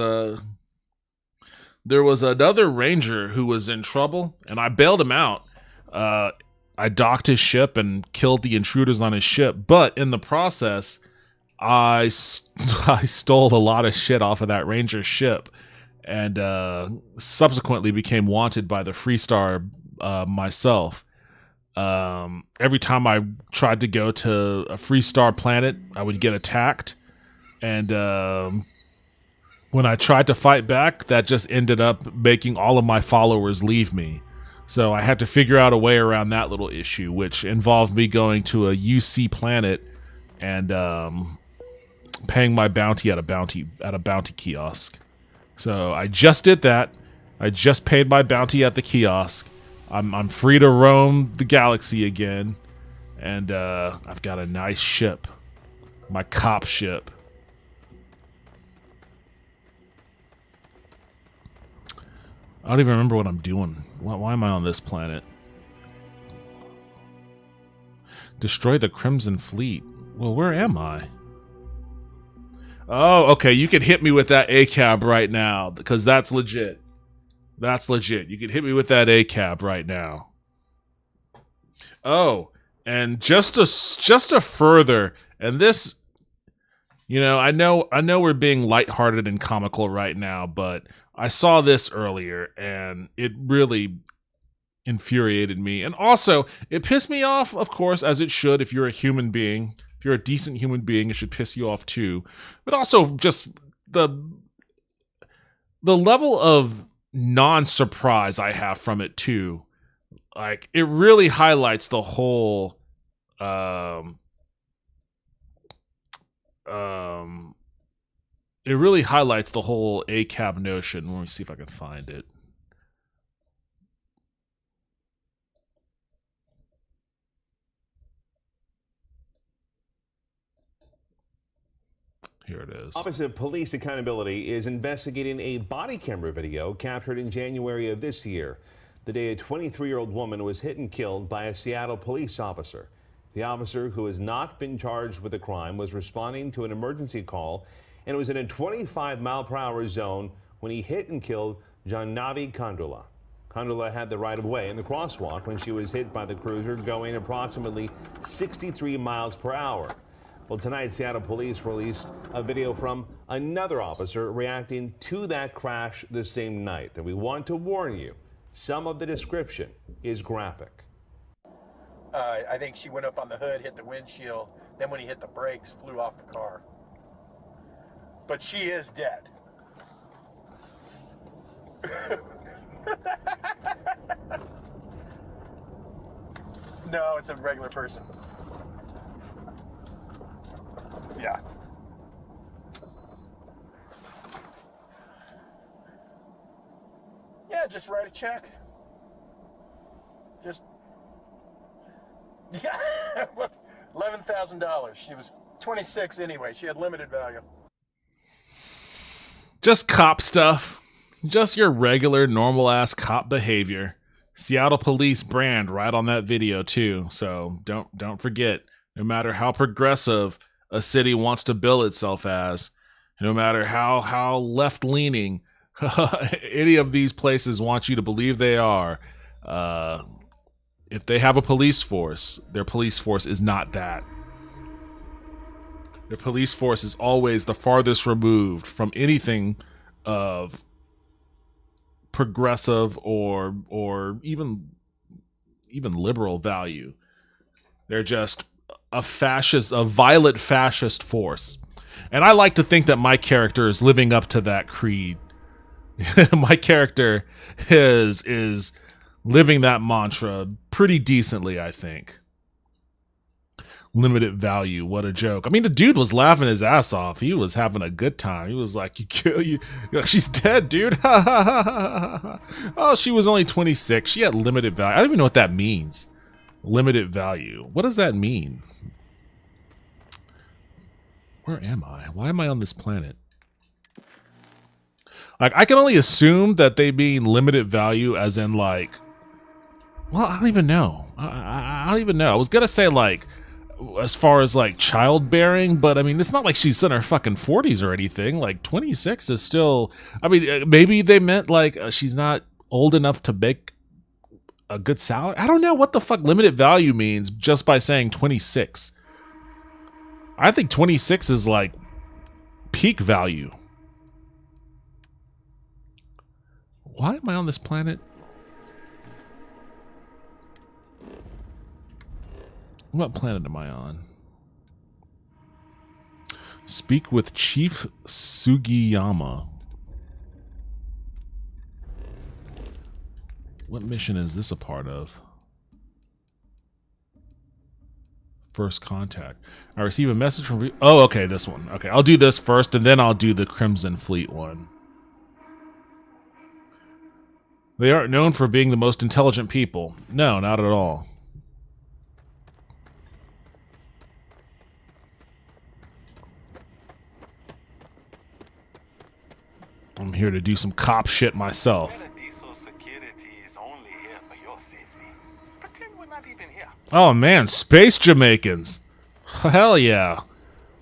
B: there was another ranger who was in trouble, and I bailed him out. I docked his ship and killed the intruders on his ship, but in the process, I stole a lot of shit off of that ranger ship, and subsequently became wanted by the Freestar myself. Every time I tried to go to a Freestar planet, I would get attacked, and when I tried to fight back, that just ended up making all of my followers leave me. So I had to figure out a way around that little issue, which involved me going to a UC planet and paying my bounty at a bounty kiosk. So I just did that. I just paid my bounty at the kiosk. I'm free to roam the galaxy again, and I've got a nice ship, my cop ship. I don't even remember what I'm doing. Why am I on this planet? Destroy the Crimson Fleet. Well, where am I? Oh, okay. You can hit me with that ACAB right now, because that's legit. That's legit. You can hit me with that ACAB right now. Oh, and just to further, and this, I know we're being lighthearted and comical right now, but I saw this earlier, and it really infuriated me. And also, it pissed me off, of course, as it should if you're a human being. If you're a decent human being, it should piss you off too. But also, just the level of non-surprise I have from it too. Like, it really highlights the whole... It really highlights the whole ACAB notion. Let me see if I can find it. Here it is.
C: Office of Police Accountability is investigating a body camera video captured in January of this year, the day a 23-year-old woman was hit and killed by a Seattle police officer. The officer, who has not been charged with the crime, was responding to an emergency call and was in a 25-mile-per-hour zone when he hit and killed Jannavi Kandula. Kandula had the right-of-way in the crosswalk when she was hit by the cruiser going approximately 63 miles per hour. Well, tonight, Seattle police released a video from another officer reacting to that crash the same night. And we want to warn you, some of the description is graphic.
D: I think she went up on the hood, hit the windshield, then when he hit the brakes, flew off the car. But she is dead. No, it's a regular person. Yeah. Yeah, just write a check. Just, yeah, $11,000. She was 26 anyway. She had limited value.
B: Just cop stuff. Just your regular, normal-ass cop behavior. Seattle Police brand right on that video, too. So don't forget, no matter how progressive a city wants to bill itself as, no matter how left-leaning any of these places want you to believe they are, if they have a police force, their police force is not that. Their police force is always the farthest removed from anything of progressive or even liberal value. They're just a violent fascist force. And I like to think that my character is living up to that creed. My character is living that mantra pretty decently, I think. Limited value. What a joke. I mean, the dude was laughing his ass off. He was having a good time. He was like, you're like, she's dead, dude. Oh, she was only 26. She had limited value. I don't even know what that means. Limited value. What does that mean? Where am I? Why am I on this planet? Like, I can only assume that they mean limited value as in, like, well, I don't even know. I don't even know. I was going to say, like, as far as, like, childbearing, but, I mean, it's not like she's in her fucking 40s or anything. Like, 26 is still... I mean, maybe they meant, like, she's not old enough to make a good salary. I don't know what the fuck limited value means just by saying 26. I think 26 is, like, peak value. Why am I on this planet? What planet am I on? Speak with Chief Sugiyama. What mission is this a part of? First contact. I receive a message from... Oh, okay, this one. Okay, I'll do this first, and then I'll do the Crimson Fleet one. They aren't known for being the most intelligent people. No, not at all. I'm here to do some cop shit myself. Oh man, space Jamaicans. Hell yeah.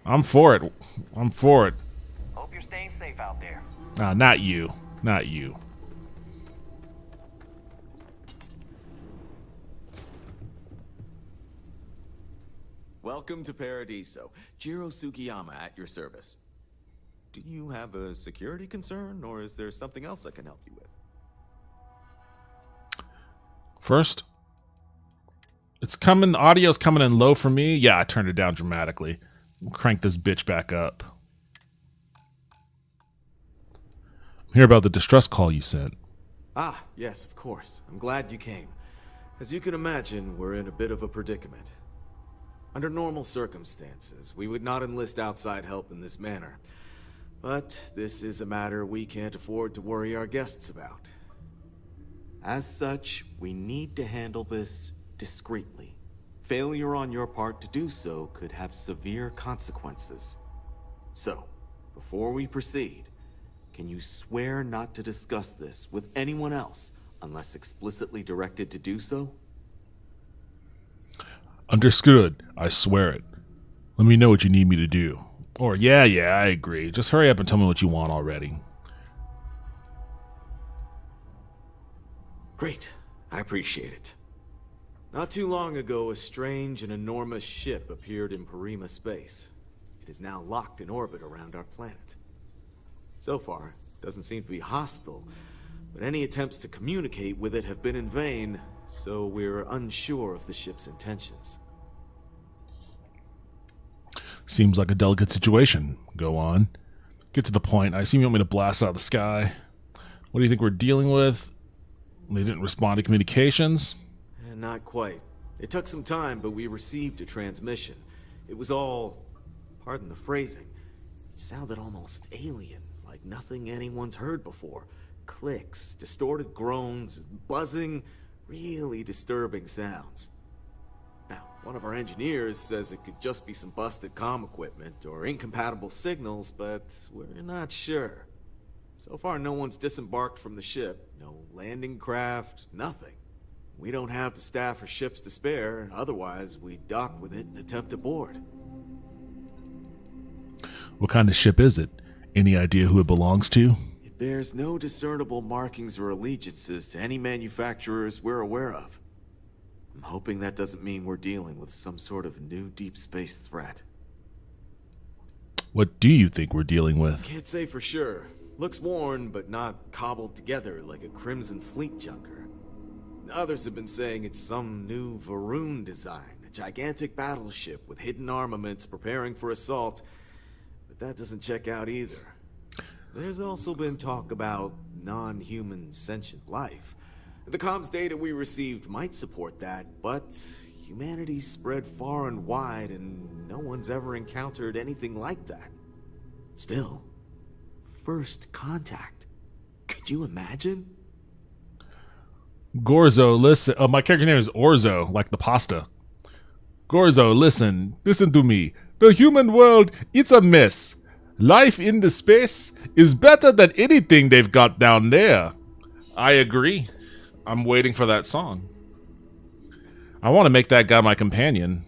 B: I'm for it. I'm for it.
E: Hope you're staying safe out there.
B: Not you. Not you.
F: Welcome to Paradiso. Jiro Sugiyama at your service. Do you have a security concern, or is there something else I can help you with?
B: First, it's coming. The audio's coming in low for me. Yeah, I turned it down dramatically. Crank this bitch back up. Hear about the distress call you sent.
F: Ah, yes, of course. I'm glad you came. As you can imagine, we're in a bit of a predicament. Under normal circumstances, we would not enlist outside help in this manner. But this is a matter we can't afford to worry our guests about. As such, we need to handle this discreetly. Failure on your part to do so could have severe consequences. So, before we proceed, can you swear not to discuss this with anyone else unless explicitly directed to do so?
B: Understood. I swear it. Let me know what you need me to do. Or, yeah, I agree. Just hurry up and tell me what you want already.
F: Great. I appreciate it. Not too long ago, a strange and enormous ship appeared in Parima space. It is now locked in orbit around our planet. So far, it doesn't seem to be hostile, but any attempts to communicate with it have been in vain, so we're unsure of the ship's intentions.
B: Seems like a delicate situation. Go on. Get to the point. I assume you want me to blast out of the sky. What do you think we're dealing with? They didn't respond to communications?
F: Not quite. It took some time, but we received a transmission. It was all, pardon the phrasing, it sounded almost alien, like nothing anyone's heard before. Clicks, distorted groans, buzzing, really disturbing sounds. Now, one of our engineers says it could just be some busted comm equipment or incompatible signals, but we're not sure. So far, no one's disembarked from the ship. No landing craft, nothing. We don't have the staff or ships to spare, otherwise we'd dock with it and attempt to board.
B: What kind of ship is it? Any idea who it belongs to?
F: It bears no discernible markings or allegiances to any manufacturers we're aware of. I'm hoping that doesn't mean we're dealing with some sort of new deep space threat.
B: What do you think we're dealing with?
F: Can't say for sure. Looks worn, but not cobbled together like a Crimson Fleet junker. Others have been saying it's some new Varun design, a gigantic battleship with hidden armaments preparing for assault, but that doesn't check out either. There's also been talk about non-human sentient life. The comms data we received might support that, but Humanity's spread far and wide, and no one's ever encountered anything like that. Still, first contact. Could you imagine?
B: Gorzo, listen. My character name is Orzo, like the pasta. Gorzo, listen to me. The human world, it's a mess. Life in the space is better than anything they've got down there. I agree. I'm waiting for that song. I want to make that guy my companion.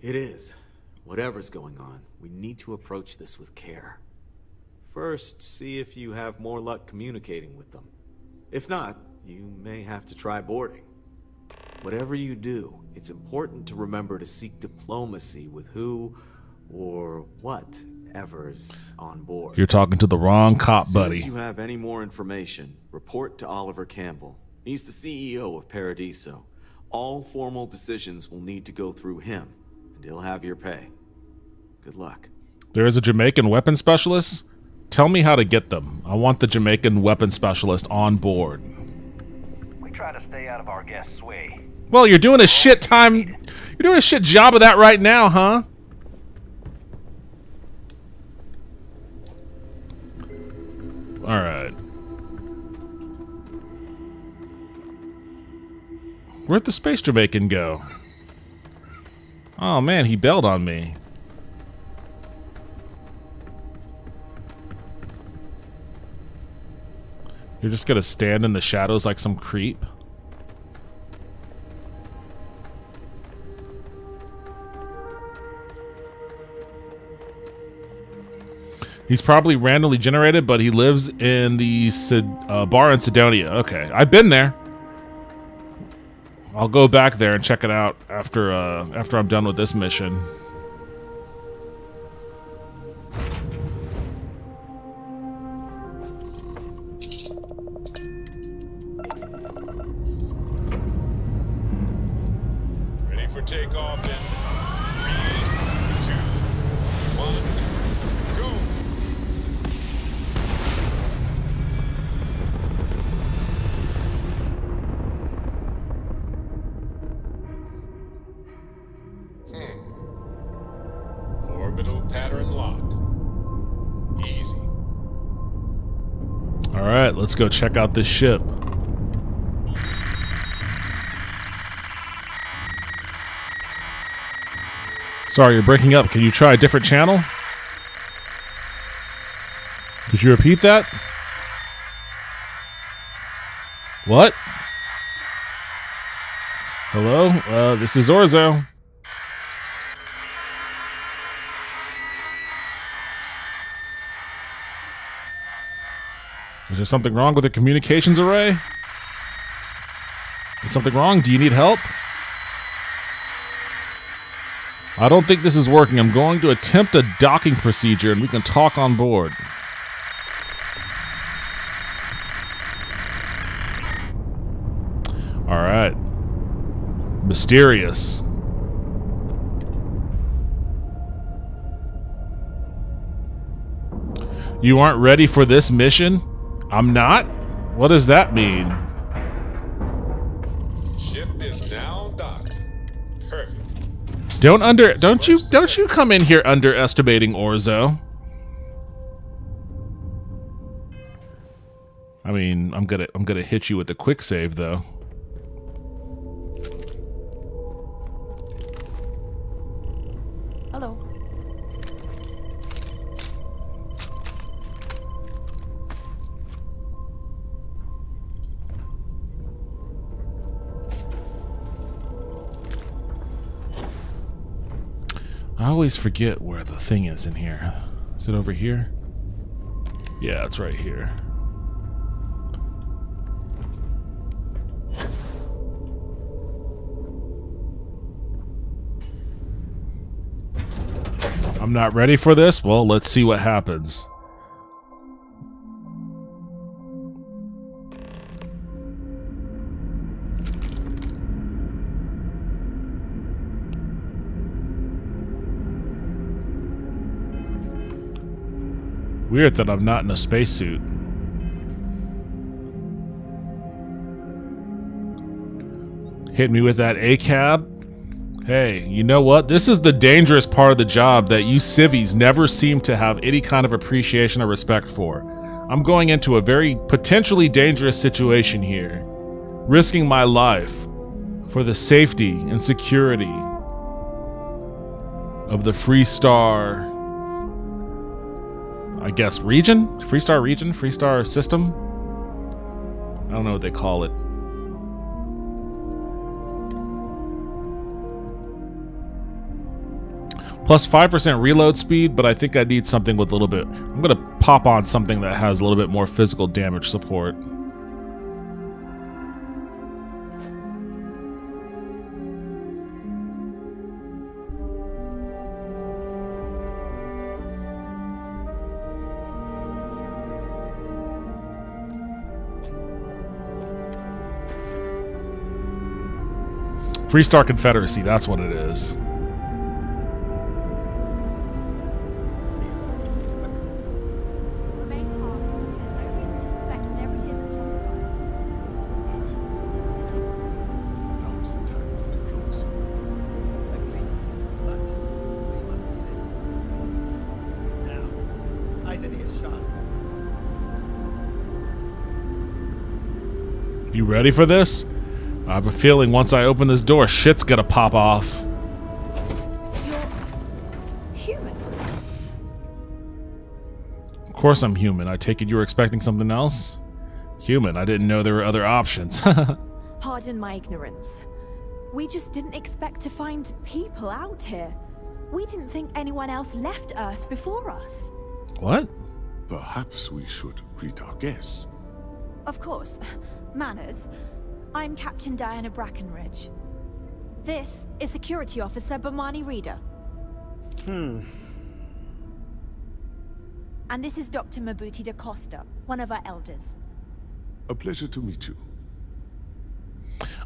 F: It is. Whatever's going on, we need to approach this with care. First, see if you have more luck communicating with them. If not, you may have to try boarding. Whatever you do, it's important to remember to seek diplomacy with who or whatever's on board.
B: You're talking to the wrong cop, buddy.
F: If you have any more information, report to Oliver Campbell. He's the CEO of Paradiso. All formal decisions will need to go through him, and he'll have your pay. Good luck.
B: There is a Jamaican weapon specialist? Tell me how to get them. I want the Jamaican weapon specialist on board.
E: We try to stay out of our guests' way.
B: Well, you're doing a shit job of that right now, huh? All right. Where'd the space Jamaican go? Oh man, he bailed on me. You're just gonna stand in the shadows like some creep? He's probably randomly generated, but he lives in the bar in Sidonia. Okay, I've been there. I'll go back there and check it out after I'm done with this mission.
G: Ready for takeoff in 3, 2, 1, go! Orbital pattern locked. Easy.
B: Alright, let's go check out this ship. Sorry, you're breaking up. Can you try a different channel? Could you repeat that? What? Hello? This is Orzo. Is there something wrong with the communications array? Is something wrong? Do you need help? I don't think this is working. I'm going to attempt a docking procedure and we can talk on board. Alright. Mysterious. You aren't ready for this mission? I'm not? What does that mean?
G: Ship is now docked. Perfect.
B: Don't you come in here underestimating Orzo. I mean, I'm gonna hit you with a quick save though.
H: Hello.
B: I always forget where the thing is in here. Is it over here? Yeah, it's right here. I'm not ready for this? Well, let's see what happens. Weird that I'm not in a spacesuit. Hit me with that ACAB. Hey, you know what? This is the dangerous part of the job that you civvies never seem to have any kind of appreciation or respect for. I'm going into a very potentially dangerous situation here, risking my life for the safety and security of the Freestar, I guess, region? Freestar region? Freestar system? I don't know what they call it. Plus 5% reload speed, but I think I need something with a little bit... I'm going to pop on something that has a little bit more physical damage support. Freestar Confederacy, that's what it is. You ready for this? I have a feeling once I open this door, shit's gonna pop off.
H: You're human?
B: Of course I'm human. I take it you were expecting something else? Human. I didn't know there were other options.
H: Pardon my ignorance. We just didn't expect to find people out here. We didn't think anyone else left Earth before us.
B: What?
I: Perhaps we should greet our guests.
H: Of course. Manners. I'm Captain Diana Brackenridge. This is Security Officer Bomani Reader. And this is Dr. Mabuti da Costa, one of our elders.
I: A pleasure to meet you.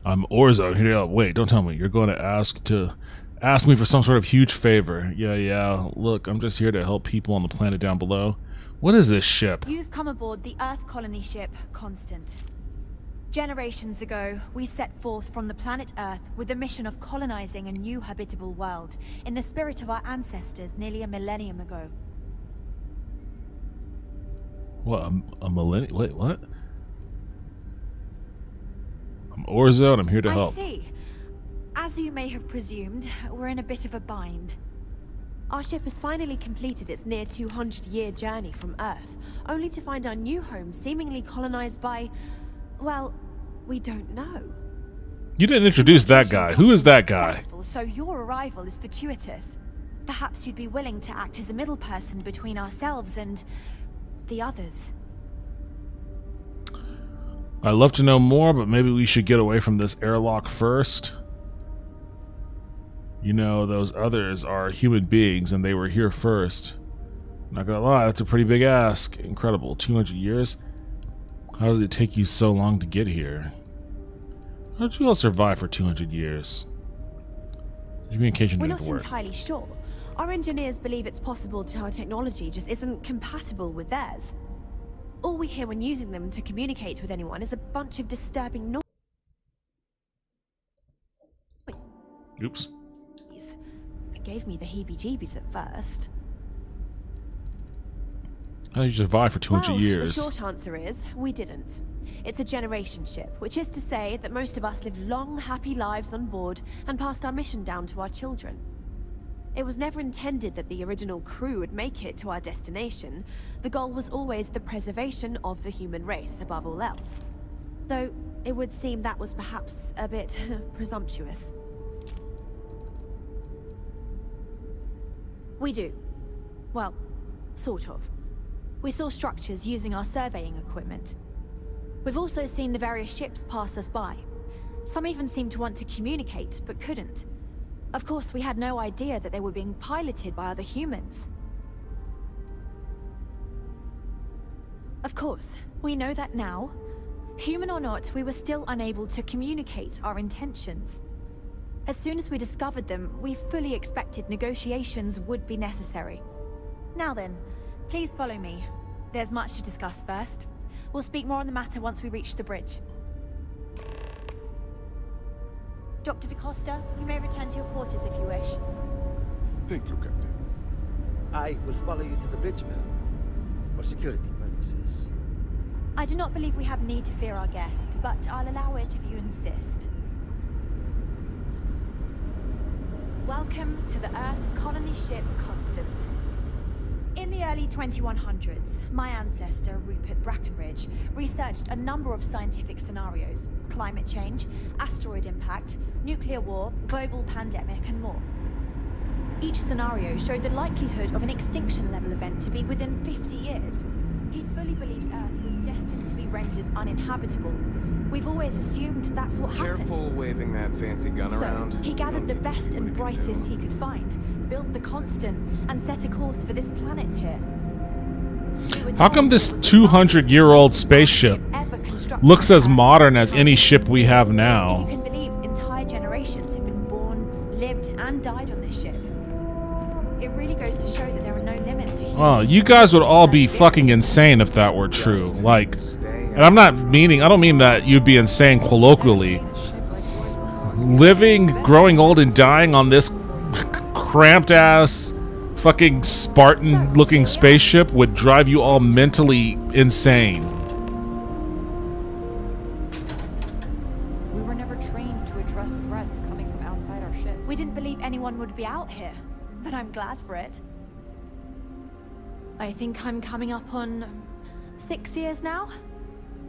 B: I'm Orzo. Here, wait, don't tell me. You're going to ask me for some sort of huge favor. Yeah. Look, I'm just here to help people on the planet down below. What is this ship?
H: You've come aboard the Earth colony ship, Constant. Generations ago, we set forth from the planet Earth with the mission of colonizing a new habitable world in the spirit of our ancestors nearly a millennium ago.
B: What, a millennium? Wait, what? I'm Orzo and I'm here to help.
H: I see. As you may have presumed, we're in a bit of a bind. Our ship has finally completed its near 200-year journey from Earth, only to find our new home seemingly colonized by... well, we don't know.
B: You didn't introduce that guy. Who is that guy?
H: So your arrival is fortuitous. Perhaps you'd be willing to act as a middle person between ourselves and the others.
B: I'd love to know more, but maybe we should get away from this airlock first. You know, those others are human beings and they were here first. Not gonna lie, that's a pretty big ask. Incredible. 200 years? How did it take you so long to get here? How did you all survive for 200 years? Communication
H: We're
B: didn't
H: not
B: work.
H: entirely sure. Our engineers believe it's possible that our technology just isn't compatible with theirs. All we hear when using them to communicate with anyone is a bunch of disturbing noise.
B: Oops.
H: It gave me the heebie-jeebies at first.
B: How did you survive for 200 years?
H: The short answer is, we didn't. It's a generation ship, which is to say that most of us lived long, happy lives on board and passed our mission down to our children. It was never intended that the original crew would make it to our destination. The goal was always the preservation of the human race above all else. Though, it would seem that was perhaps a bit presumptuous. We do. Well, sort of. We saw structures using our surveying equipment. We've also seen the various ships pass us by. Some even seemed to want to communicate, but couldn't. Of course, we had no idea that they were being piloted by other humans. Of course, we know that now. Human or not, we were still unable to communicate our intentions. As soon as we discovered them, we fully expected negotiations would be necessary. Now then, please follow me. There's much to discuss first. We'll speak more on the matter once we reach the bridge. Dr. DaCosta, you may return to your quarters if you wish.
I: Thank you, Captain.
J: I will follow you to the bridge, ma'am, for security purposes.
H: I do not believe we have need to fear our guest, but I'll allow it if you insist. Welcome to the Earth colony ship Constant. In the early 2100s, my ancestor, Rupert Brackenridge, researched a number of scientific scenarios: climate change, asteroid impact, nuclear war, global pandemic, and more. Each scenario showed the likelihood of an extinction-level event to be within 50 years. He fully believed Earth was destined to be rendered uninhabitable. We've always assumed that's what happened.
K: Careful waving that fancy gun around.
H: He gathered the best and brightest he could find, built the Constant, and set a course for this planet here.
B: How come this 200-year-old spaceship looks as modern as any ship we have now?
H: If you can believe, entire generations have been born, lived, and died on this ship. It really goes to show that there are no limits to human.
B: Oh, you guys would all be fucking insane if that were true. Like, and I don't mean that you'd be insane colloquially. Living, growing old, and dying on this cramped ass, fucking Spartan-looking spaceship would drive you all mentally insane.
L: We were never trained to address threats coming from outside our ship.
H: We didn't believe anyone would be out here, but I'm glad for it. I think I'm coming up on 6 years now.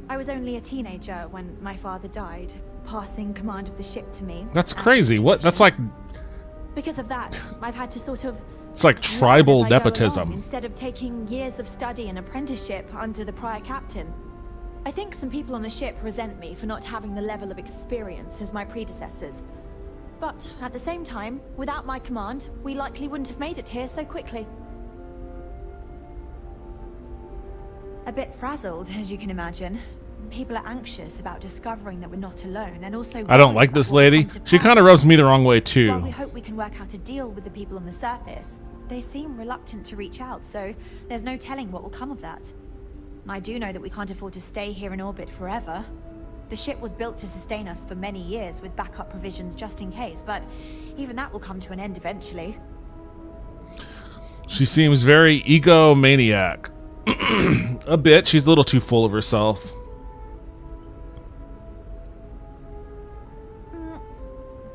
H: I was only a teenager when my father died, passing command of the ship to me.
B: That's crazy. What? That's like...
H: Because of that, I've had to sort of...
B: It's like tribal nepotism.
H: Instead of taking years of study and apprenticeship under the prior captain. I think some people on the ship resent me for not having the level of experience as my predecessors. But at the same time, without my command, we likely wouldn't have made it here so quickly. A bit frazzled, as you can imagine. People are anxious about discovering that we're not alone, and also...
B: I don't like this lady. She kind of rubs me the wrong way,
H: While
B: too.
H: we hope we can work out a deal with the people on the surface, they seem reluctant to reach out, so there's no telling what will come of that. I do know that we can't afford to stay here in orbit forever. The ship was built to sustain us for many years with backup provisions just in case, but even that will come to an end eventually.
B: She seems very egomaniac. A bit. She's a little too full of herself.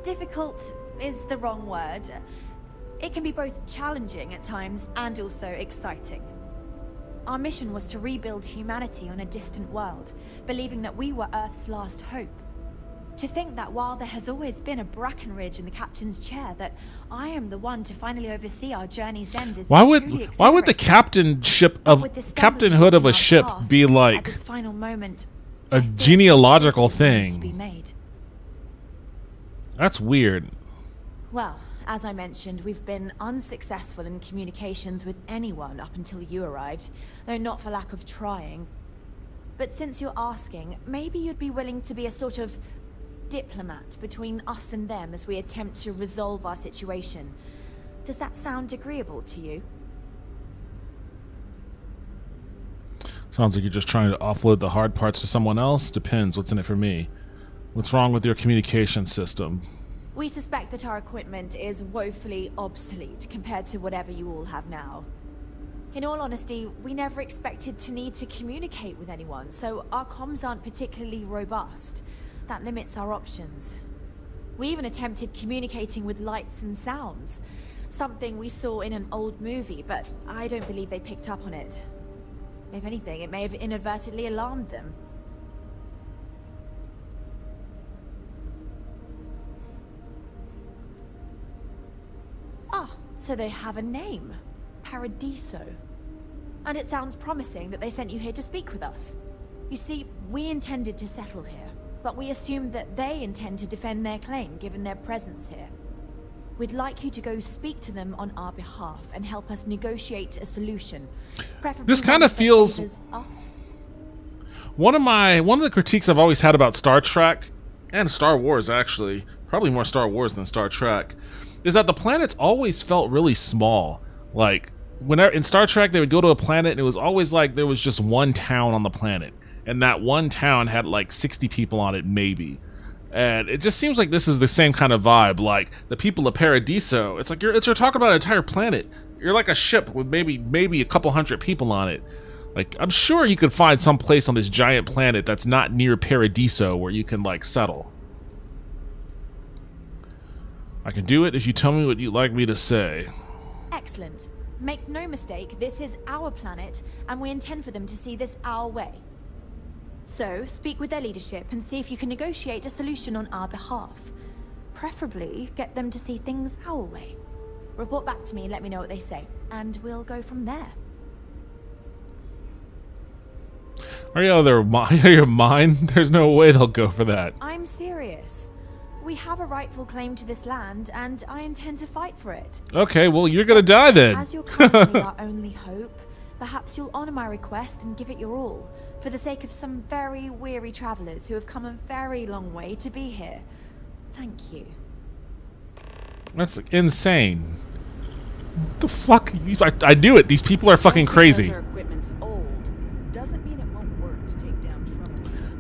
H: Difficult is the wrong word. It can be both challenging at times and also exciting. Our mission was to rebuild humanity on a distant world, believing that we were Earth's last hope. To think that while there has always been a Brackenridge in the captain's chair, that I am the one to finally oversee our journey's end is
B: Why would the captainhood of a ship be like
H: at this final moment,
B: a genealogical thing? That's weird.
H: Well, as I mentioned, we've been unsuccessful in communications with anyone up until you arrived, though not for lack of trying. But since you're asking, maybe you'd be willing to be a sort of diplomat between us and them as we attempt to resolve our situation. Does that sound agreeable to you?
B: Sounds like you're just trying to offload the hard parts to someone else. Depends. What's in it for me? What's wrong with your communication system?
H: We suspect that our equipment is woefully obsolete compared to whatever you all have now. In all honesty, we never expected to need to communicate with anyone, so our comms aren't particularly robust. That limits our options. We even attempted communicating with lights and sounds, something we saw in an old movie, but I don't believe they picked up on it. If anything, it may have inadvertently alarmed them. Ah, so they have a name. Paradiso. And it sounds promising that they sent you here to speak with us. You see, we intended to settle here, but we assumed that they intend to defend their claim given their presence here. We'd like you to go speak to them on our behalf and help us negotiate a solution.
B: This kind of feels...
H: us.
B: One of the critiques I've always had about Star Trek, and Star Wars actually, probably more Star Wars than Star Trek, is that the planets always felt really small. Like, whenever in Star Trek they would go to a planet and it was always like there was just one town on the planet. And that one town had like 60 people on it, maybe. And it just seems like this is the same kind of vibe, like the people of Paradiso. It's like you're talking about an entire planet. You're like a ship with maybe a couple hundred people on it. Like, I'm sure you could find some place on this giant planet that's not near Paradiso where you can, like, settle. I can do it if you tell me what you'd like me to say.
H: Excellent. Make no mistake, this is our planet, and we intend for them to see this our way. So, speak with their leadership and see if you can negotiate a solution on our behalf. Preferably, get them to see things our way. Report back to me and let me know what they say, and we'll go from there.
B: Are you out of your mind? There's no way they'll go for that.
H: I'm serious. We have a rightful claim to this land, and I intend to fight for it.
B: Okay, well, you're gonna die then.
H: As you're currently our only hope, perhaps you'll honor my request and give it your all, for the sake of some very weary travelers who have come a very long way to be here. Thank you.
B: That's insane. What the fuck? I do it. These people are fucking crazy.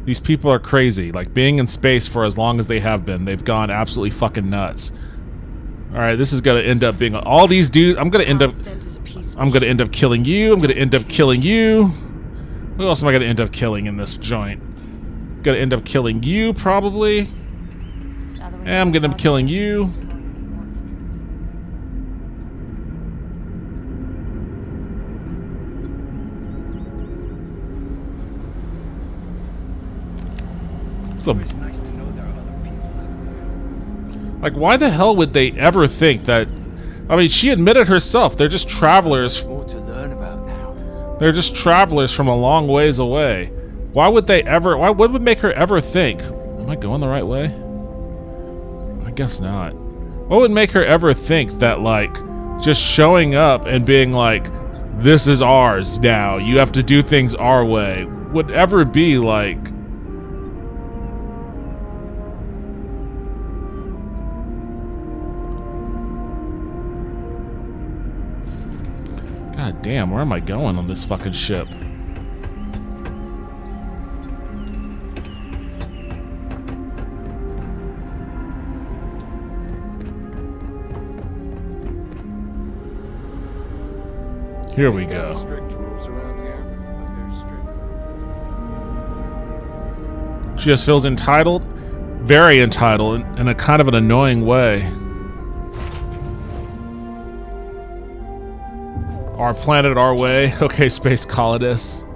B: These people are crazy. Like, being in space for as long as they have been, they've gone absolutely fucking nuts. Alright, this is gonna end up being all these dudes. I'm gonna end up killing you. I'm gonna end up killing you. Who else am I gonna end up killing in this joint? Gonna end up killing you, probably. And I'm gonna end up killing you.
J: It's nice to know there are other people out there.
B: Like, why the hell would they ever think that? I mean, she admitted herself. They're just travelers.
J: More to learn about now.
B: They're just travelers from a long ways away. Why would they ever? What would make her ever think? Am I going the right way? I guess not. What would make her ever think that, like, just showing up and being like, "This is ours now. You have to do things our way," would ever be like? God damn, where am I going on this fucking ship? Here we go.
K: Strict rules around here, but they're strict.
B: She just feels entitled, very entitled, in a kind of an annoying way. Our planet, our way. Okay, space colonists.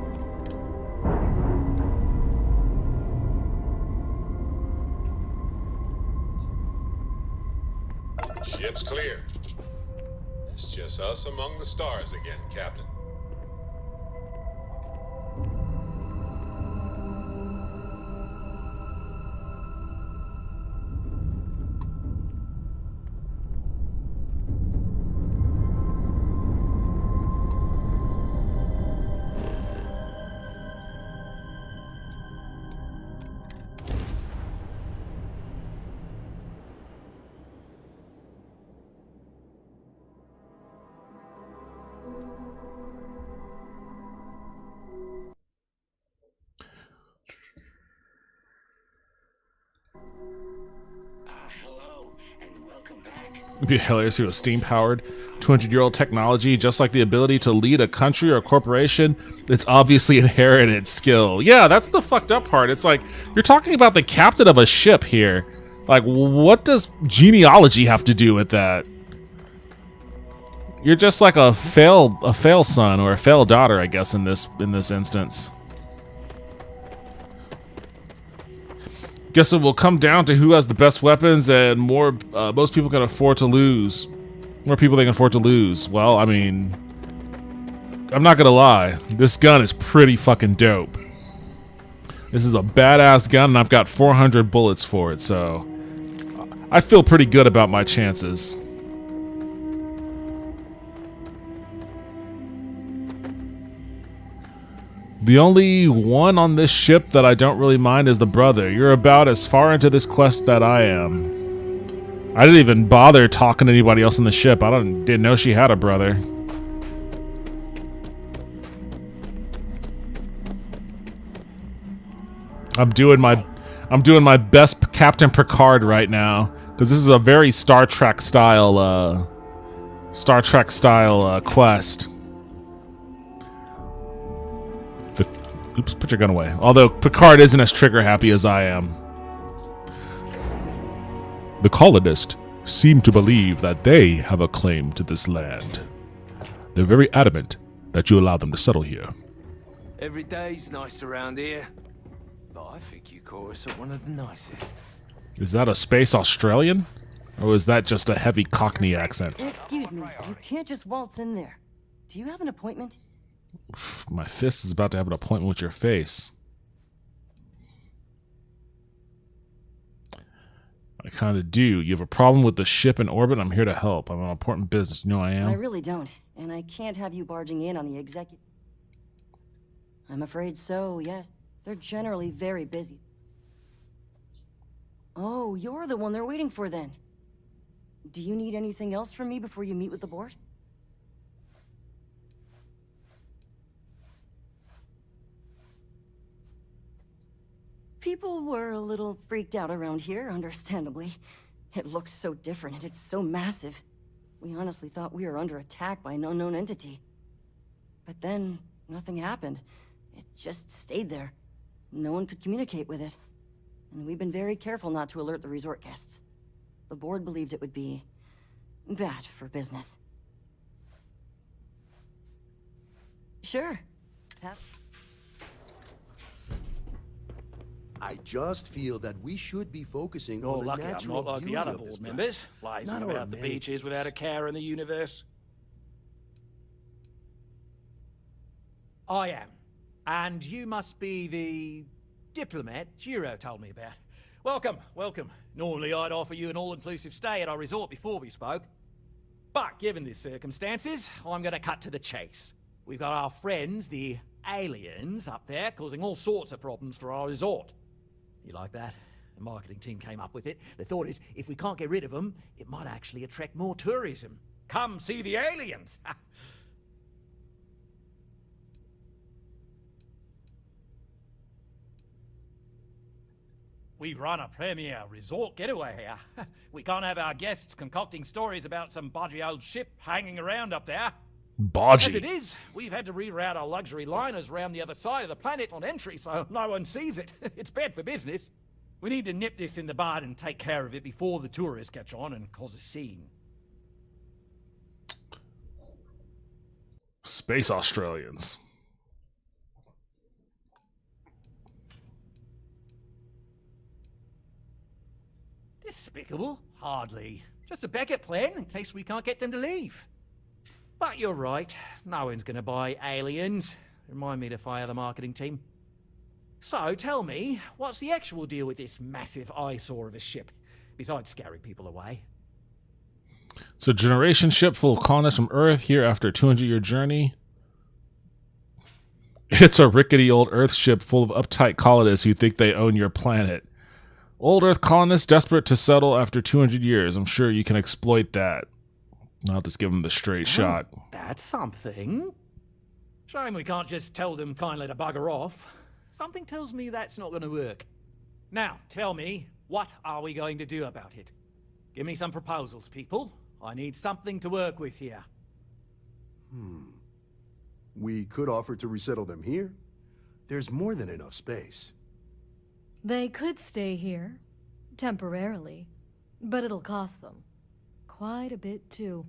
G: Ship's clear. It's just us among the stars again, Captain.
B: It'd be hilarious if it was steam-powered, 200-year-old technology, just like the ability to lead a country or a corporation. It's obviously inherited skill. Yeah, that's the fucked up part. It's like, you're talking about the captain of a ship here. Like, what does genealogy have to do with that? You're just like a fail son or a fail daughter, I guess, in this instance. Guess it will come down to who has the best weapons and most people can afford to lose. More people they can afford to lose. Well, I mean, I'm not gonna lie. This gun is pretty fucking dope. This is a badass gun and I've got 400 bullets for it, so I feel pretty good about my chances. The only one on this ship that I don't really mind is the brother. You're about as far into this quest that I am. I didn't even bother talking to anybody else on the ship. I didn't know she had a brother. I'm doing my best Captain Picard right now because this is a very Star Trek style quest. Oops, put your gun away. Although Picard isn't as trigger happy as I am. The colonists seem to believe that they have a claim to this land. They're very adamant that you allow them to settle here.
M: Every day's nice around here, but I think you call us one of the nicest.
B: Is that a space Australian? Or is that just a heavy Cockney accent?
N: Excuse me, you can't just waltz in there. Do you have an appointment?
B: My fist is about to have an appointment with your face. I kind of do. You have a problem with the ship in orbit? I'm here to help. I'm on important business. You know I am?
N: I really don't, and I can't have you barging in on the executive. I'm afraid so, yes. They're generally very busy. Oh, you're the one they're waiting for then. Do you need anything else from me before you meet with the board? People were a little freaked out around here, understandably. It looks so different and it's so massive. We honestly thought we were under attack by an unknown entity. But then, nothing happened. It just stayed there. No one could communicate with it. And we've been very careful not to alert the resort guests. The board believed it would be bad for business. Sure.
O: I just feel that we should be focusing
P: You're
O: on the
P: lucky I'm
O: natural
P: not like the
O: beauty
P: other
O: of this
P: board
O: planet.
P: members, lazing
O: Not our
P: about the beaches without a care in the universe.
Q: I am. And you must be the diplomat Jiro told me about. Welcome, welcome. Normally I'd offer you an all-inclusive stay at our resort before we spoke. But given the circumstances, I'm going to cut to the chase. We've got our friends, the aliens, up there, causing all sorts of problems for our resort. You like that? The marketing team came up with it. The thought is, if we can't get rid of them, it might actually attract more tourism. Come see the aliens! We run a premier resort getaway here. We can't have our guests concocting stories about some bodgy old ship hanging around up there.
B: Bodgy.
Q: As it is, we've had to reroute our luxury liners around the other side of the planet on entry so no one sees it. It's bad for business. We need to nip this in the bud and take care of it before the tourists catch on and cause a scene.
B: Space Australians.
Q: Despicable? Hardly. Just a backup plan in case we can't get them to leave. But you're right. No one's going to buy aliens. Remind me to fire the marketing team. So, tell me, what's the actual deal with this massive eyesore of a ship, besides scaring people away?
B: It's a generation ship full of colonists from Earth here after a 200-year journey. It's a rickety old Earth ship full of uptight colonists who think they own your planet. Old Earth colonists desperate to settle after 200 years. I'm sure you can exploit that. I'll just give them the straight shot.
Q: That's something. Shame we can't just tell them kindly to bugger off. Something tells me that's not going to work. Now, tell me, what are we going to do about it? Give me some proposals, people. I need something to work with here.
O: We could offer to resettle them here. There's more than enough space.
L: They could stay here, temporarily, but it'll cost them. Quite a bit, too.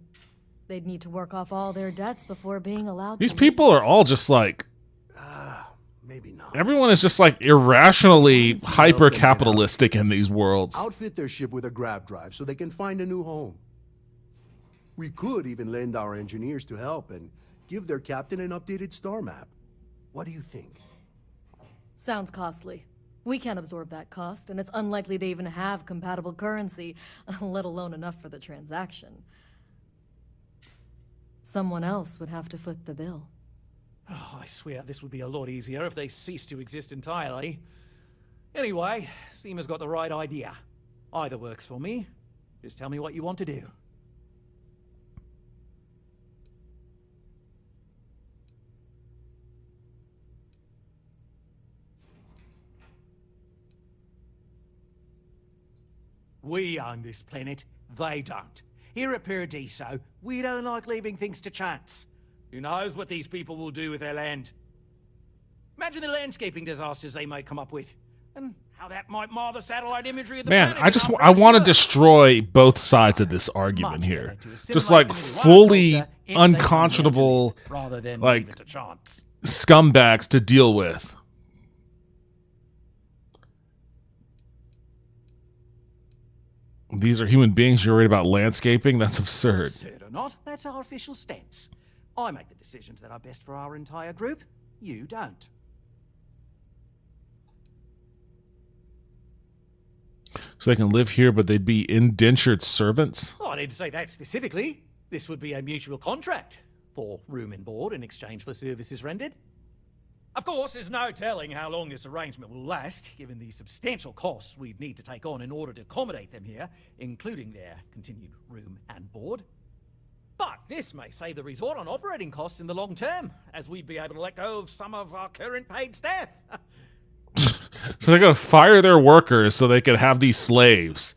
L: They'd need to work off all their debts before being allowed
B: These
L: to
B: people are all just like...
O: Maybe not.
B: Everyone is just like irrationally hyper-capitalistic in these worlds.
O: Outfit their ship with a grav drive so they can find a new home. We could even lend our engineers to help and give their captain an updated star map. What do you think?
L: Sounds costly. We can't absorb that cost, and it's unlikely they even have compatible currency, let alone enough for the transaction. Someone else would have to foot the bill.
Q: Oh, I swear this would be a lot easier if they ceased to exist entirely. Anyway, Seema's got the right idea. Either works for me. Just tell me what you want to do. We own this planet, they don't. Here at Paradiso, we don't like leaving things to chance. Who knows what these people will do with their land? Imagine the landscaping disasters they might come up with, and how that might mar the satellite imagery of the
B: Man,
Q: planet.
B: I want to destroy both sides of this argument here. Just like fully unconscionable, like scumbags to deal with. These are human beings. You're worried about landscaping? That's absurd.
Q: Absurd or not, that's our official stance. I make the decisions that are best for our entire group. You don't.
B: So they can live here, but they'd be indentured servants?
Q: Oh, I didn't say that specifically. This would be a mutual contract for room and board in exchange for services rendered. Of course, there's no telling how long this arrangement will last, given the substantial costs we'd need to take on in order to accommodate them here, including their continued room and board. But this may save the resort on operating costs in the long term, as we'd be able to let go of some of our current paid staff.
B: So they're going to fire their workers so they can have these slaves.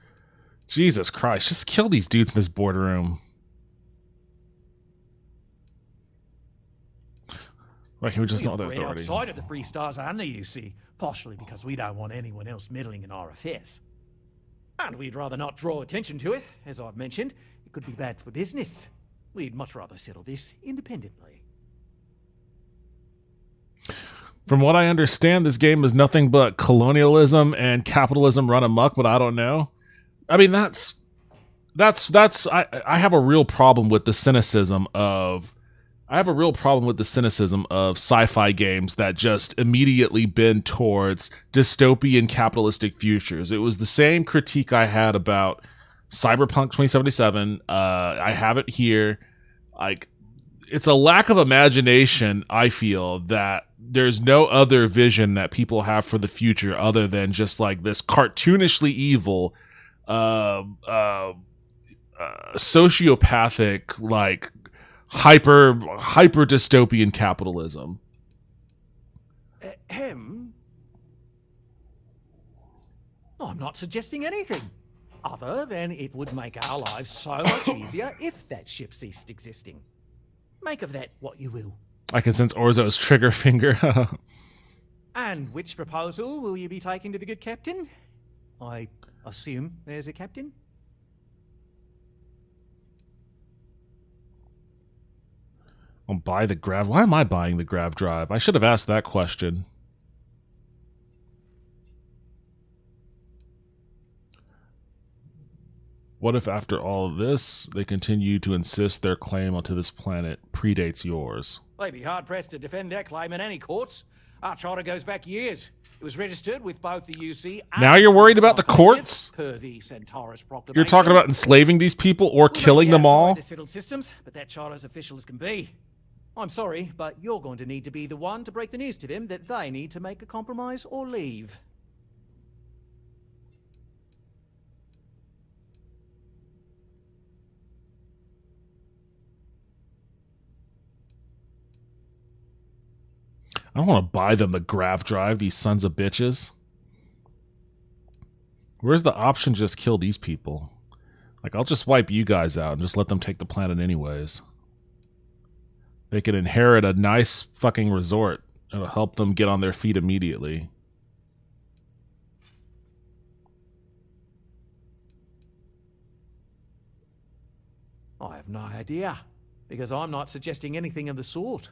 B: Jesus Christ, just kill these dudes in this boardroom. Why can't we just not their authority?
Q: Outside of the Free Stars only, you see, partially because we don't want anyone else meddling in our affairs. And we'd rather not draw attention to it, as I've mentioned. It could be bad for business. We'd much rather settle this independently.
B: From what I understand, this game is nothing but colonialism and capitalism run amok, but I don't know. I mean, I have a real problem with the cynicism of sci-fi games that just immediately bend towards dystopian capitalistic futures. It was the same critique I had about Cyberpunk 2077. I have it here. Like, it's a lack of imagination, I feel, that there's no other vision that people have for the future other than just like this cartoonishly evil, sociopathic, like hyper dystopian capitalism.
Q: I'm not suggesting anything other than it would make our lives so much easier if that ship ceased existing. Make of that what you will.
B: I can sense Orzo's trigger finger.
Q: And which proposal will you be taking to the good captain? I assume there's a captain?
B: I'll buy the grav. Why am I buying the grav drive? I should have asked that question. What if after all of this, they continue to insist their claim onto this planet predates yours?
Q: They'd be hard-pressed to defend their claim in any courts. Our charter goes back years. It was registered with both the UC and...
B: Now you're worried about the courts?
Q: Per the Centaurus Proclamation.
B: You're talking about enslaving these people or killing them all?
Q: The settled systems, but that charter's official as can be. I'm sorry, but you're going to need to be the one to break the news to them that they need to make a compromise or leave.
B: I don't want to buy them the grav drive, these sons of bitches. Where's the option to just kill these people? Like, I'll just wipe you guys out and just let them take the planet anyways. They can inherit a nice fucking resort. It'll help them get on their feet immediately.
Q: I have no idea, because I'm not suggesting anything of the sort.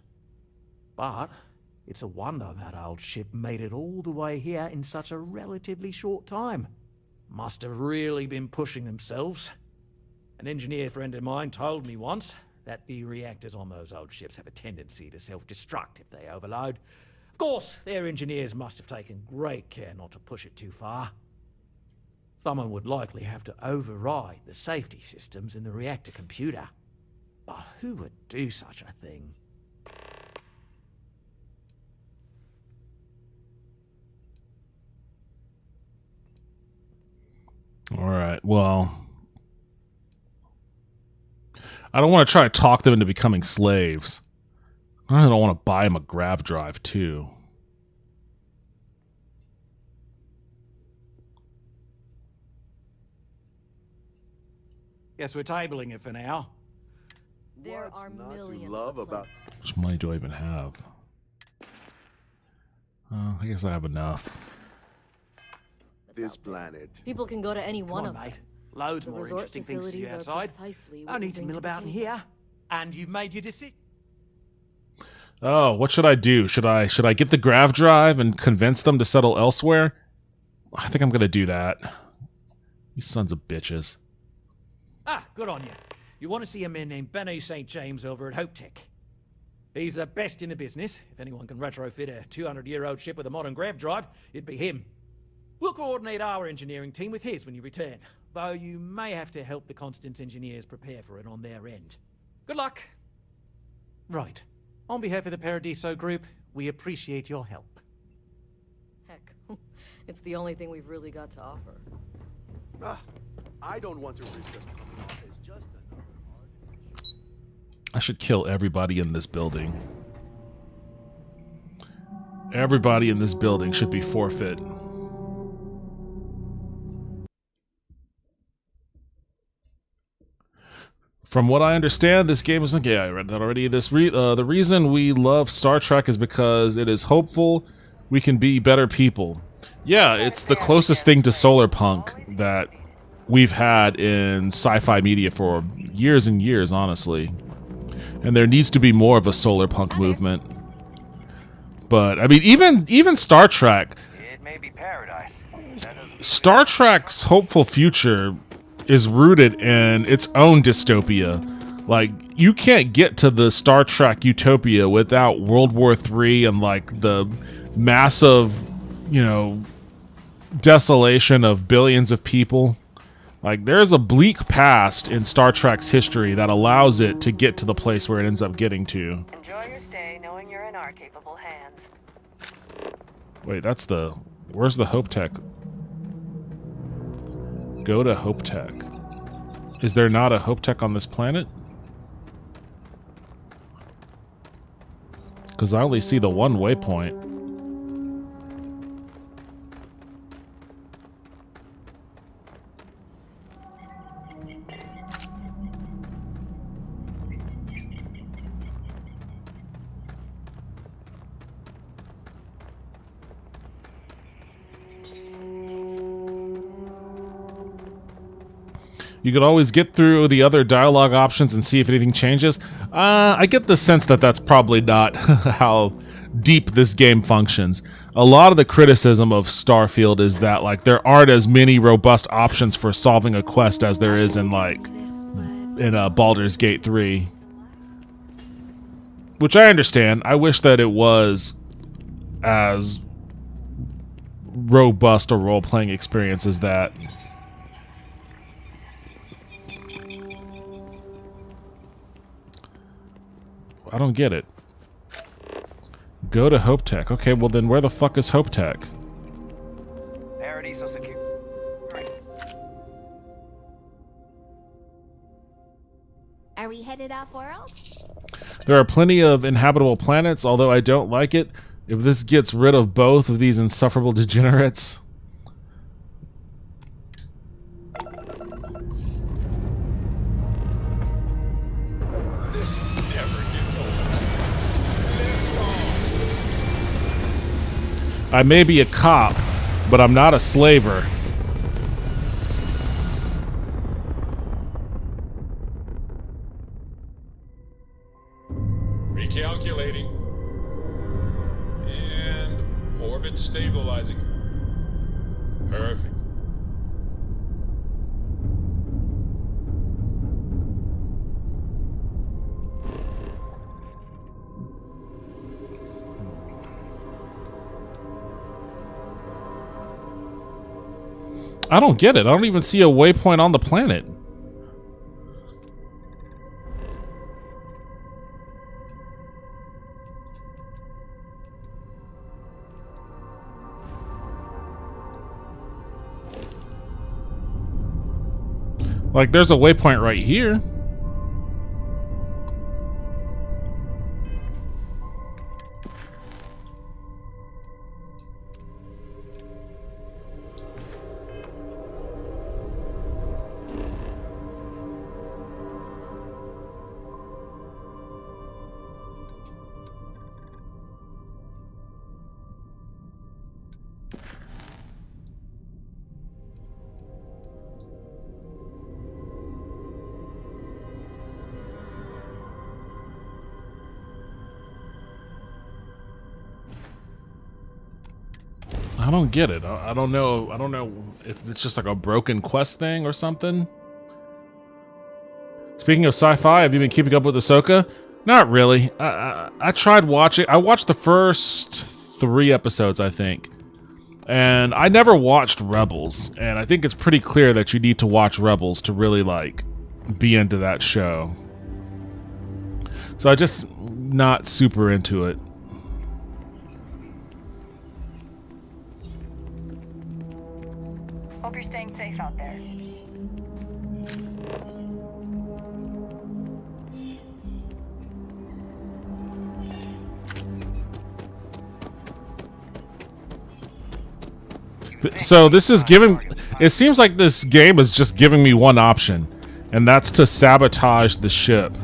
Q: But it's a wonder that old ship made it all the way here in such a relatively short time. Must have really been pushing themselves. An engineer friend of mine told me once that the reactors on those old ships have a tendency to self-destruct if they overload. Of course, their engineers must have taken great care not to push it too far. Someone would likely have to override the safety systems in the reactor computer. But who would do such a thing?
B: All right, well, I don't want to try to talk them into becoming slaves. I don't want to buy them a grav drive, too.
Q: Guess we're tabling it for now.
L: There are millions
O: love
L: of
O: about
B: How much money do I even have? I guess I have enough.
O: this planet.
L: people can go to any one of them.
Q: Mate. Loads
L: The
Q: more
L: resort
Q: interesting things to do
L: facilities are
Q: outside.
L: precisely what
Q: I
L: we
Q: need to
L: bring
Q: mill
L: to the
Q: about in
L: table.
Q: here. And you've made your decision.
B: Oh, what should I do? Should I get the grav drive and convince them to settle elsewhere? I think I'm gonna do that. You sons of bitches.
Q: Ah, good on you. You want to see a man named Benny St. James over at Hope Tech. He's the best in the business. If anyone can retrofit a 200-year-old ship with a modern grav drive, it'd be him. We'll coordinate our engineering team with his when you return, though you may have to help the Constance engineers prepare for it on their end. Good luck. Right. On behalf of the Paradiso Group, we appreciate your help.
L: Heck, it's the only thing we've really got to offer.
O: I don't want to risk us coming off as just another hard.
B: I should kill everybody in this building. Everybody in this building should be forfeit. From what I understand, this game is... Yeah, I read that already. The reason we love Star Trek is because it is hopeful we can be better people. Yeah, it's the closest thing to solar punk that we've had in sci-fi media for years and years, honestly. And there needs to be more of a solar punk movement. But, I mean, even Star Trek...
E: It may be paradise.
B: Star Trek's hopeful future is rooted in its own dystopia. Like, you can't get to the Star Trek utopia without World War III and, like, the massive, you know, desolation of billions of people. Like, there's a bleak past in Star Trek's history that allows it to get to the place where it ends up getting to.
R: Enjoy your stay knowing you're in our capable hands.
B: Wait, that's the... Where's the Hope Tech? Go to Hope Tech. Is there not a Hope Tech on this planet? Because I only see the one waypoint. You could always get through the other dialogue options and see if anything changes. I get the sense that that's probably not how deep this game functions. A lot of the criticism of Starfield is that, like, there aren't as many robust options for solving a quest as there is in, like, in Baldur's Gate 3. Which I understand. I wish that it was as robust a role-playing experience as that. I don't get it. Go to Hope Tech. Okay, well then where the fuck is Hope Tech?
E: Paradiso secure.
H: Are we headed off-world?
B: There are plenty of inhabitable planets, although I don't like it. If this gets rid of both of these insufferable degenerates... I may be a cop, but I'm not a slaver.
G: Recalculating. And orbit stabilizing. Perfect.
B: I don't get it. I don't even see a waypoint on the planet. Like, there's a waypoint right here. I don't get it. I don't know. I don't know if it's just like a broken quest thing or something. Speaking of sci-fi, have you been keeping up with Ahsoka? Not really. I tried watching. I watched the first 3 episodes, I think. And I never watched Rebels. And I think it's pretty clear that you need to watch Rebels to really, like, be into that show. So I just not super into it.
R: Hope you're staying safe out there.
B: So this is giving... It seems like this game is just giving me one option. And that's to sabotage the ship.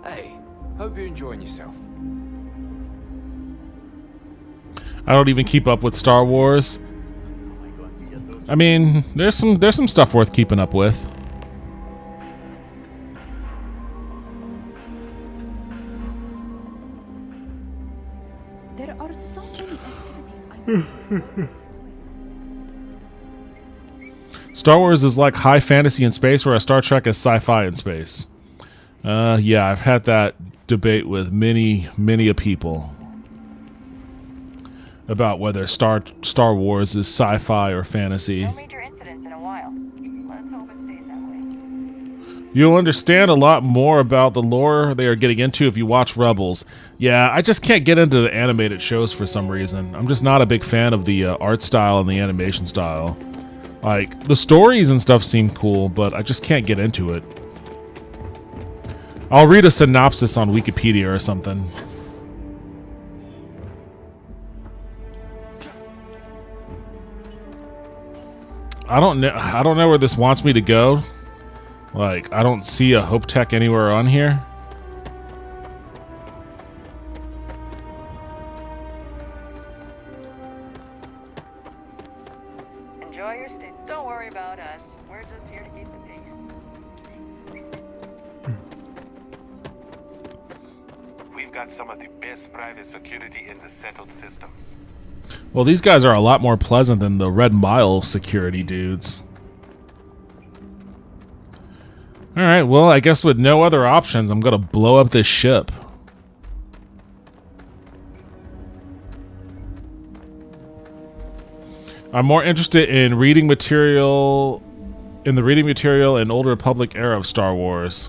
M: Hey, hope you're enjoying yourself.
B: I don't even keep up with Star Wars. I mean, there's some stuff worth keeping up with.
H: There are so many activities
B: Star Wars is like high fantasy in space, whereas Star Trek is sci-fi in space. Yeah, I've had that debate with many a people about whether Star Wars is sci-fi or fantasy.
R: No major incidents in a while. Let's hope it stays that way.
B: You'll understand a lot more about the lore they are getting into if you watch Rebels. Yeah, I just can't get into the animated shows for some reason. I'm just not a big fan of the art style and the animation style. Like, the stories and stuff seem cool, but I just can't get into it. I'll read a synopsis on Wikipedia or something. I don't know where this wants me to go. Like, I don't see a Hope Tech anywhere on here.
R: Enjoy your stay. Don't worry about us. We're just here to keep the peace.
S: We've got some of the best private security in the settled systems.
B: Well, these guys are a lot more pleasant than the Red Mile security dudes. Alright, well, I guess with no other options, I'm gonna blow up this ship. I'm more interested in reading material... in the reading material in Old Republic era of Star Wars.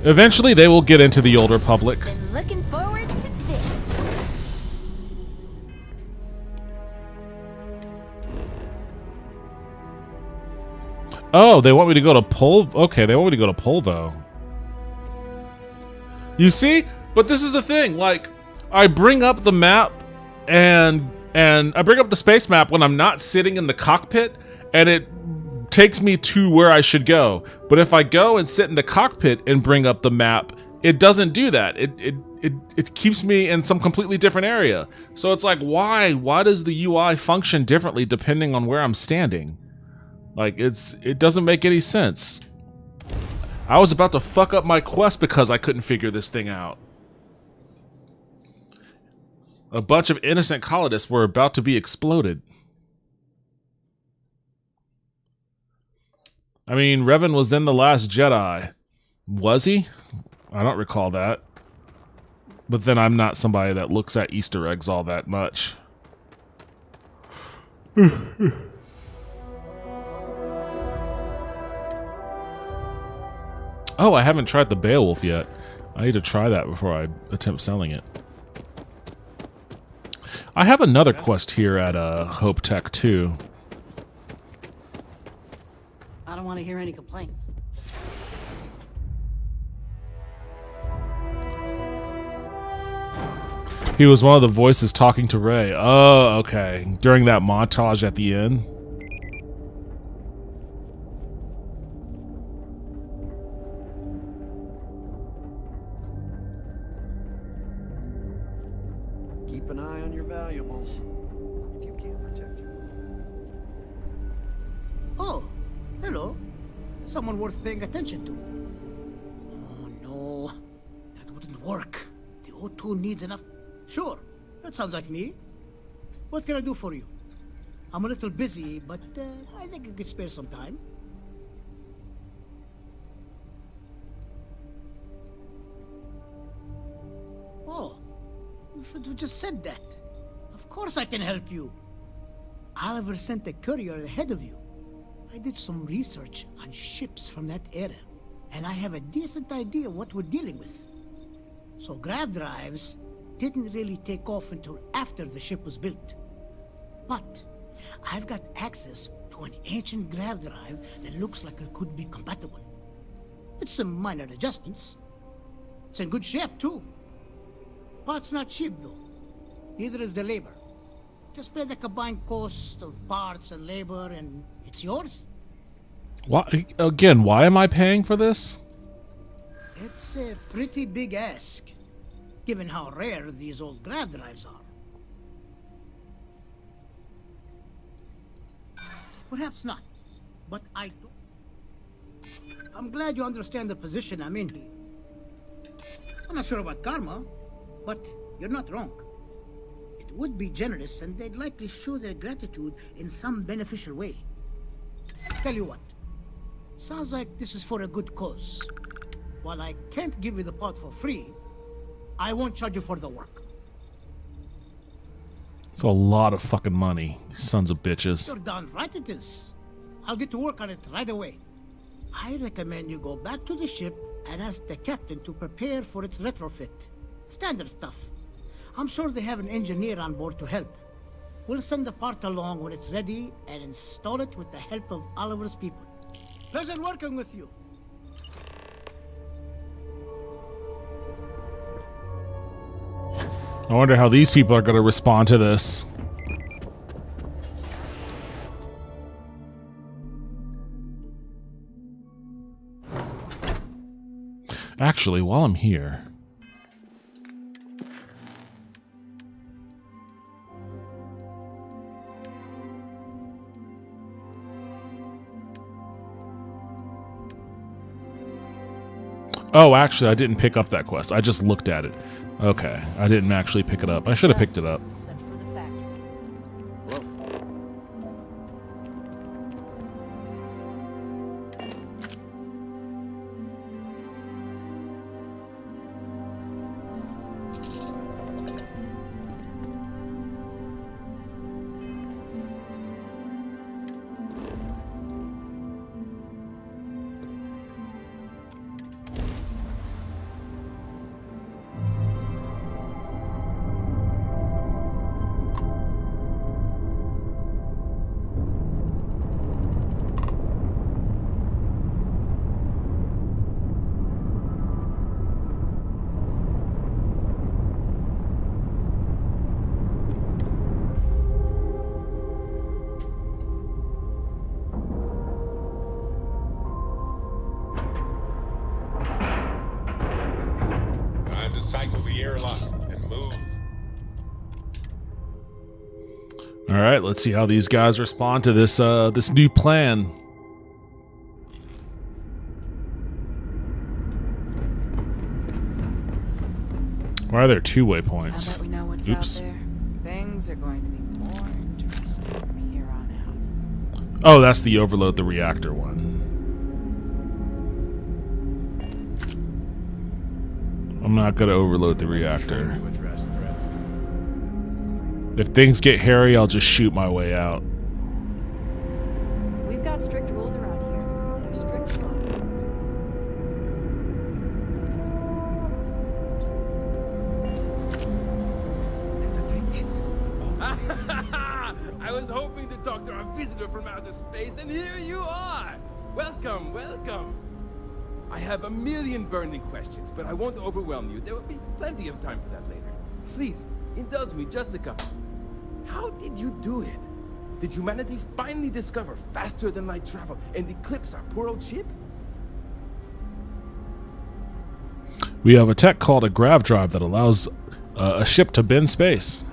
B: Eventually, they will get into the Old Republic.
H: Looking forward to this.
B: Oh, they want me to go to Polvo. Okay, they want me to go to Polvo. You see? But this is the thing. Like, I bring up the map and I bring up the space map when I'm not sitting in the cockpit, and it takes me to where I should go. But if I go and sit in the cockpit and bring up the map, it doesn't do that. It keeps me in some completely different area. So it's like, why? Why does the UI function differently depending on where I'm standing? Like, it doesn't make any sense. I was about to fuck up my quest because I couldn't figure this thing out. A bunch of innocent colonists were about to be exploded. I mean, Revan was in The Last Jedi. Was he? I don't recall that. But then I'm not somebody that looks at Easter eggs all that much. Oh, I haven't tried the Beowulf yet. I need to try that before I attempt selling it. I have another quest here at Hope Tech too.
N: I don't want to hear any complaints.
B: He was one of the voices talking to Rey. Oh, okay. During that montage at the end.
J: keep an eye on your valuables. If you can't protect your...
T: Oh, hello. Someone worth paying attention to. Oh, no. That wouldn't work. The O2 needs enough... Sure, that sounds like me. What can I do for you? I'm a little busy, but I think I could spare some time. Oh, you should have just said that. Of course I can help you. Oliver sent a courier ahead of you. I did some research on ships from that era, and I have a decent idea what we're dealing with. So grav drives didn't really take off until after the ship was built. But I've got access to an ancient grav drive that looks like it could be compatible. It's some minor adjustments. It's in good shape, too. Parts not cheap, though. Neither is the labor. Just pay the combined cost of parts and labor, and it's yours.
B: Why, again, why am I paying for this?
T: It's a pretty big ask, given how rare these old grav drives are. Perhaps not, but I'm glad you understand the position I'm in. I'm not sure about karma, but you're not wrong. It would be generous, and they'd likely show their gratitude in some beneficial way. Tell you what, sounds like this is for a good cause. While I can't give you the part for free, I won't charge you for the work.
B: It's a lot of fucking money, sons of bitches.
T: You're darn right it is. I'll get to work on it right away. I recommend you go back to the ship and ask the captain to prepare for its retrofit. Standard stuff. I'm sure they have an engineer on board to help. We'll send the part along when it's ready and install it with the help of Oliver's people. Pleasure working with you.
B: I wonder how these people are going to respond to this. Actually, while I'm here... Oh, actually, I didn't pick up that quest. I just looked at it. Okay, I didn't actually pick it up. I should have picked it up. All right, let's see how these guys respond to this this new plan. Why are there two waypoints?
R: Now that we know what's
B: Oops.
R: out there, things are going to be more interesting from here on out.
B: Oh, that's the overload the reactor one. I'm not gonna overload the reactor. If things get hairy, I'll just shoot my way out.
R: We've got strict rules around here. They're strict rules.
U: I was hoping to talk to our visitor from outer space, and here you are! Welcome, welcome! I have a million burning questions, but I won't overwhelm you. There will be plenty of time for that later. Please, indulge me just a couple. How did you do it? Did humanity finally discover faster than light travel and eclipse our poor old ship?
B: We have a tech called a grav drive that allows a ship to bend space.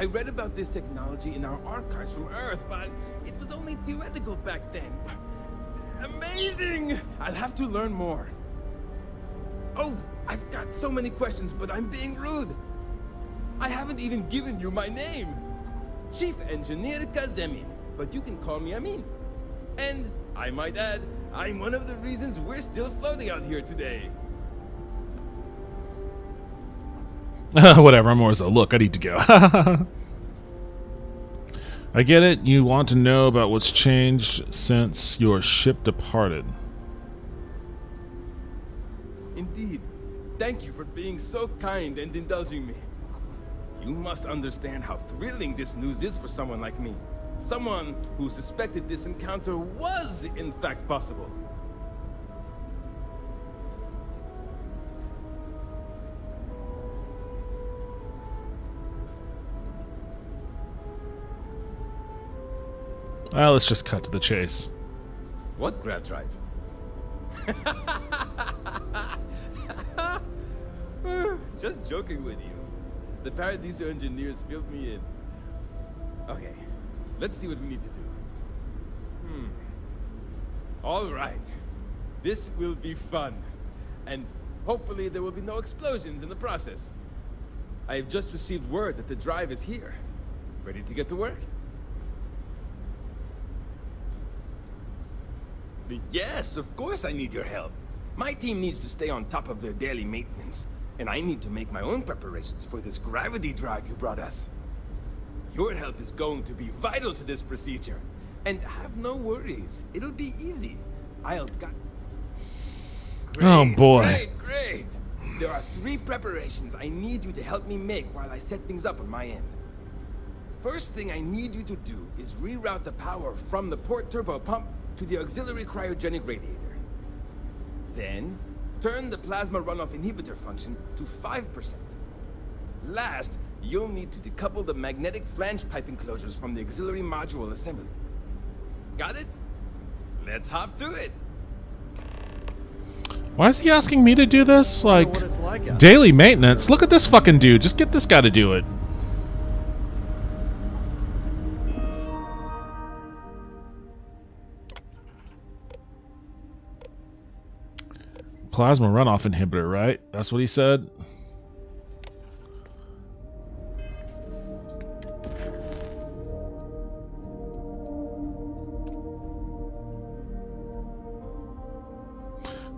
U: I read about this technology in our archives from Earth, but it was only theoretical back then. Amazing! I'll have to learn more. Oh, I've got so many questions, but I'm being rude. I haven't even given you my name. Chief Engineer Kazemi, but you can call me Amin. And, I might add, I'm one of the reasons we're still floating out here today.
B: Whatever, I'm always look, I need to go. I get it, you want to know about what's changed since your ship departed.
U: Indeed. Thank you for being so kind and indulging me. You must understand how thrilling this news is for someone like me. Someone who suspected this encounter was, in fact, possible.
B: Well, let's just cut to the chase.
U: What grab drive? Just joking with you. The Paradiso engineers filled me in. Okay, let's see what we need to do. All right. This will be fun. And hopefully there will be no explosions in the process. I have just received word that the drive is here. Ready to get to work? Yes, of course I need your help. My team needs to stay on top of their daily maintenance, and I need to make my own preparations for this gravity drive you brought us. Your help is going to be vital to this procedure. And have no worries, it'll be easy. Great,
B: oh boy.
U: Great. There are 3 preparations I need you to help me make while I set things up on my end. First thing I need you to do is reroute the power from the port turbo pump to the auxiliary cryogenic radiator. Then, turn the plasma runoff inhibitor function to 5%. Last, you'll need to decouple the magnetic flange pipe enclosures from the auxiliary module assembly. Got it? Let's hop to it.
B: Why is he asking me to do this? Like, daily maintenance? Look at this fucking dude. Just get this guy to do it. Plasma runoff inhibitor, right? That's what he said.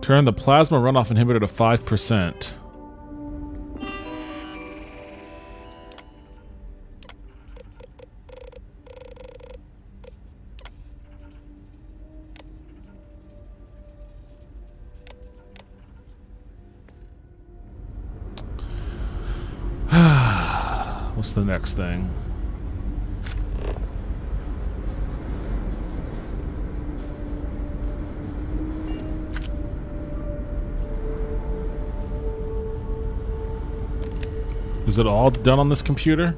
B: Turn the plasma runoff inhibitor to 5%. What's the next thing? Is it all done on this computer?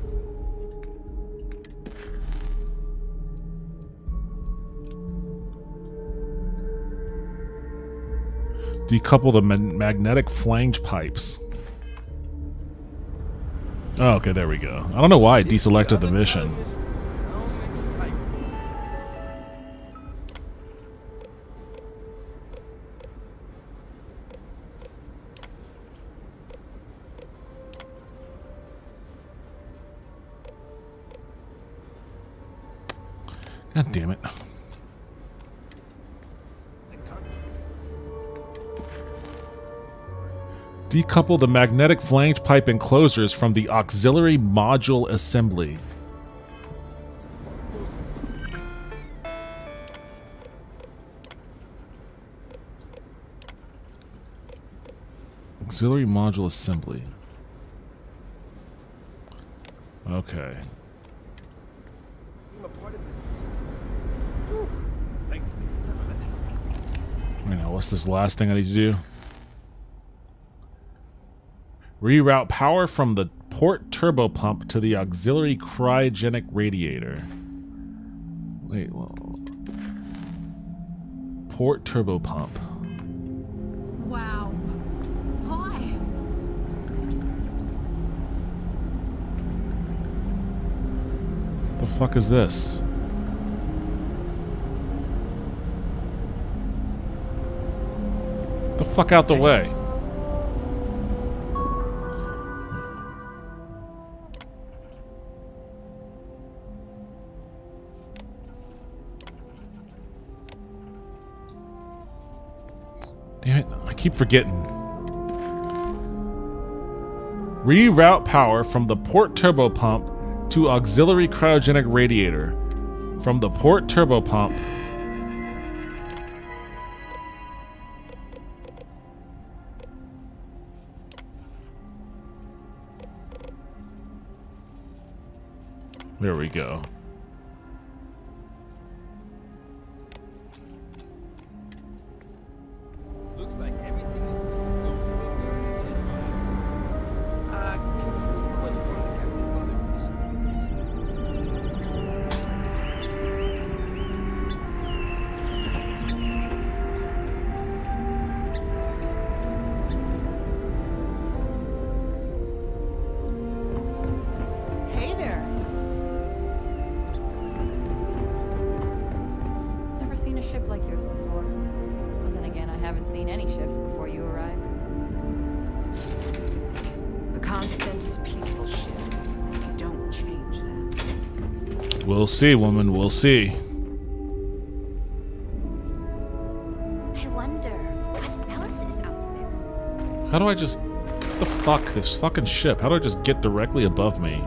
B: Decouple the magnetic flange pipes. Oh, okay, there we go. I don't know why I deselected the mission. God damn it. Decouple the magnetic flange pipe enclosures from the auxiliary module assembly. Auxiliary module assembly. Okay. Right now, what's this last thing I need to do? Reroute power from the port turbo pump to the auxiliary cryogenic radiator. Wait, well, port turbo pump.
H: Wow. Hi.
B: fuck is this? Get the fuck out the way. Damn it, I keep forgetting. Reroute power from the port turbo pump to auxiliary cryogenic radiator. From the port turbo pump. There we go.
U: Looks like everything is going to go very can you go inform the captain while they're
R: Hey there. Never seen a ship like yours before. Well, then again, I haven't seen any ships before you arrived. The constant is peaceful ship. Don't change that.
B: We'll see, woman, we'll see.
A: I wonder what else is out there.
B: How do I just... What the fuck? This fucking ship. How do I just get directly above me?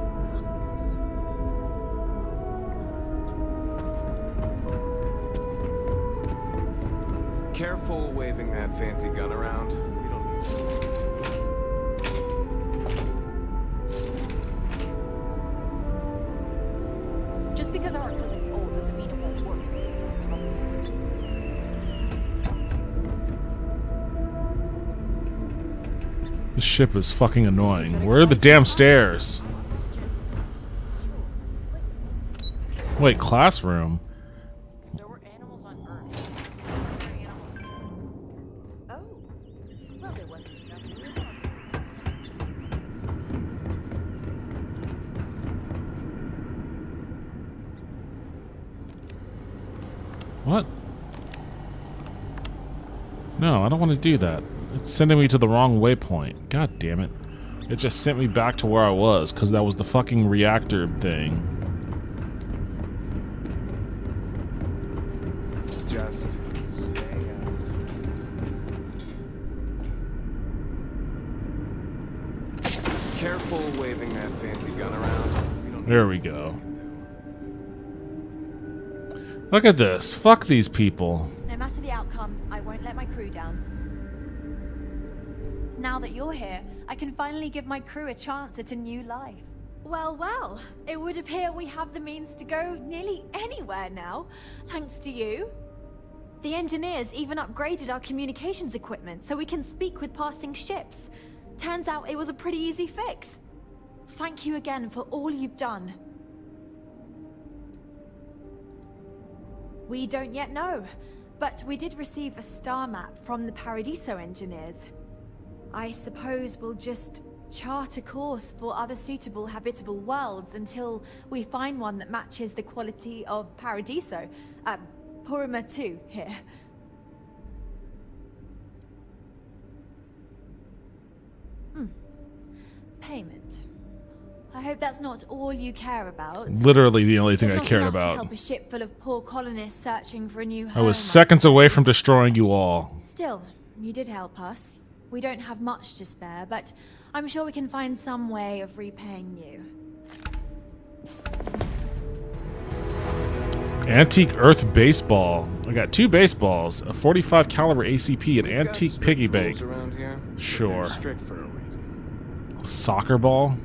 K: Careful waving that fancy gun around. We don't need it.
R: Just because our equipment's old doesn't mean it won't work to take down troublmakers.
B: This ship is fucking annoying. Where are the damn stairs? Wait, classroom? What? No, I don't want to do that. It's sending me to the wrong waypoint. God damn it. It just sent me back to where I was, because that was the fucking reactor thing.
K: Just stay out of it. Careful waving that fancy gun around.
B: There we go. Look at this. Fuck these people.
H: No matter the outcome, I won't let my crew down. Now that you're here, I can finally give my crew a chance at a new life. Well, well, it would appear we have the means to go nearly anywhere now, thanks to you. The engineers even upgraded our communications equipment so we can speak with passing ships. Turns out it was a pretty easy fix. Thank you again for all you've done. We don't yet know, but we did receive a star map from the Paradiso engineers. I suppose we'll just chart a course for other suitable habitable worlds until we find one that matches the quality of Paradiso. Purima 2 here. Payment. I hope that's not all you care about.
B: Literally the only thing I cared
H: To
B: about.
H: help a ship full of poor colonists searching for a new
B: I
H: home.
B: was seconds away from destroying you all.
H: Still, you did help us. We don't have much to spare, but I'm sure we can find some way of repaying you.
B: Antique Earth Baseball. I got 2 baseballs, a 45 caliber ACP, an antique piggy bank.
K: Around here,
B: Sure.
K: strict for a reason.
B: Soccer ball?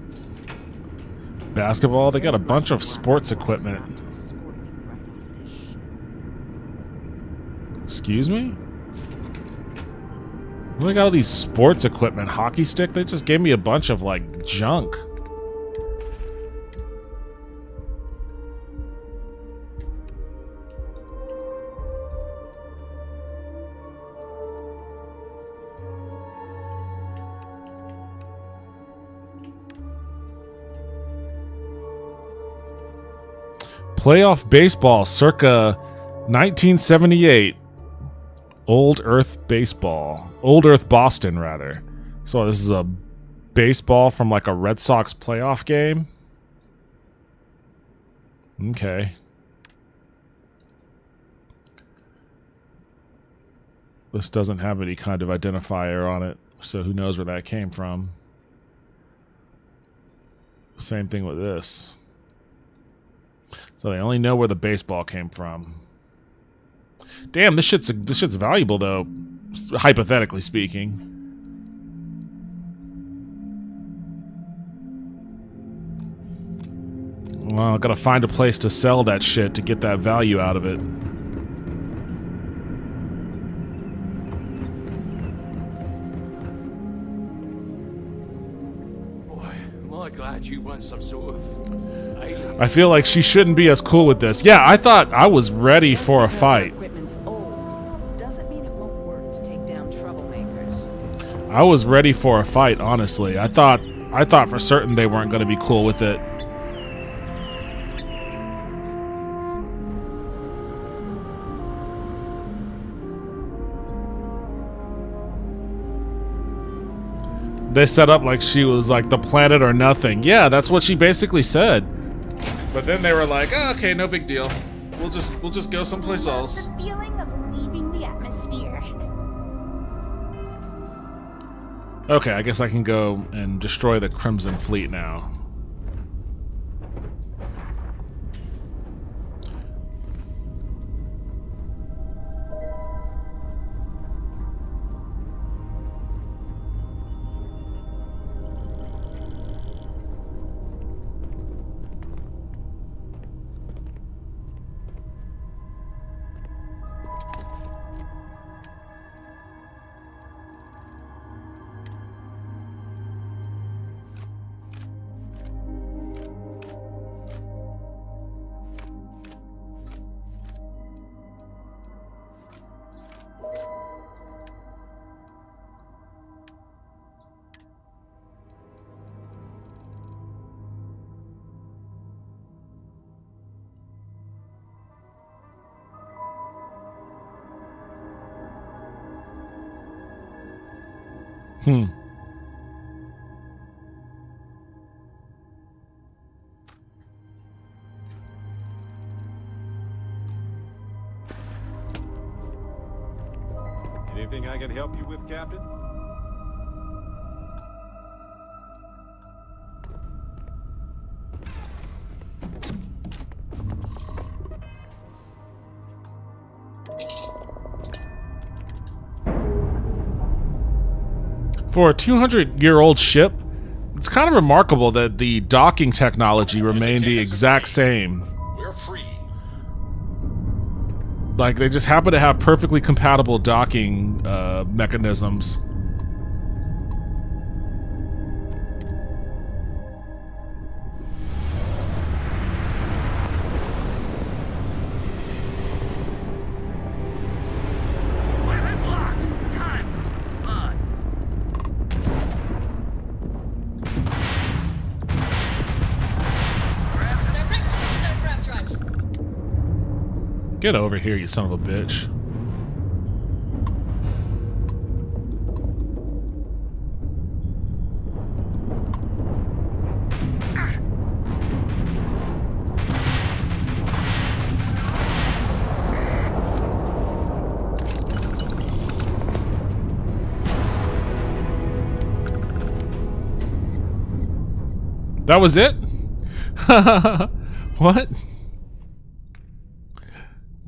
B: Basketball? They got a bunch of sports equipment. Excuse me? They got all these sports equipment. Hockey stick? They just gave me a bunch of, like, junk. Playoff baseball circa 1978. Old Earth baseball. Old Earth Boston, rather. So this is a baseball from like a Red Sox playoff game? Okay. This doesn't have any kind of identifier on it, so who knows where that came from. Same thing with this. So they only know where the baseball came from. Damn, this shit's valuable though, hypothetically speaking. Well, I gotta find a place to sell that shit to get that value out of it.
M: Boy, am I glad you weren't some sort of alien.
B: I feel like she shouldn't be as cool with this. Yeah, I thought I was ready for a fight. I was ready for a fight, honestly. I thought for certain they weren't going to be cool with it. They set up like she was like the planet or nothing. Yeah, that's what she basically said. But then they were like, oh, okay, no big deal. We'll just go someplace else.
A: The feeling of leaving the atmosphere.
B: Okay, I guess I can go and destroy the Crimson Fleet now.
G: Anything I can help you with, Captain?
B: For a 200-year-old ship, it's kind of remarkable that the docking technology remained the exact same.
G: We're free.
B: Like, they just happen to have perfectly compatible docking mechanisms. Get over here, you son of a bitch. That was it? What?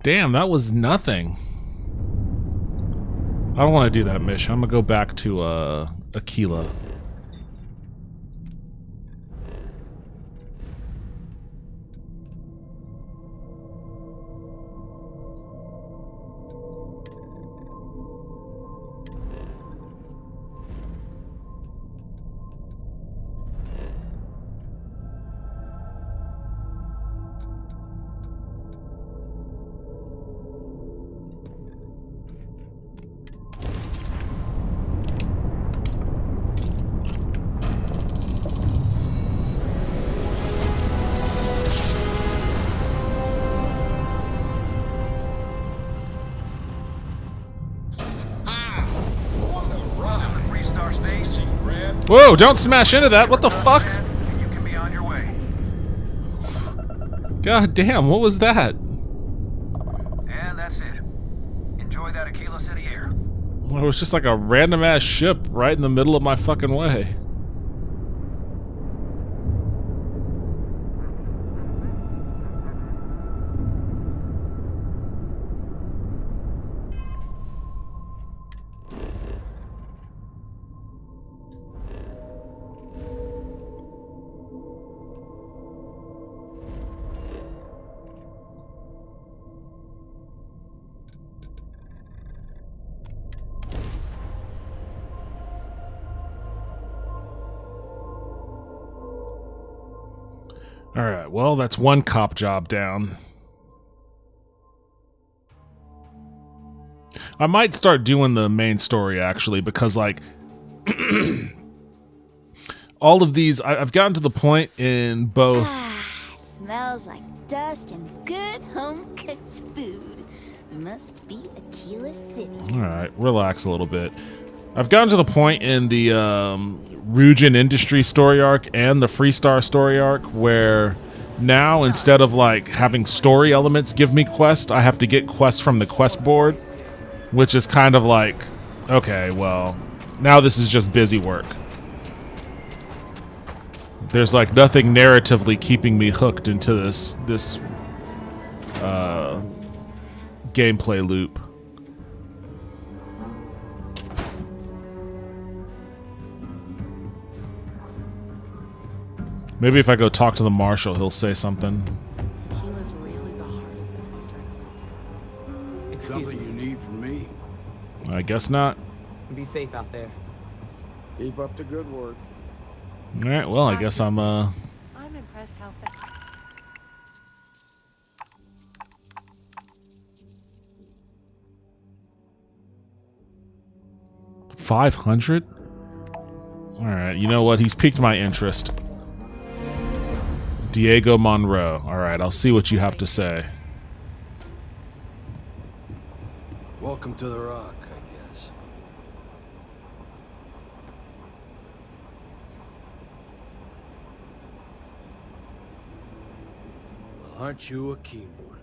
B: Damn, that was nothing. I don't want to do that mission. I'm gonna go back to Aquila. Whoa, don't smash into that. What the fuck?
E: You can be on your way.
B: God damn, what was that?
E: And that's it. Enjoy that Aquila City air.
B: Well, it was just like a random ass ship right in the middle of my fucking way. Alright, well, that's one cop job down. I might start doing the main story, actually, because, like, all of these, I've gotten to the point in both...
A: Smells like dust and good home-cooked food. Must be Aquila City.
B: Alright, relax a little bit. I've gotten to the point in the Rugin Industry story arc and the Freestar story arc where now, instead of like having story elements give me quests, I have to get quests from the quest board, which is kind of like, okay, well, now this is just busy work. There's like nothing narratively keeping me hooked into this gameplay loop. Maybe if I go talk to the marshal, he'll say something.
K: Aquila's really the heart of the Freestar Collective.
M: Something you need from me?
B: I guess not.
K: Be safe out there.
M: Keep up the good work.
B: Alright, well, I guess I'm
R: I'm impressed how fast.
B: 500? Alright, you know what? He's piqued my interest. Diego Monroe. Alright, I'll see what you have to say.
J: Welcome to the Rock, I guess. Well, aren't you a keen one?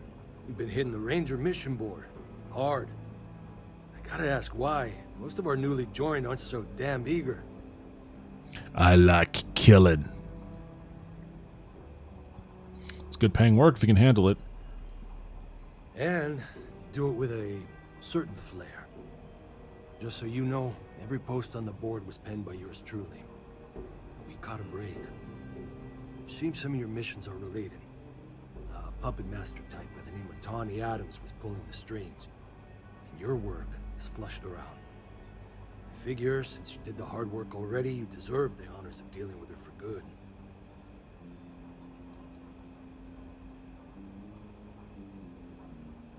J: You've been hitting the Ranger mission board. Hard. I gotta ask why. Most of our newly joined aren't so damn eager.
B: I like killing. It's good paying work if you can handle it.
J: And you do it with a certain flair. Just so you know, every post on the board was penned by yours truly. We caught a break. Seems some of your missions are related. A puppet master type by the name of Tawny Adams was pulling the strings. And your work is flushed around. I figure, since you did the hard work already, you deserve the honors of dealing with her for good.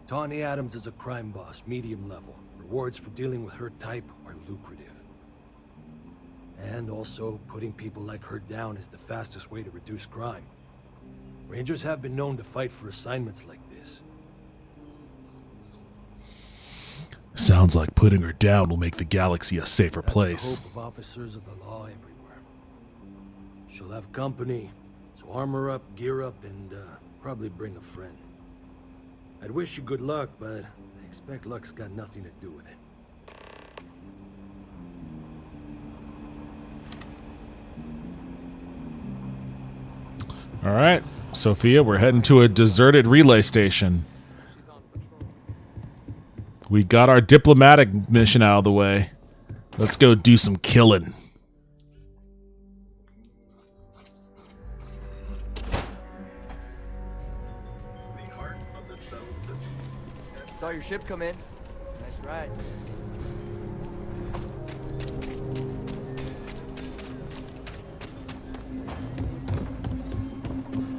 J: Tawny Adams is a crime boss, medium level. Rewards for dealing with her type are lucrative. And also, putting people like her down is the fastest way to reduce crime. Rangers have been known to fight for assignments like this.
B: Sounds like putting her down will make the galaxy a safer place.
J: That's the hope of officers of the law everywhere. She'll have company, so armor up, gear up, and probably bring a friend. I'd wish you good luck, but I expect luck's got nothing to do with it.
B: All right, Sophia, we're heading to a deserted relay station. We got our diplomatic mission out of the way. Let's go do some killing.
C: Saw your ship come in. Nice ride.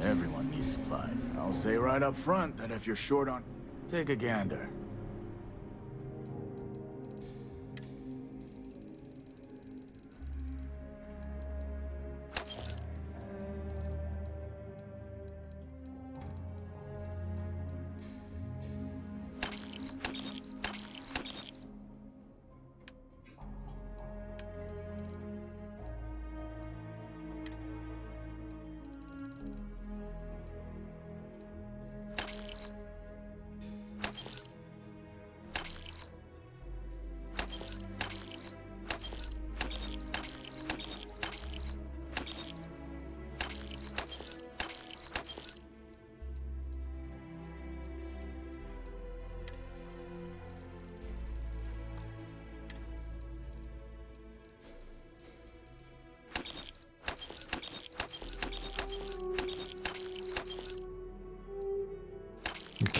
M: Everyone needs supplies. I'll say right up front that if you're short on... Take a gander.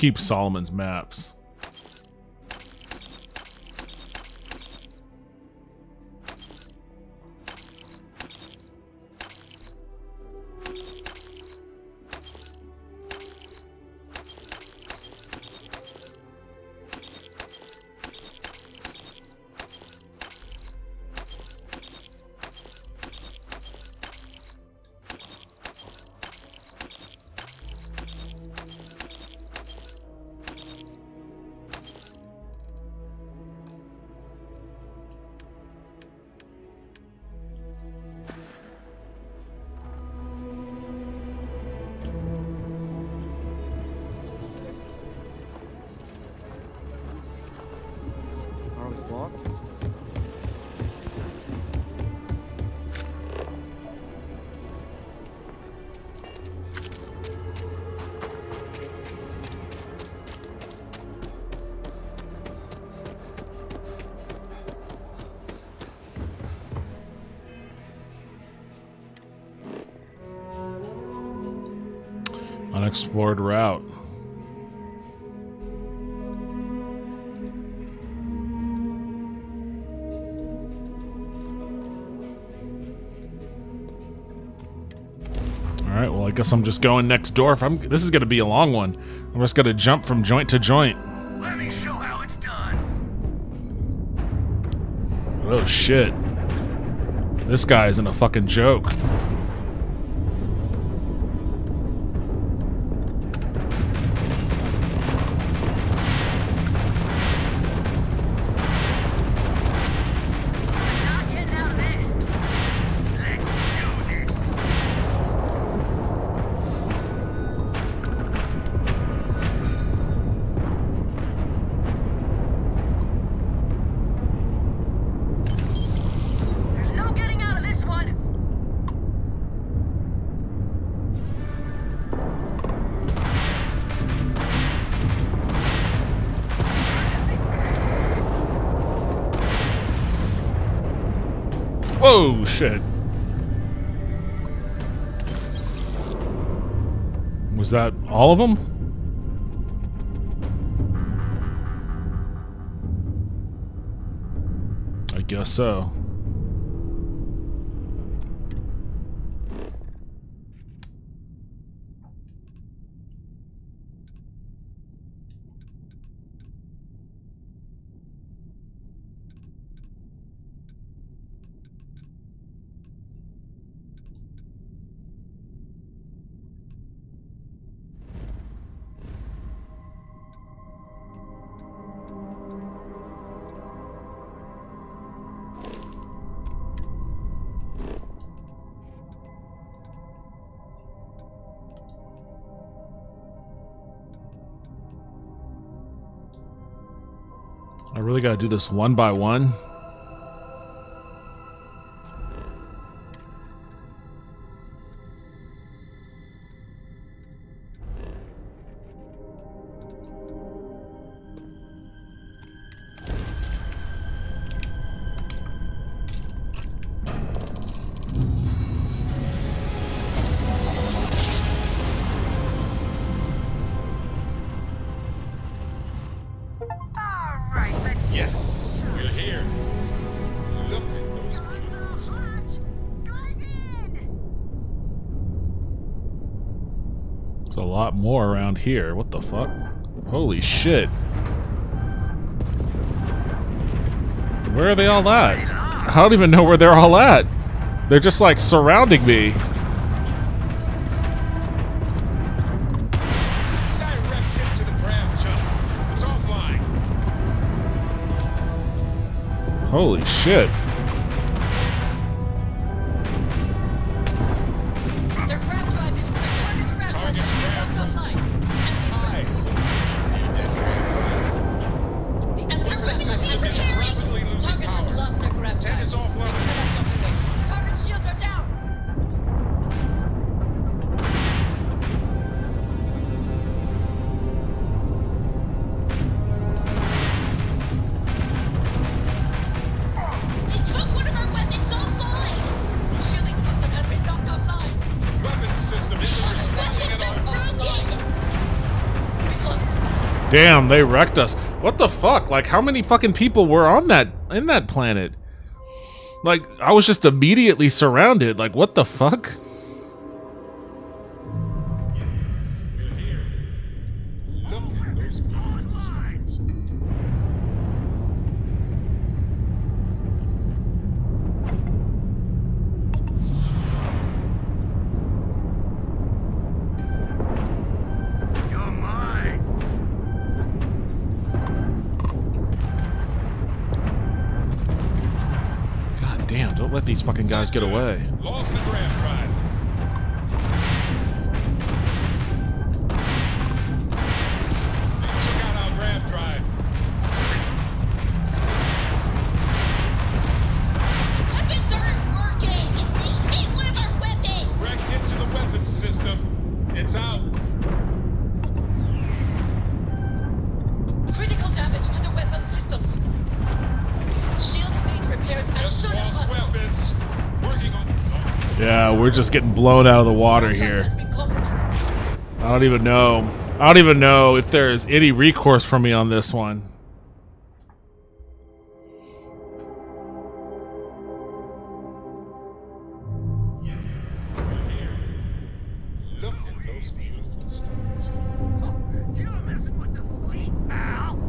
B: keep Solomon's maps.
C: Are we blocked?
B: Unexplored route. Alright, well I guess I'm just going next door. This is gonna be a long one. I'm just gonna jump from joint to joint.
E: Let me show how it's done.
B: Oh shit. This guy isn't a fucking joke. Whoa, shit. Was that all of them? I guess so. I really gotta do this one by one.
G: Yes, we're here. Look at those beauties.
B: There's a lot more around here. What the fuck? Holy shit. Where are they all at? I don't even know where they're all at. They're just like surrounding me. Holy shit.
D: Their grab drive is target's grabbed online. And there's weapons being preparing. Target has lost their grab drive. Is offline. Target's shields are down.
B: Damn, they wrecked us. What the fuck? Like, how many fucking people were on in that planet? Like, I was just immediately surrounded. Like, what the fuck? Damn, don't let these fucking guys get away.
G: Lost the grav drive. They took out our grav drive.
D: Weapons aren't working! They hit one of our weapons!
G: Direct hit to the weapons system. It's out.
D: Critical damage to the weapon systems. Shields need repairs as soon as possible.
G: Weapons. Working on.
B: Yeah, we're just getting blown out of the water here. I don't even know. I don't even know if there is any recourse for me on this one.
G: Look at those beautiful stars.
D: You're messing with the fleet, pal.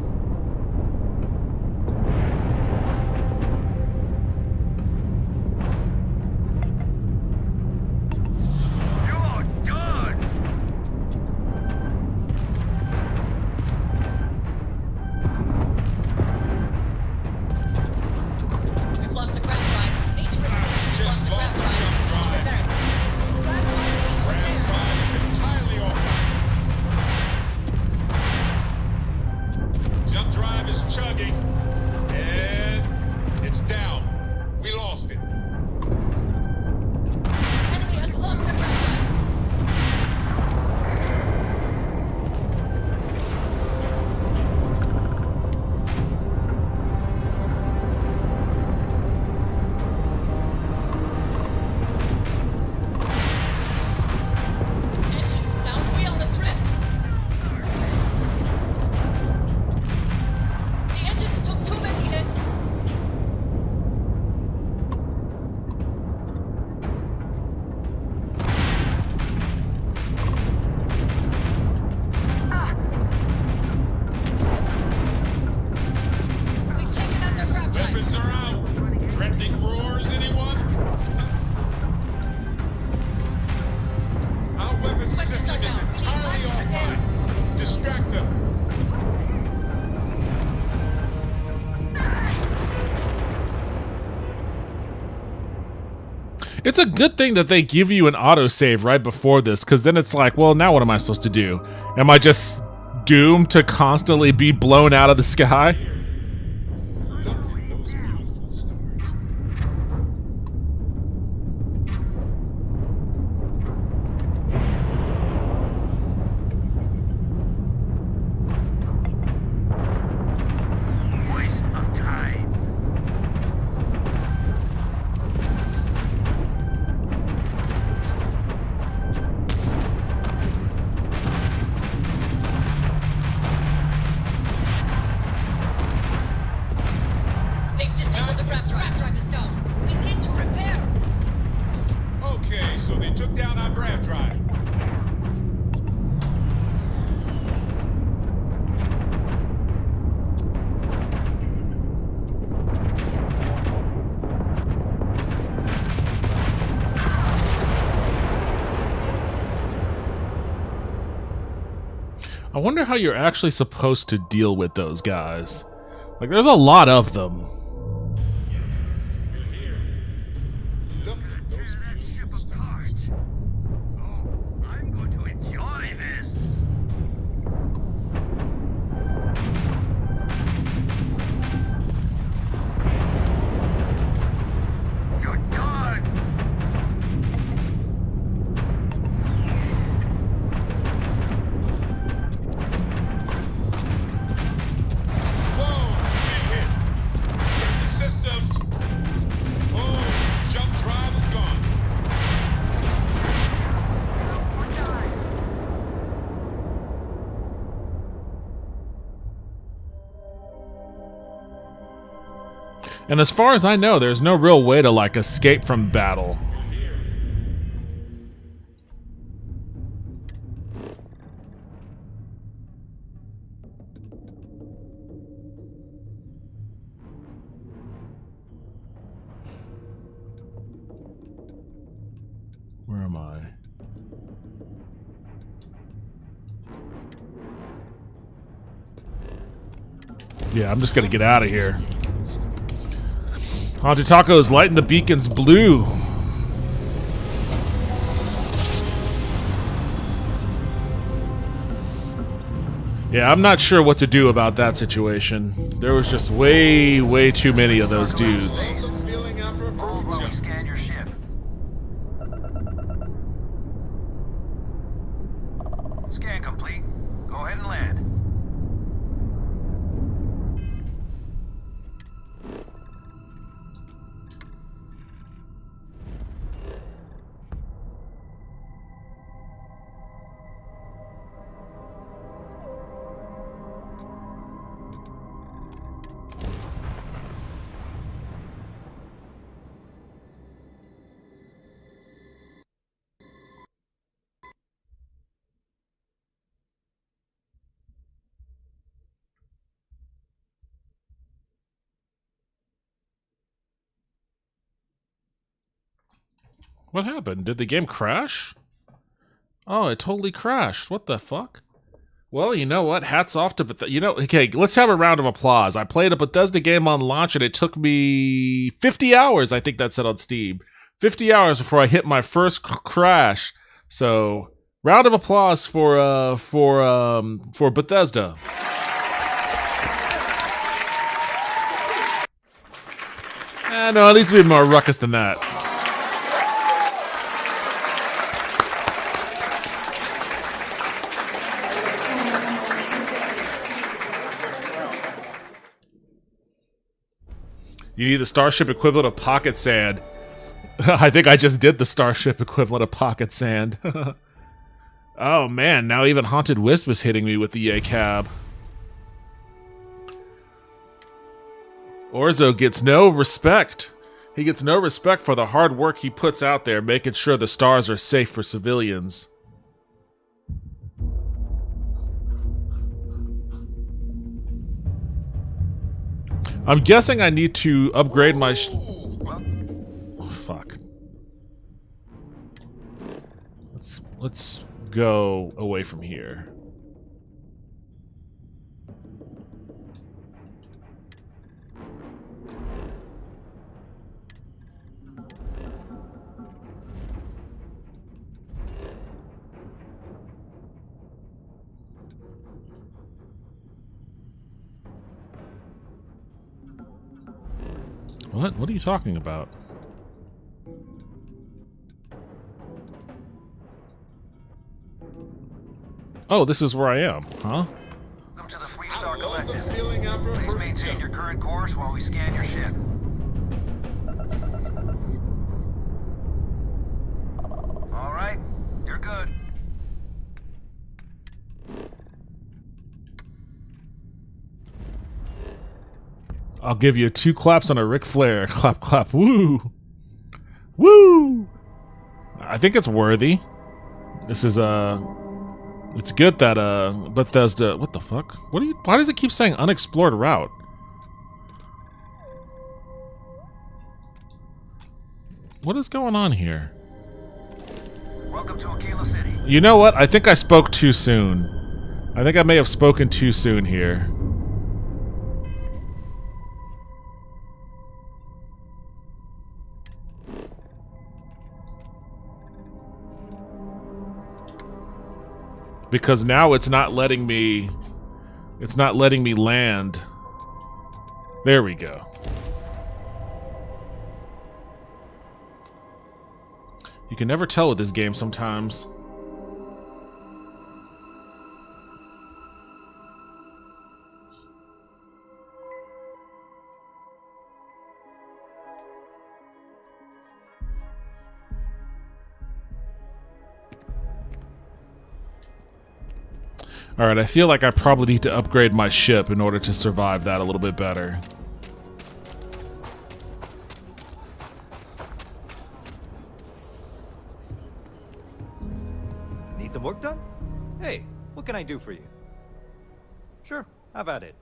B: It's a good thing that they give you an autosave right before this, because then it's like, well, now what am I supposed to do? Am I just doomed to constantly be blown out of the sky? I wonder how you're actually supposed to deal with those guys. Like, there's a lot of them.
G: Look at those beautiful stars.
D: Oh, I'm going to enjoy this. You're done.
B: And as far as I know, there's no real way to, like, escape from battle. Where am I? Yeah, I'm just gonna get out of here. Haunted Taco is lighting the beacons blue. Yeah, I'm not sure what to do about that situation. There was just way too many of those dudes.
E: Scan complete. Go ahead and land.
B: What happened? Did the game crash? Oh, it totally crashed. What the fuck? Well, you know what? Hats off to Bethesda. You know, okay, let's have a round of applause. I played a Bethesda game on launch and it took me 50 hours, I think that said on Steam. 50 hours before I hit my first crash. So, round of applause for Bethesda. No, at least we have more ruckus than that. You need the Starship equivalent of pocket sand. I think I just did the Starship equivalent of pocket sand. Oh man, now even Haunted Wisp is hitting me with the cab. Orzo gets no respect. He gets no respect for the hard work he puts out there, making sure the stars are safe for civilians. I'm guessing I need to upgrade my oh, fuck. Let's go away from here. What? What are you talking about? Oh, this is where I am, huh?
E: Welcome to the Fleet Star Collective. Please maintain your current course while we scan your ship. All right, you're good.
B: I'll give you 2 claps on a Ric Flair. Clap, clap, woo! Woo! I think it's worthy. This is, it's good that, Bethesda... What the fuck? Why does it keep saying unexplored route? What is going on here?
E: Welcome to Aquila City.
B: You know what? I think I spoke too soon. I think I may have spoken too soon here. Because now it's not letting me land. There we go. You can never tell with this game sometimes. Alright, I feel like I probably need to upgrade my ship in order to survive that a little bit better.
C: some work done? Hey, what can I do for you? Sure, have at it.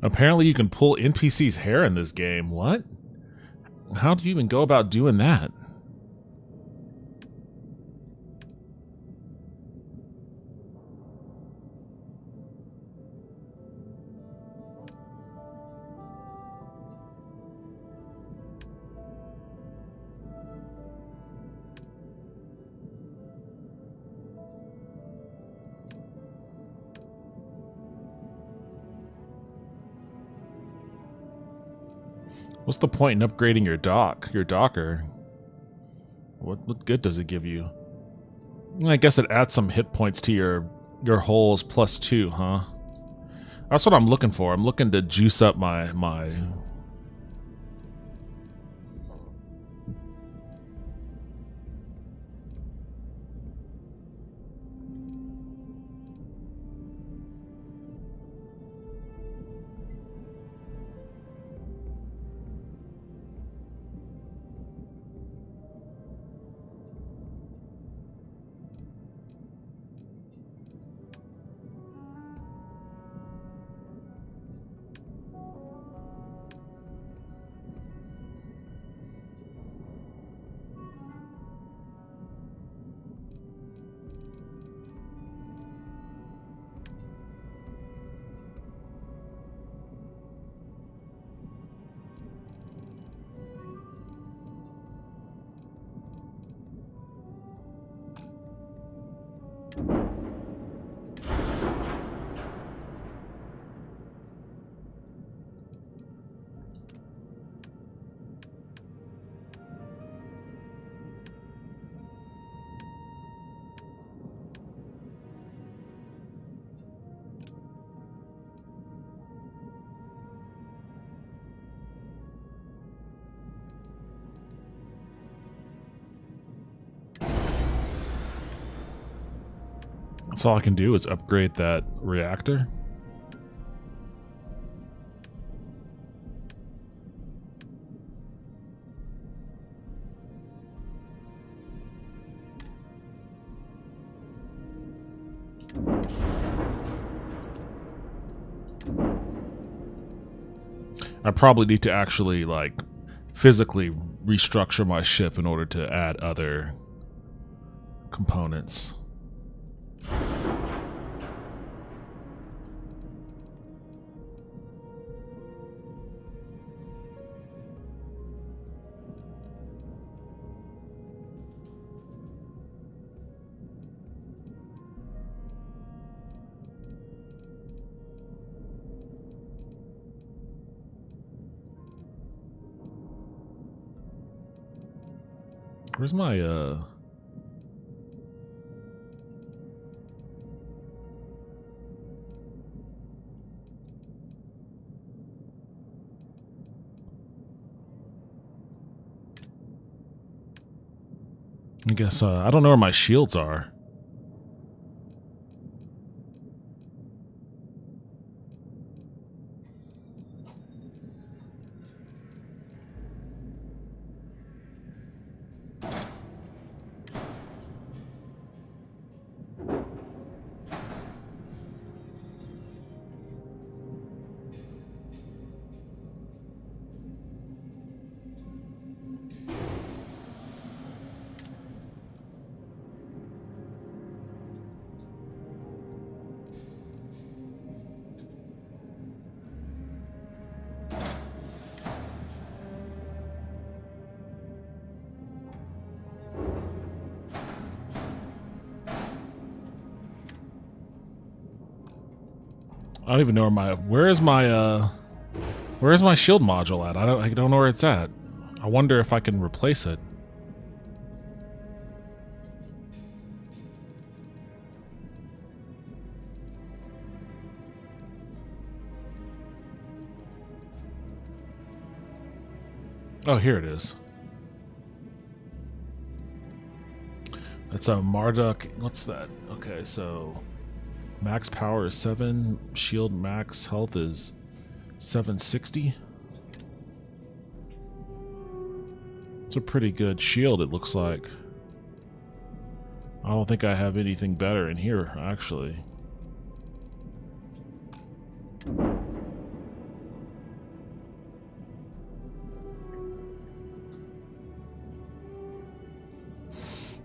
B: Apparently you can pull NPC's hair in this game. What? How do you even go about doing that? What's the point in upgrading your docker? What good does it give you? I guess it adds some hit points to your holes +2, huh? That's what I'm looking for. I'm looking to juice up my That's all I can do is upgrade that reactor. I probably need to actually, like, physically restructure my ship in order to add other components. Where's my, I guess, I don't know where my shields are. I don't even know where is my shield module at? I don't know where it's at. I wonder if I can replace it. Oh, here it is. That's a Marduk. What's that? Okay, so max power is 7. Shield max health is 760. It's a pretty good shield, it looks like. I don't think I have anything better in here, actually.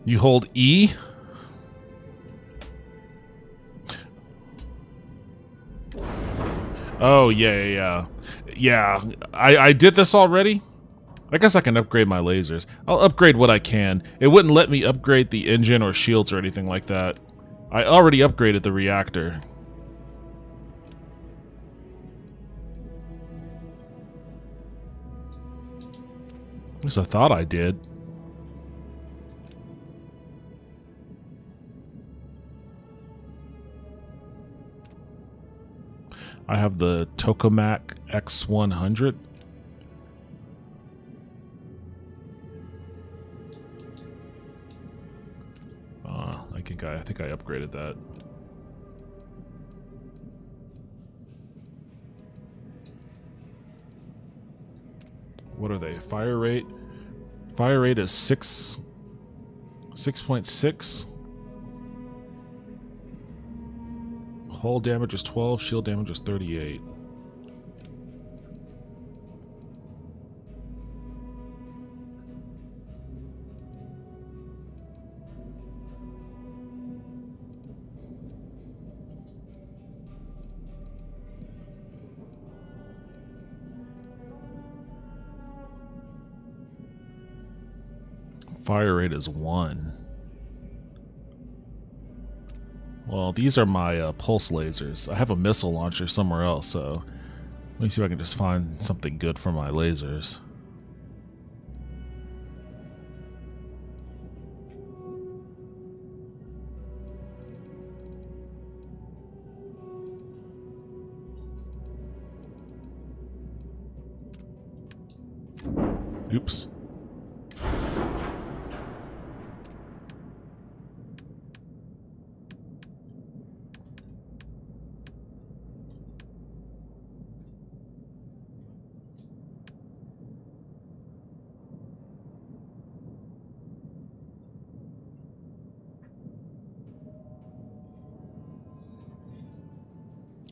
B: You hold E? Oh, yeah. Yeah, I did this already. I guess I can upgrade my lasers. I'll upgrade what I can. It wouldn't let me upgrade the engine or shields or anything like that. I already upgraded the reactor. At least I thought I did. I have the Tokamak X100. I think I upgraded that. What are they? Fire rate? Fire rate is 6.6. Hull damage is 12, shield damage is 38. Fire rate is 1. Well, these are my pulse lasers. I have a missile launcher somewhere else, so let me see if I can just find something good for my lasers. Oops.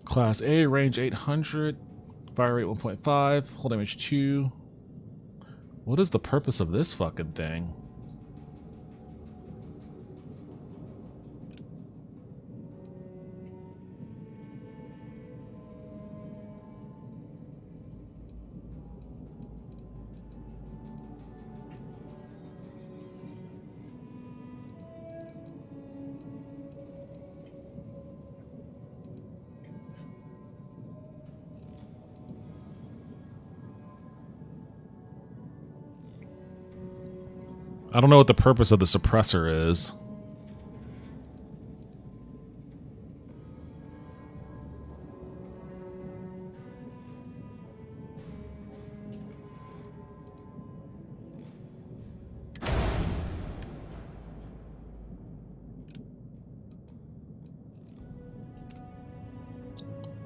B: Class A, range 800, fire rate 1.5, hull damage 2. What is the purpose of this fucking thing? I don't know what the purpose of the suppressor is.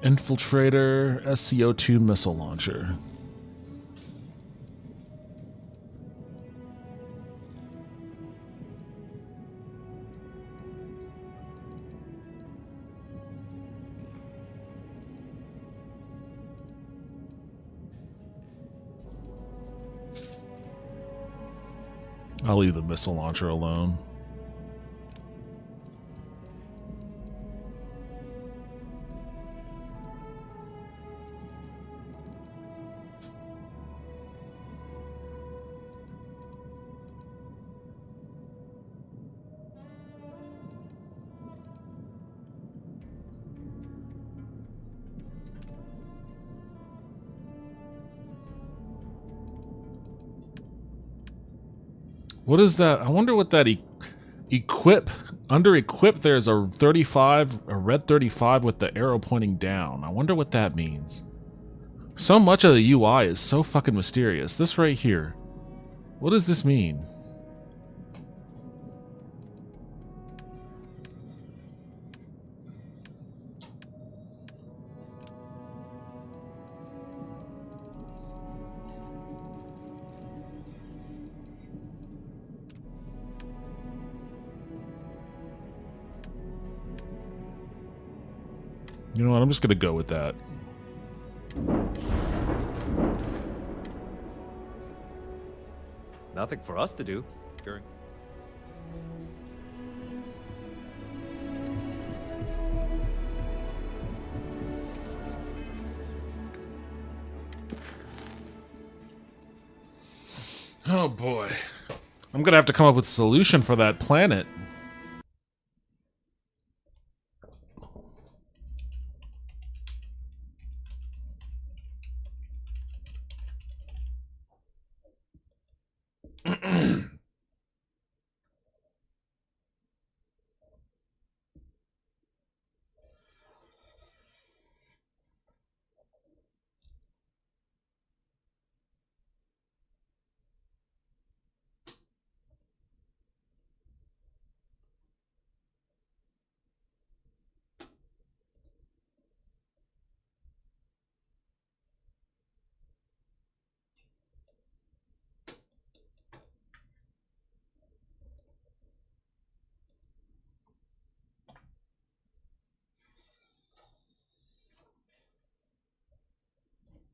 B: Infiltrator, SCO-2 missile launcher. I'll leave the missile launcher alone. What is that? I wonder what that equip. Under equip, there's a 35, a red 35 with the arrow pointing down. I wonder what that means. So much of the UI is so fucking mysterious. This right here. What does this mean? You know what? I'm just gonna go with that.
C: Nothing for us to do. Sure.
B: Oh boy. I'm gonna have to come up with a solution for that planet.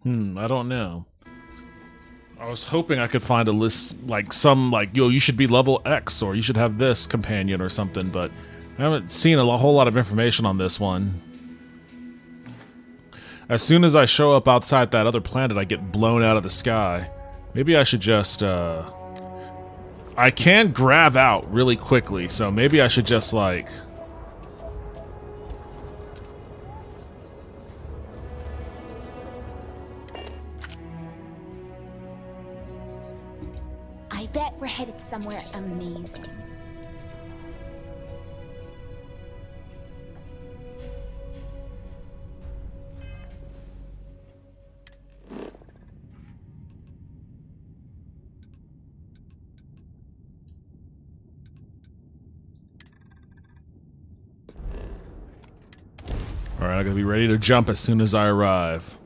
B: I don't know. I was hoping I could find a list, like some, like, yo, you should be level X, or you should have this companion or something, but I haven't seen a whole lot of information on this one. As soon as I show up outside that other planet, I get blown out of the sky. Maybe I should just, I can grab out really quickly, so maybe I should just, like...
A: I bet we're headed somewhere amazing.
B: Alright, I gotta be ready to jump as soon as I arrive.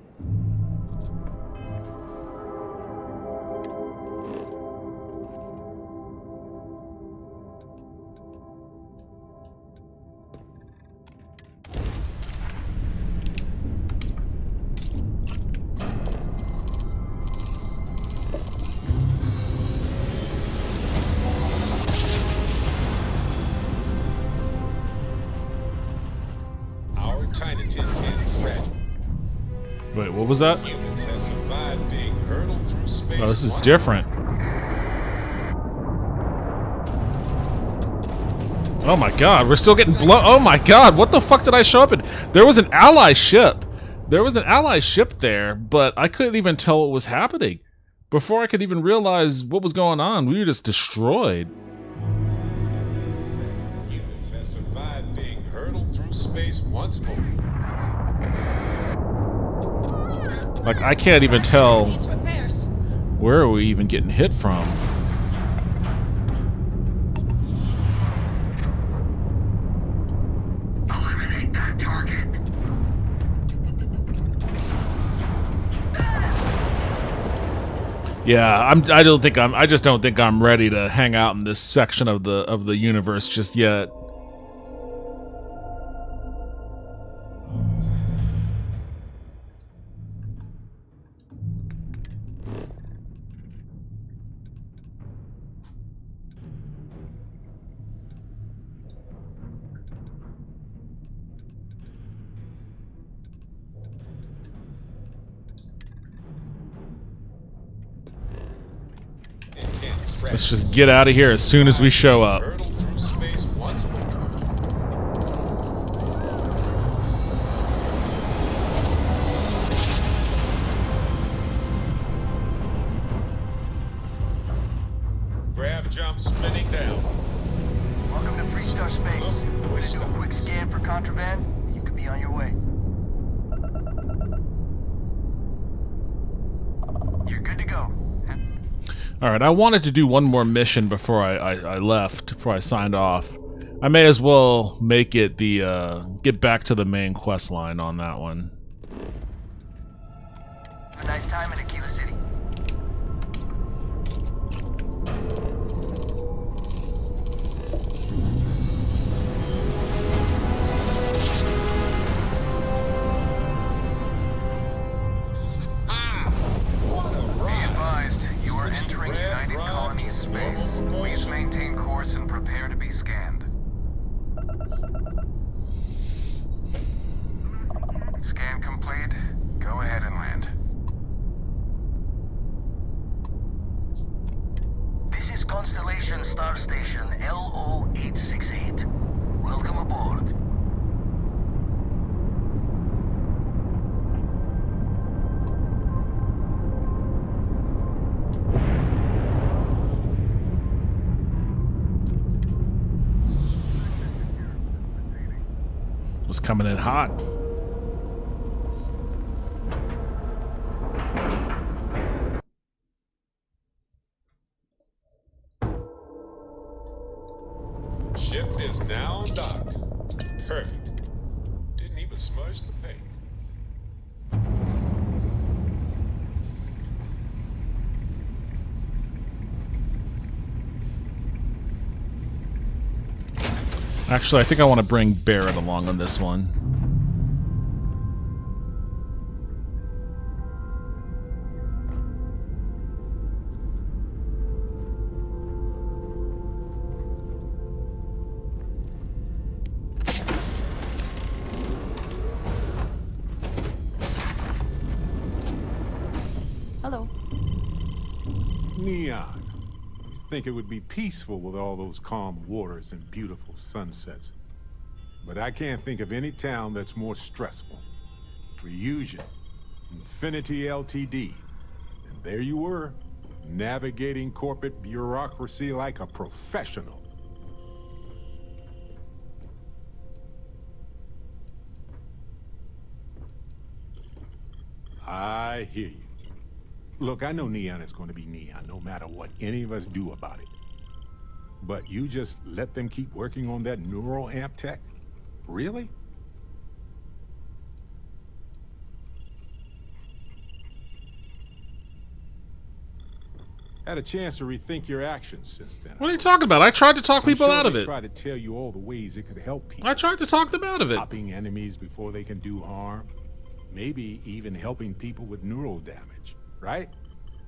B: Wait, what was that?
G: Humans have survived being hurtled through space.
B: Oh, this is different. Oh my god, we're still getting blown. Oh my god, what the fuck did I show up in? There was an ally ship. There was an ally ship there, but I couldn't even tell what was happening. Before I could even realize what was going on, we were just destroyed.
G: Humans have survived being hurtled through space once more.
B: Like, I can't even tell where are we even getting hit from.
E: Eliminate that target.
B: Yeah, I just don't think I'm ready to hang out in this section of the universe just yet. Let's just get out of here as soon as we show up.
G: Grab jump spinning down.
E: Welcome to Freestar Space. I'm gonna do a quick scan for contraband. You could be on your way. You're good to go.
B: All right, I wanted to do one more mission before I left, before I signed off. I may as well make it the, get back to the main quest line on that one.
E: Have a nice time in Aquila City. Be advised, you are entering United Colonies space. Please maintain course and prepare to be scanned. Scan complete. Go ahead and land. This is Constellation Star Station LO-868. Welcome aboard.
B: Was coming in hot.
G: Ship is now docked. Perfect. Didn't even smudge the paint.
B: Actually, I think I want to bring Barrett along on this one.
H: Hello.
I: Neon. Think it would be peaceful with all those calm waters and beautiful sunsets. But I can't think of any town that's more stressful. Reusion, Infinity LTD, and there you were, navigating corporate bureaucracy like a professional. I hear you. Look, I know Neon is going to be Neon, no matter what any of us do about it. But you just let them keep working on that neural amp tech? Really? Had a chance to rethink your actions since then.
B: What are you talking about? I tried to talk people
I: I'm sure
B: out of
I: they
B: it.
I: tried to tell you all the ways it could help people.
B: I tried to talk them out of it.
I: Stopping enemies before they can do harm. Maybe even helping people with neural damage, right?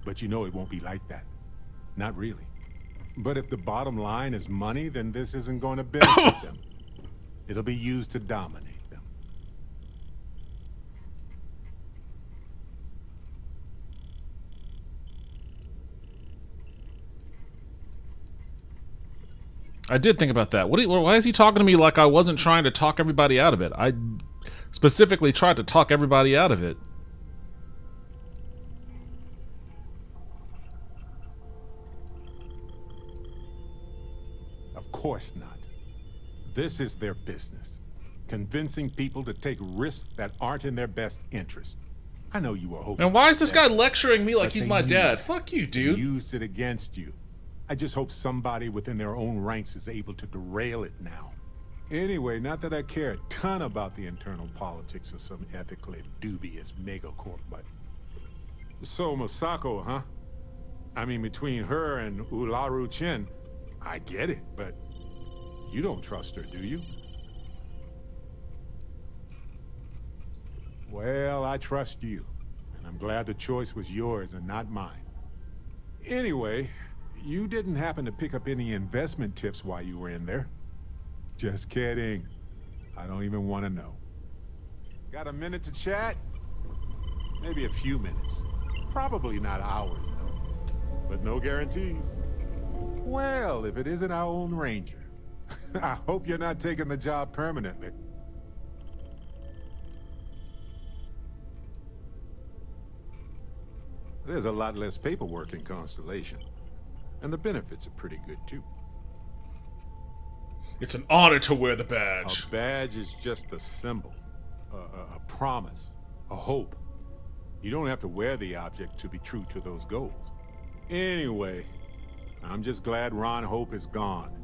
I: But you know it won't be like that. Not really. But if the bottom line is money, then this isn't going to benefit them. It'll be used to dominate them.
B: I did think about that. Why is he talking to me like I wasn't trying to talk everybody out of it? I specifically tried to talk everybody out of it.
I: Of course not. This is their business. Convincing people to take risks that aren't in their best interest. I know you were hoping.
B: And why is this guy
I: that,
B: lecturing me like he's my dad?
I: it.
B: Fuck you, dude.
I: Used it against you. I just hope somebody within their own ranks is able to derail it now. Anyway, not that I care a ton about the internal politics of some ethically dubious megacorp, but... So, Masako, huh? I mean, between her and Ularu Chen, I get it, but you don't trust her, do you? Well, I trust you, and I'm glad the choice was yours and not mine. Anyway, you didn't happen to pick up any investment tips while you were in there? Just kidding. I don't even want to know. Got a minute to chat? Maybe a few minutes. Probably not hours, though. But no guarantees. Well, if it isn't our own Ranger. I hope you're not taking the job permanently. There's a lot less paperwork in Constellation. And the benefits are pretty good, too.
B: It's an honor to wear the badge.
I: A badge is just a symbol, a promise, a hope. You don't have to wear the object to be true to those goals. Anyway, I'm just glad Ron Hope is gone.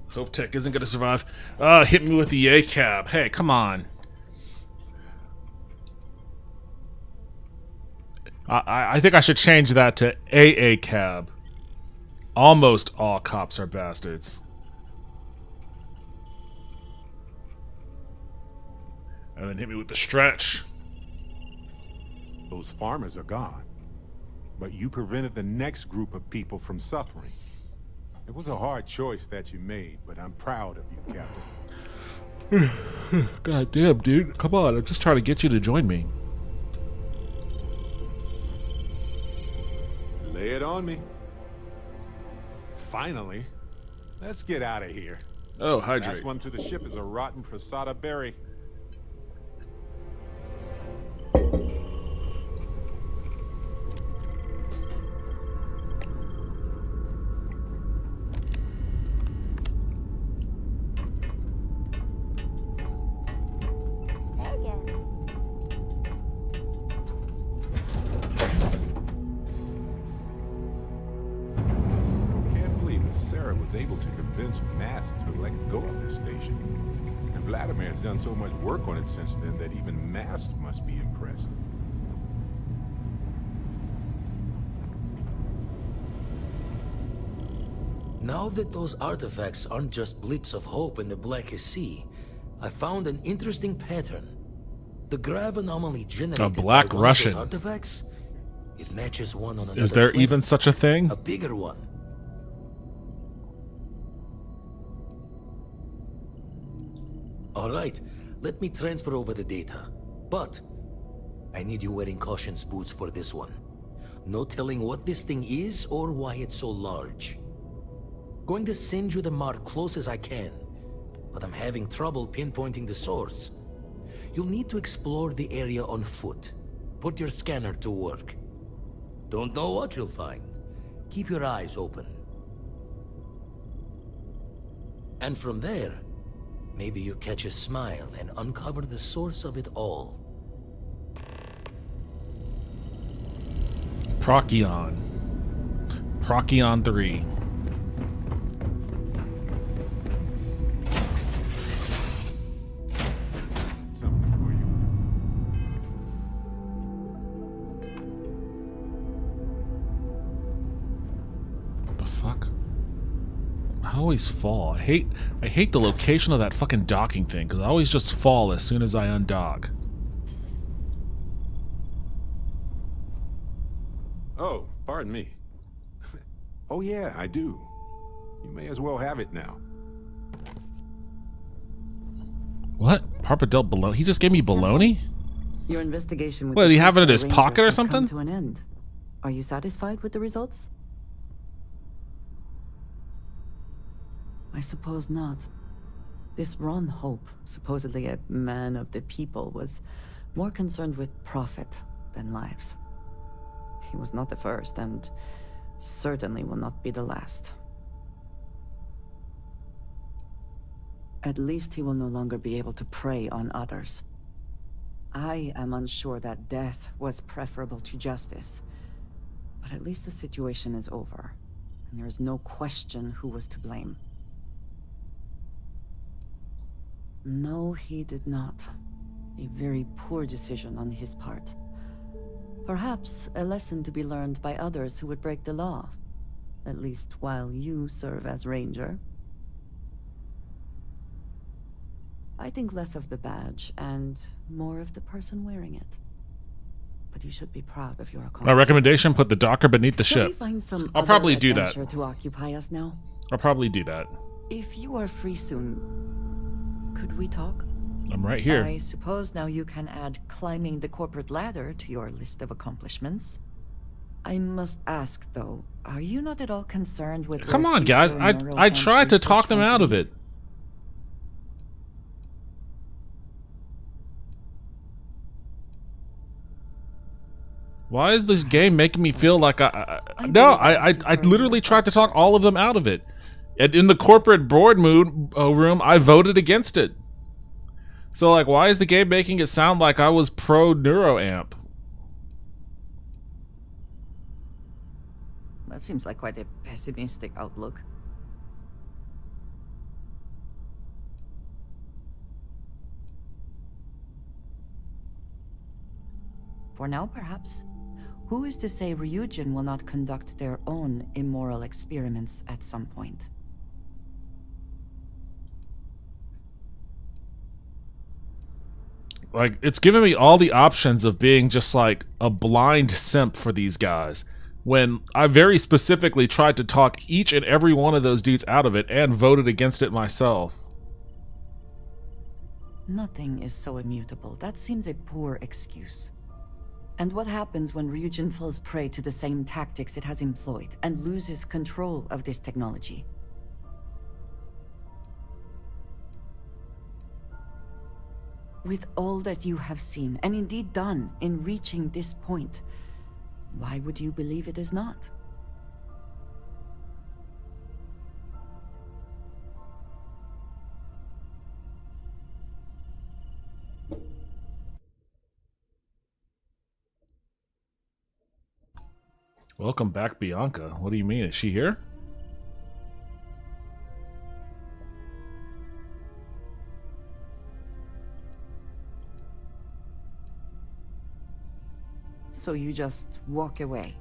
B: Hope Tech isn't gonna survive. Hit me with the A-cab. Hey, come on. I think I should change that to AA-cab. Almost all cops are bastards. And then hit me with the stretch.
I: Those farmers are gone. But you prevented the next group of people from suffering. It was a hard choice that you made, but I'm proud of you, Captain.
B: God damn, dude. Come on, I'm just trying to get you to join me.
I: Lay it on me. Finally. Let's get out of here.
B: Oh, hydrate.
I: Last one to the ship is a rotten Prasada berry. Was able to convince Mast to let go of this station. And Vladimir has done so much work on it since then that even Mast must be impressed.
F: Now that those artifacts aren't just blips of hope in the Blackest Sea, I found an interesting pattern. The grav anomaly generated
B: a Black
F: by one
B: Russian.
F: of those artifacts, it matches one on another
B: Is there
F: planet,
B: even such a thing?
F: a bigger one. All right, let me transfer over the data. But I need you wearing caution's boots for this one. No telling what this thing is or why it's so large. Going to send you the mark close as I can, but I'm having trouble pinpointing the source. You'll need to explore the area on foot. Put your scanner to work. Don't know what you'll find. Keep your eyes open. And from there, maybe you catch a smile and uncover the source of it all.
B: Procyon. Procyon 3.
I: Something for you.
B: What the fuck? I always fall. I hate the location of that fucking docking thing, because I always just fall as soon as I undock.
I: Oh, pardon me. Oh yeah, I do. You may as well have it now.
B: What? Papa dealt baloney? He just gave me baloney?
V: Your investigation with
B: What,
V: the
B: did he have it in
V: Freestyle
B: his pocket or
V: Rangers has come
B: something?
V: to an end. Are you satisfied with the results? I suppose not. This Ron Hope, supposedly a man of the people, was more concerned with profit than lives. He was not the first, and certainly will not be the last. At least he will no longer be able to prey on others. I am unsure that death was preferable to justice, but at least the situation is over, and there is no question who was to blame. No, he did not. A very poor decision on his part. Perhaps a lesson to be learned by others who would break the law. At least while you serve as Ranger. I think less of the badge and more of the person wearing it. But you should be proud of your
B: My
V: accomplishment.
B: recommendation, put the docker beneath the
V: Shall we
B: ship.
V: find some
B: I'll
V: other
B: probably do that.
V: adventure to occupy us now?
B: I'll probably do that.
V: If you are free soon, could we talk?
B: I'm right here.
V: I suppose now you can add climbing the corporate ladder to your list of accomplishments. I must ask, though, are you not at all concerned with...
B: Come
V: where
B: on, guys.
V: future neural
B: I
V: amp
B: tried to
V: research
B: talk them
V: might
B: out of
V: lead?
B: it. Why is this game making me feel like I literally tried to talk all of them out of it. And in the corporate board room, I voted against it. So, like, why is the game making it sound like I was pro NeuroAmp?
V: That seems like quite a pessimistic outlook. For now, perhaps. Who is to say Ryujin will not conduct their own immoral experiments at some point?
B: Like, it's given me all the options of being just like a blind simp for these guys, when I very specifically tried to talk each and every one of those dudes out of it and voted against it myself.
V: Nothing is so immutable. That seems a poor excuse. And what happens when Ryujin falls prey to the same tactics it has employed and loses control of this technology? With all that you have seen, and indeed done, in reaching this point, why would you believe it is not?
B: Welcome back, Bianca. What do you mean? Is she here?
V: So you just walk away.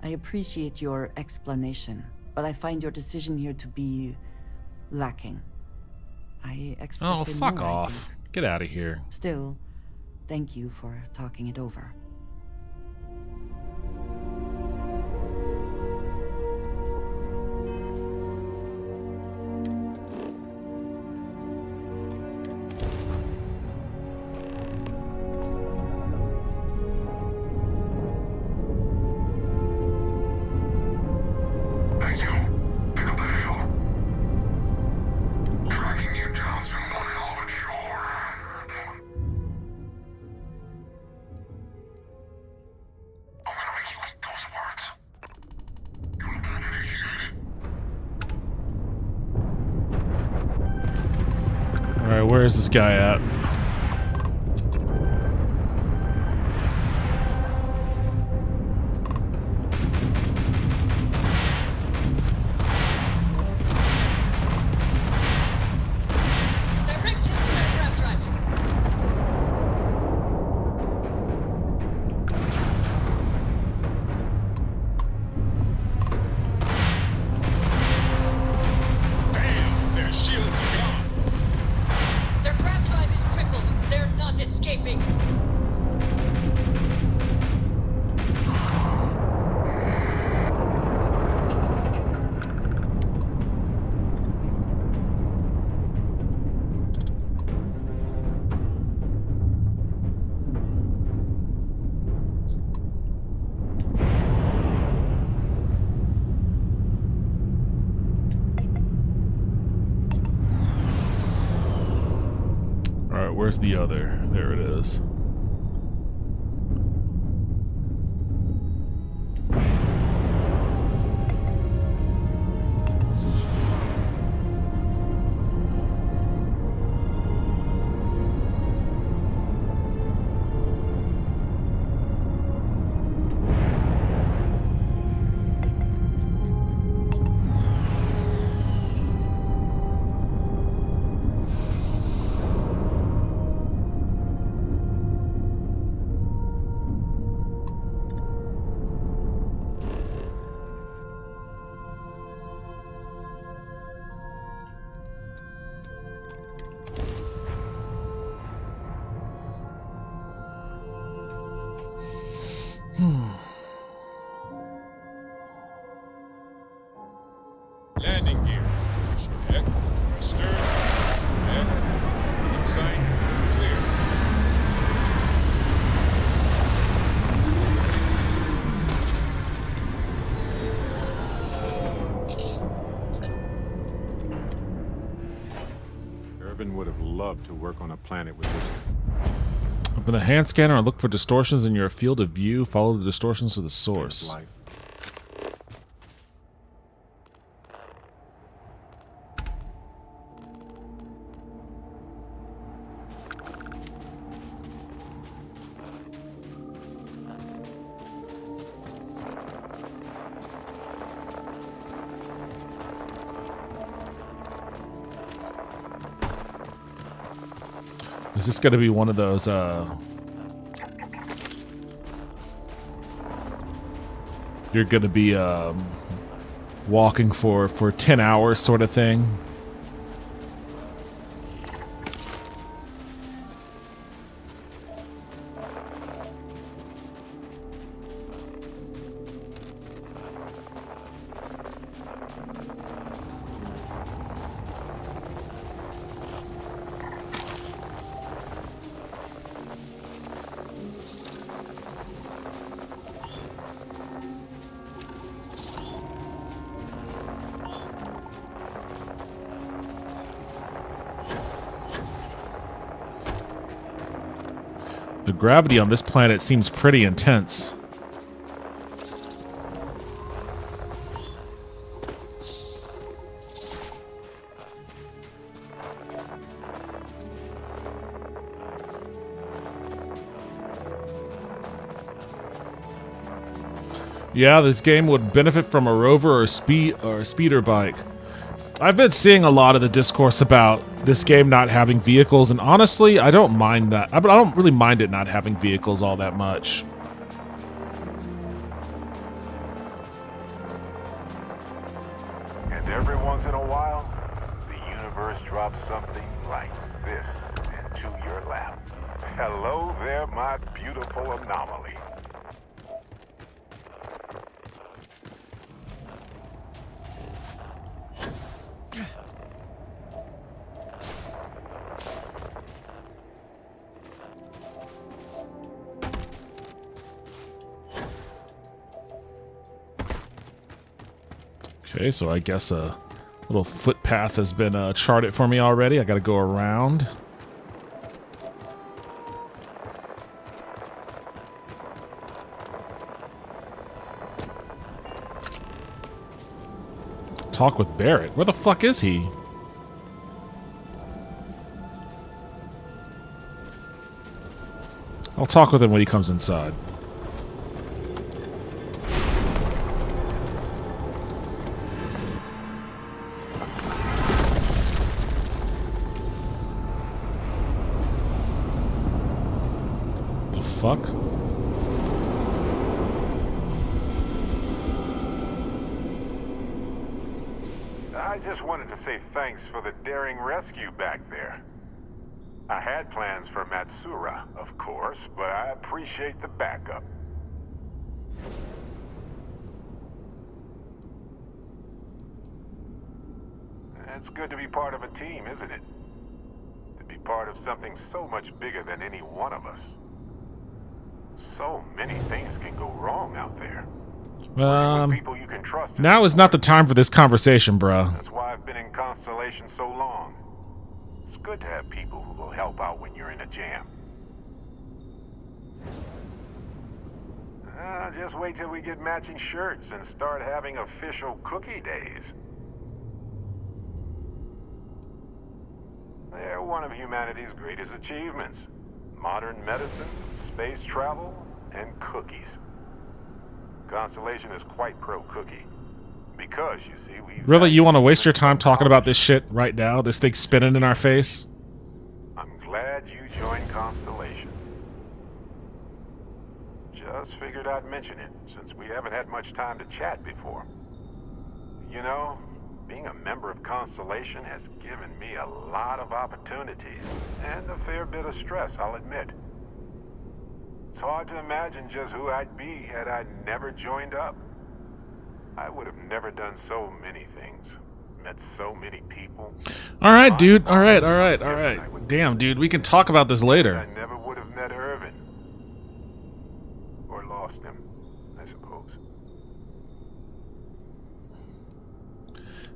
V: I appreciate your explanation, but I find your decision here to be lacking. I expected
B: Oh, fuck
V: more,
B: off. Get out of here.
V: Still, thank you for talking it over.
B: Alright, where is this guy at? Where's the other? There it is.
G: Landing gear. Check. Thrusters. Check. Insight. Clear.
I: Irvin would have loved to work on a planet with this.
B: Open the hand scanner and look for distortions in your field of view. Follow the distortions to the source. Is this going to be one of those, you're going to be, walking for 10 hours sort of thing? The gravity on this planet seems pretty intense. Yeah, this game would benefit from a rover or a speeder bike. I've been seeing a lot of the discourse about this game not having vehicles, and honestly, I don't mind that. I don't really mind it not having vehicles all that much.
S: And every once in a while, the universe drops something like this into your lap. Hello there, my beautiful anomaly.
B: Okay, so I guess a little footpath has been charted for me already. I gotta go around. Talk with Barrett. Where the fuck is he? I'll talk with him when he comes inside. Fuck.
S: I just wanted to say thanks for the daring rescue back there. I had plans for Matsura, of course, but I appreciate the backup. It's good to be part of a team, isn't it? To be part of something so much bigger than any one of us. So many things can go wrong out there. People you can trust.
B: Now is not the time for this conversation, bruh.
S: That's why I've been in Constellation so long. It's good to have people who will help out when you're in a jam. Just wait till we get matching shirts and start having official cookie days. They're one of humanity's greatest achievements. Modern medicine, space travel, and cookies. Constellation is quite pro-cookie. Because, you see, we...
B: Really? You want to waste your time talking about this shit right now? This thing's spinning in our face?
S: I'm glad you joined Constellation. Just figured I'd mention it, since we haven't had much time to chat before. You know, being a member of Constellation has given me a lot of opportunities, and a fair bit of stress, I'll admit. It's hard to imagine just who I'd be had I never joined up. I would have never done so many things, met so many people.
B: Alright, dude. Alright. Damn, dude, we can talk about this later.
S: I never would have met Irvin. Or lost him, I suppose.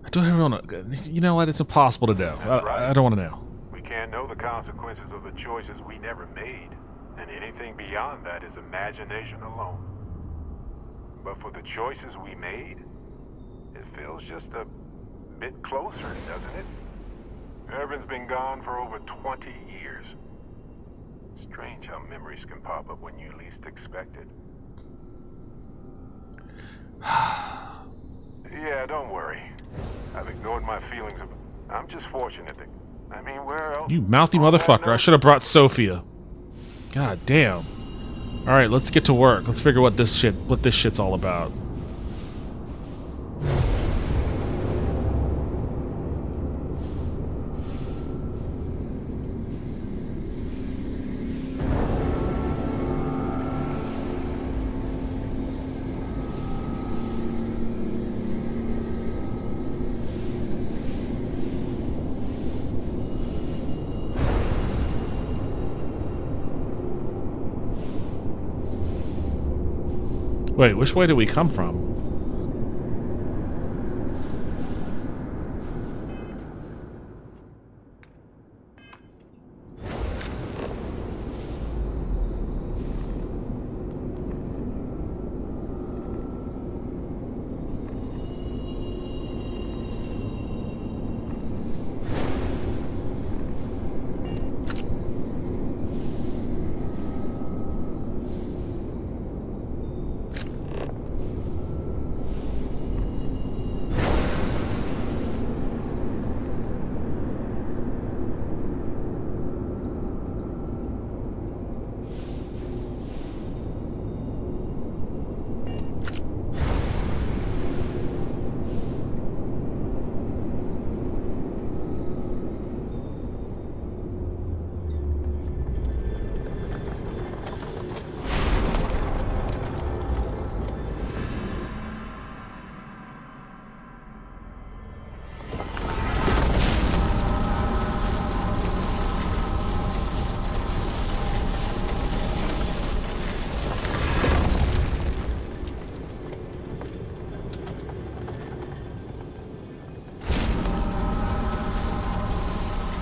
B: I don't ever want to... You know what? It's impossible to know. I don't want to know.
S: We can't know the consequences of the choices we never made. and anything beyond that is imagination alone. But for the choices we made, it feels just a bit closer, doesn't it? Urban's been gone for over 20 years. Strange how memories can pop up when you least expect it. Yeah, don't worry. I've ignored my feelings of... I'm just fortunate that... I mean, where else...
B: You mouthy motherfucker. I should have brought Sophia. God damn. Alright, let's get to work. Let's figure what this shit's all about. Wait, which way did we come from?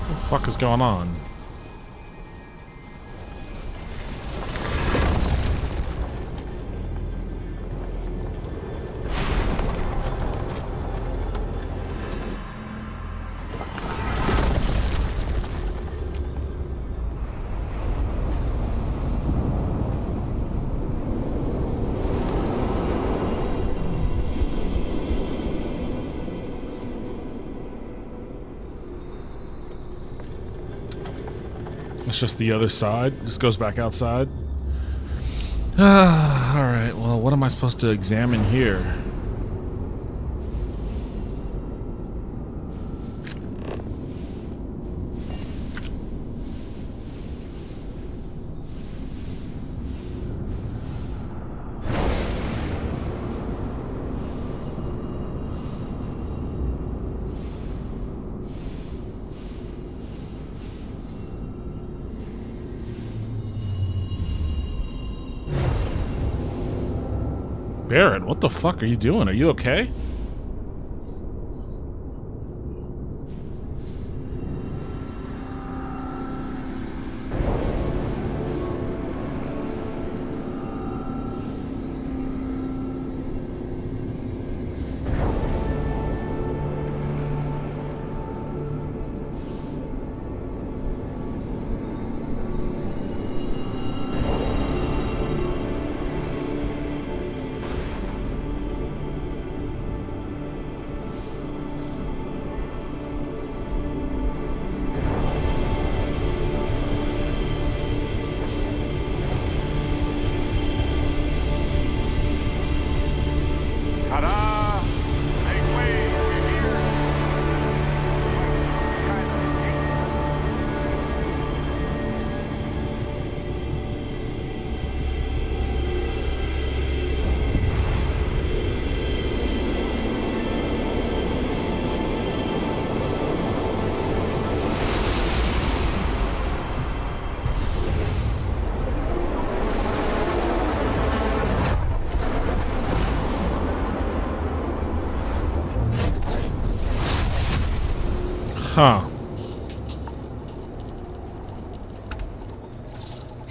B: What the fuck is going on? It's just the other side. Just goes back outside. Alright, well, what am I supposed to examine here? Barrett, what the fuck are you doing? Are you okay?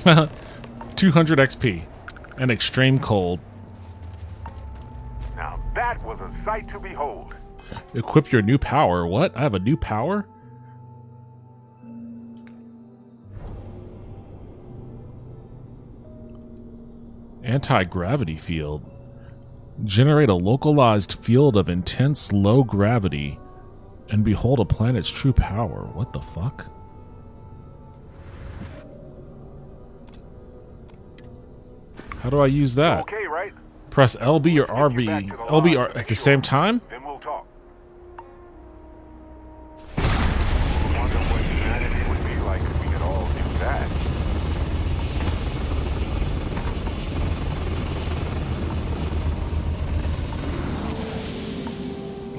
B: Huh. 200 XP. And extreme cold.
S: Now that was a sight to behold.
B: Equip your new power. What? I have a new power? Anti-gravity field. Generate a localized field of intense low gravity and behold a planet's true power. What the fuck? How do I use that?
S: Okay, right?
B: Press LB or RB. LB or at the same time?
S: Then we'll talk. I wonder what humanity would be like if we could all do that.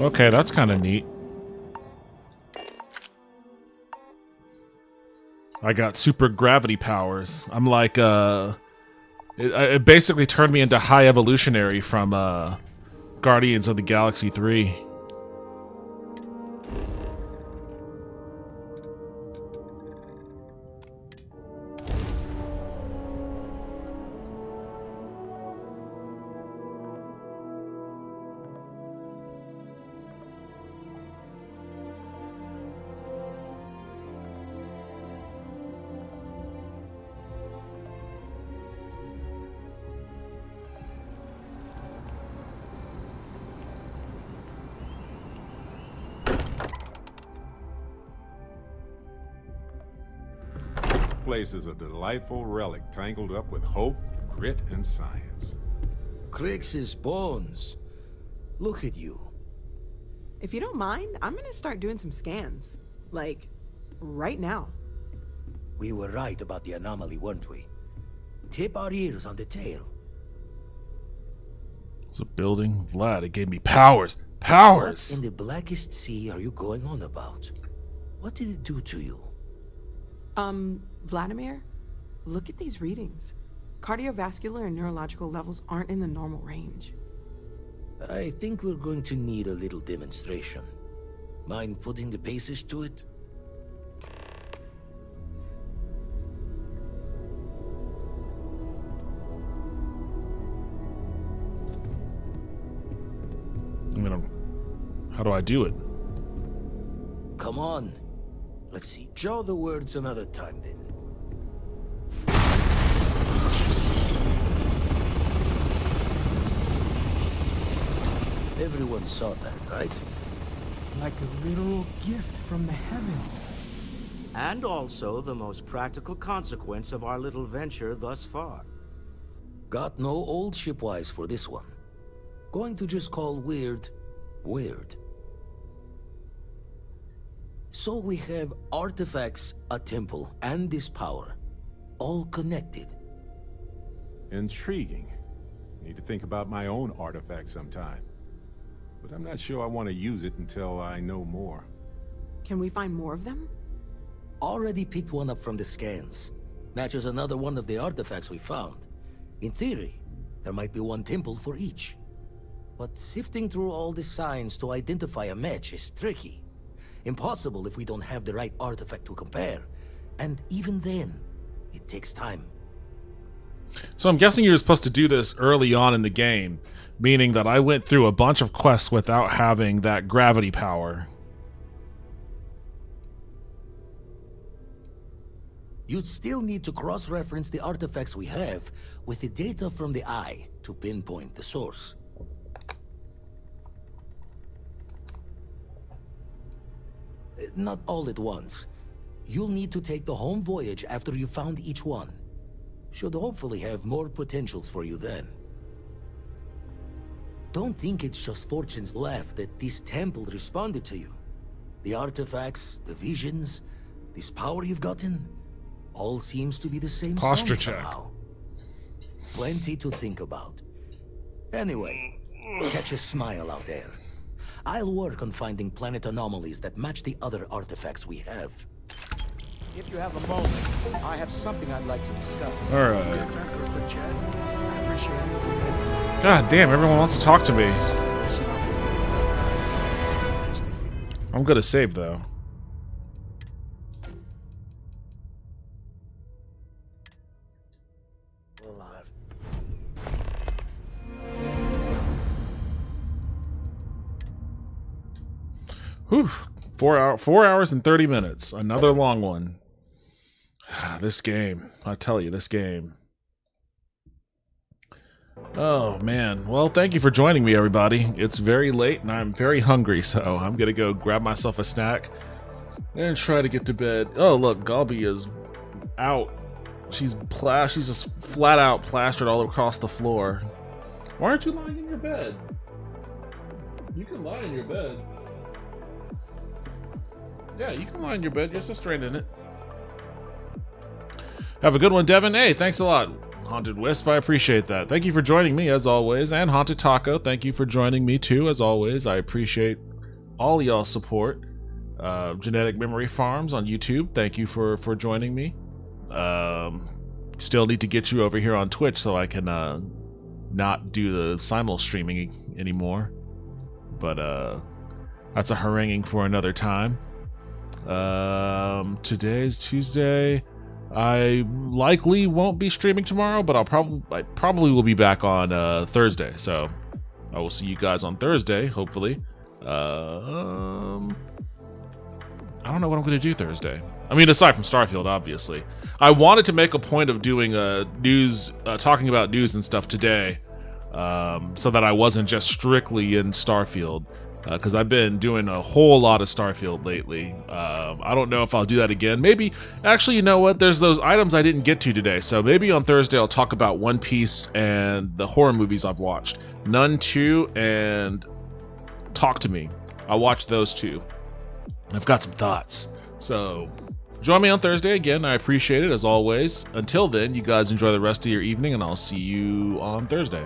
B: Okay, that's kind of neat. I got super gravity powers. I'm like, it basically turned me into High Evolutionary from Guardians of the Galaxy 3.
I: Place is a delightful relic tangled up with hope, grit, and science.
F: Crix's bones. Look at you.
P: If you don't mind, I'm gonna start doing some scans. Like, right now.
F: We were right about the anomaly, weren't we? Tip our ears on the tale.
B: It's a building. Vlad, it gave me powers. Powers!
F: What in the blackest sea are you going on about? What did it do to you?
P: Vladimir, look at these readings. Cardiovascular and neurological levels aren't in the normal range.
F: I think we're going to need a little demonstration. Mind putting the paces to it?
B: I mean, how do I do it?
F: Come on. Let's see. Draw the words another time, then. Everyone saw that, right?
Q: Like a literal gift from the heavens. And also the most practical consequence of our little venture thus far.
F: Got no old shipwise for this one. Going to just call weird, weird. So we have artifacts, a temple, and this power. All connected.
I: Intriguing. Need to think about my own artifact sometime. But I'm not sure I want to use it until I know more.
P: Can we find more of them?
F: Already picked one up from the scans. Matches another one of the artifacts we found. In theory, there might be one temple for each. But sifting through all the signs to identify a match is tricky. Impossible if we don't have the right artifact to compare. And even then, it takes time.
B: So I'm guessing you were supposed to do this early on in the game, meaning that I went through a bunch of quests without having that gravity power.
F: You'd still need to cross-reference the artifacts we have with the data from the eye to pinpoint the source. Not all at once. You'll need to take the home voyage after you found each one. Should hopefully have more potentials for you then. Don't think it's just Fortune's laugh that this temple responded to you. The artifacts, the visions, this power you've gotten, all seems to be the same
B: Posture
F: song
B: check.
F: somehow. Plenty to think about. Anyway, catch a smile out there. I'll work on finding planet anomalies that match the other artifacts we have.
W: If you have a moment, I have something I'd like to discuss.
B: All right.
W: Got time for a quick chat? I appreciate it.
B: God damn, everyone wants to talk to me. I'm gonna save though. Whew. 4 hours and 30 minutes. Another long one. This game. I tell you, this game. Oh, man. Well, thank you for joining me, everybody. It's very late, and I'm very hungry, so I'm gonna go grab myself a snack and try to get to bed. Oh, look, Galbi is out. She's just flat out plastered all across the floor. Why aren't you lying in your bed? You can lie in your bed. Yeah, you can lie in your bed. Your sister ain't in it. Have a good one, Devin. Hey, thanks a lot. Haunted Wisp, I appreciate that. Thank you for joining me, as always. And Haunted Taco, thank you for joining me, too, as always. I appreciate all y'all's support. Genetic Memory Farms on YouTube, thank you for joining me. Still need to get you over here on Twitch so I can not do the simul streaming anymore. But that's a haranguing for another time. Today's Tuesday. I likely won't be streaming tomorrow, but I probably will be back on Thursday. So I will see you guys on Thursday, hopefully. I don't know what I'm going to do Thursday. I mean, aside from Starfield, obviously. I wanted to make a point of doing talking about news and stuff today, so that I wasn't just strictly in Starfield, because I've been doing a whole lot of Starfield lately. I don't know if I'll do that again. Maybe, actually, you know what? There's those items I didn't get to today, so maybe on Thursday I'll talk about One Piece and the horror movies I've watched. Nun 2 and Talk to Me. I watched those two. I've got some thoughts. So join me on Thursday again. I appreciate it as always. Until then, you guys enjoy the rest of your evening, and I'll see you on Thursday.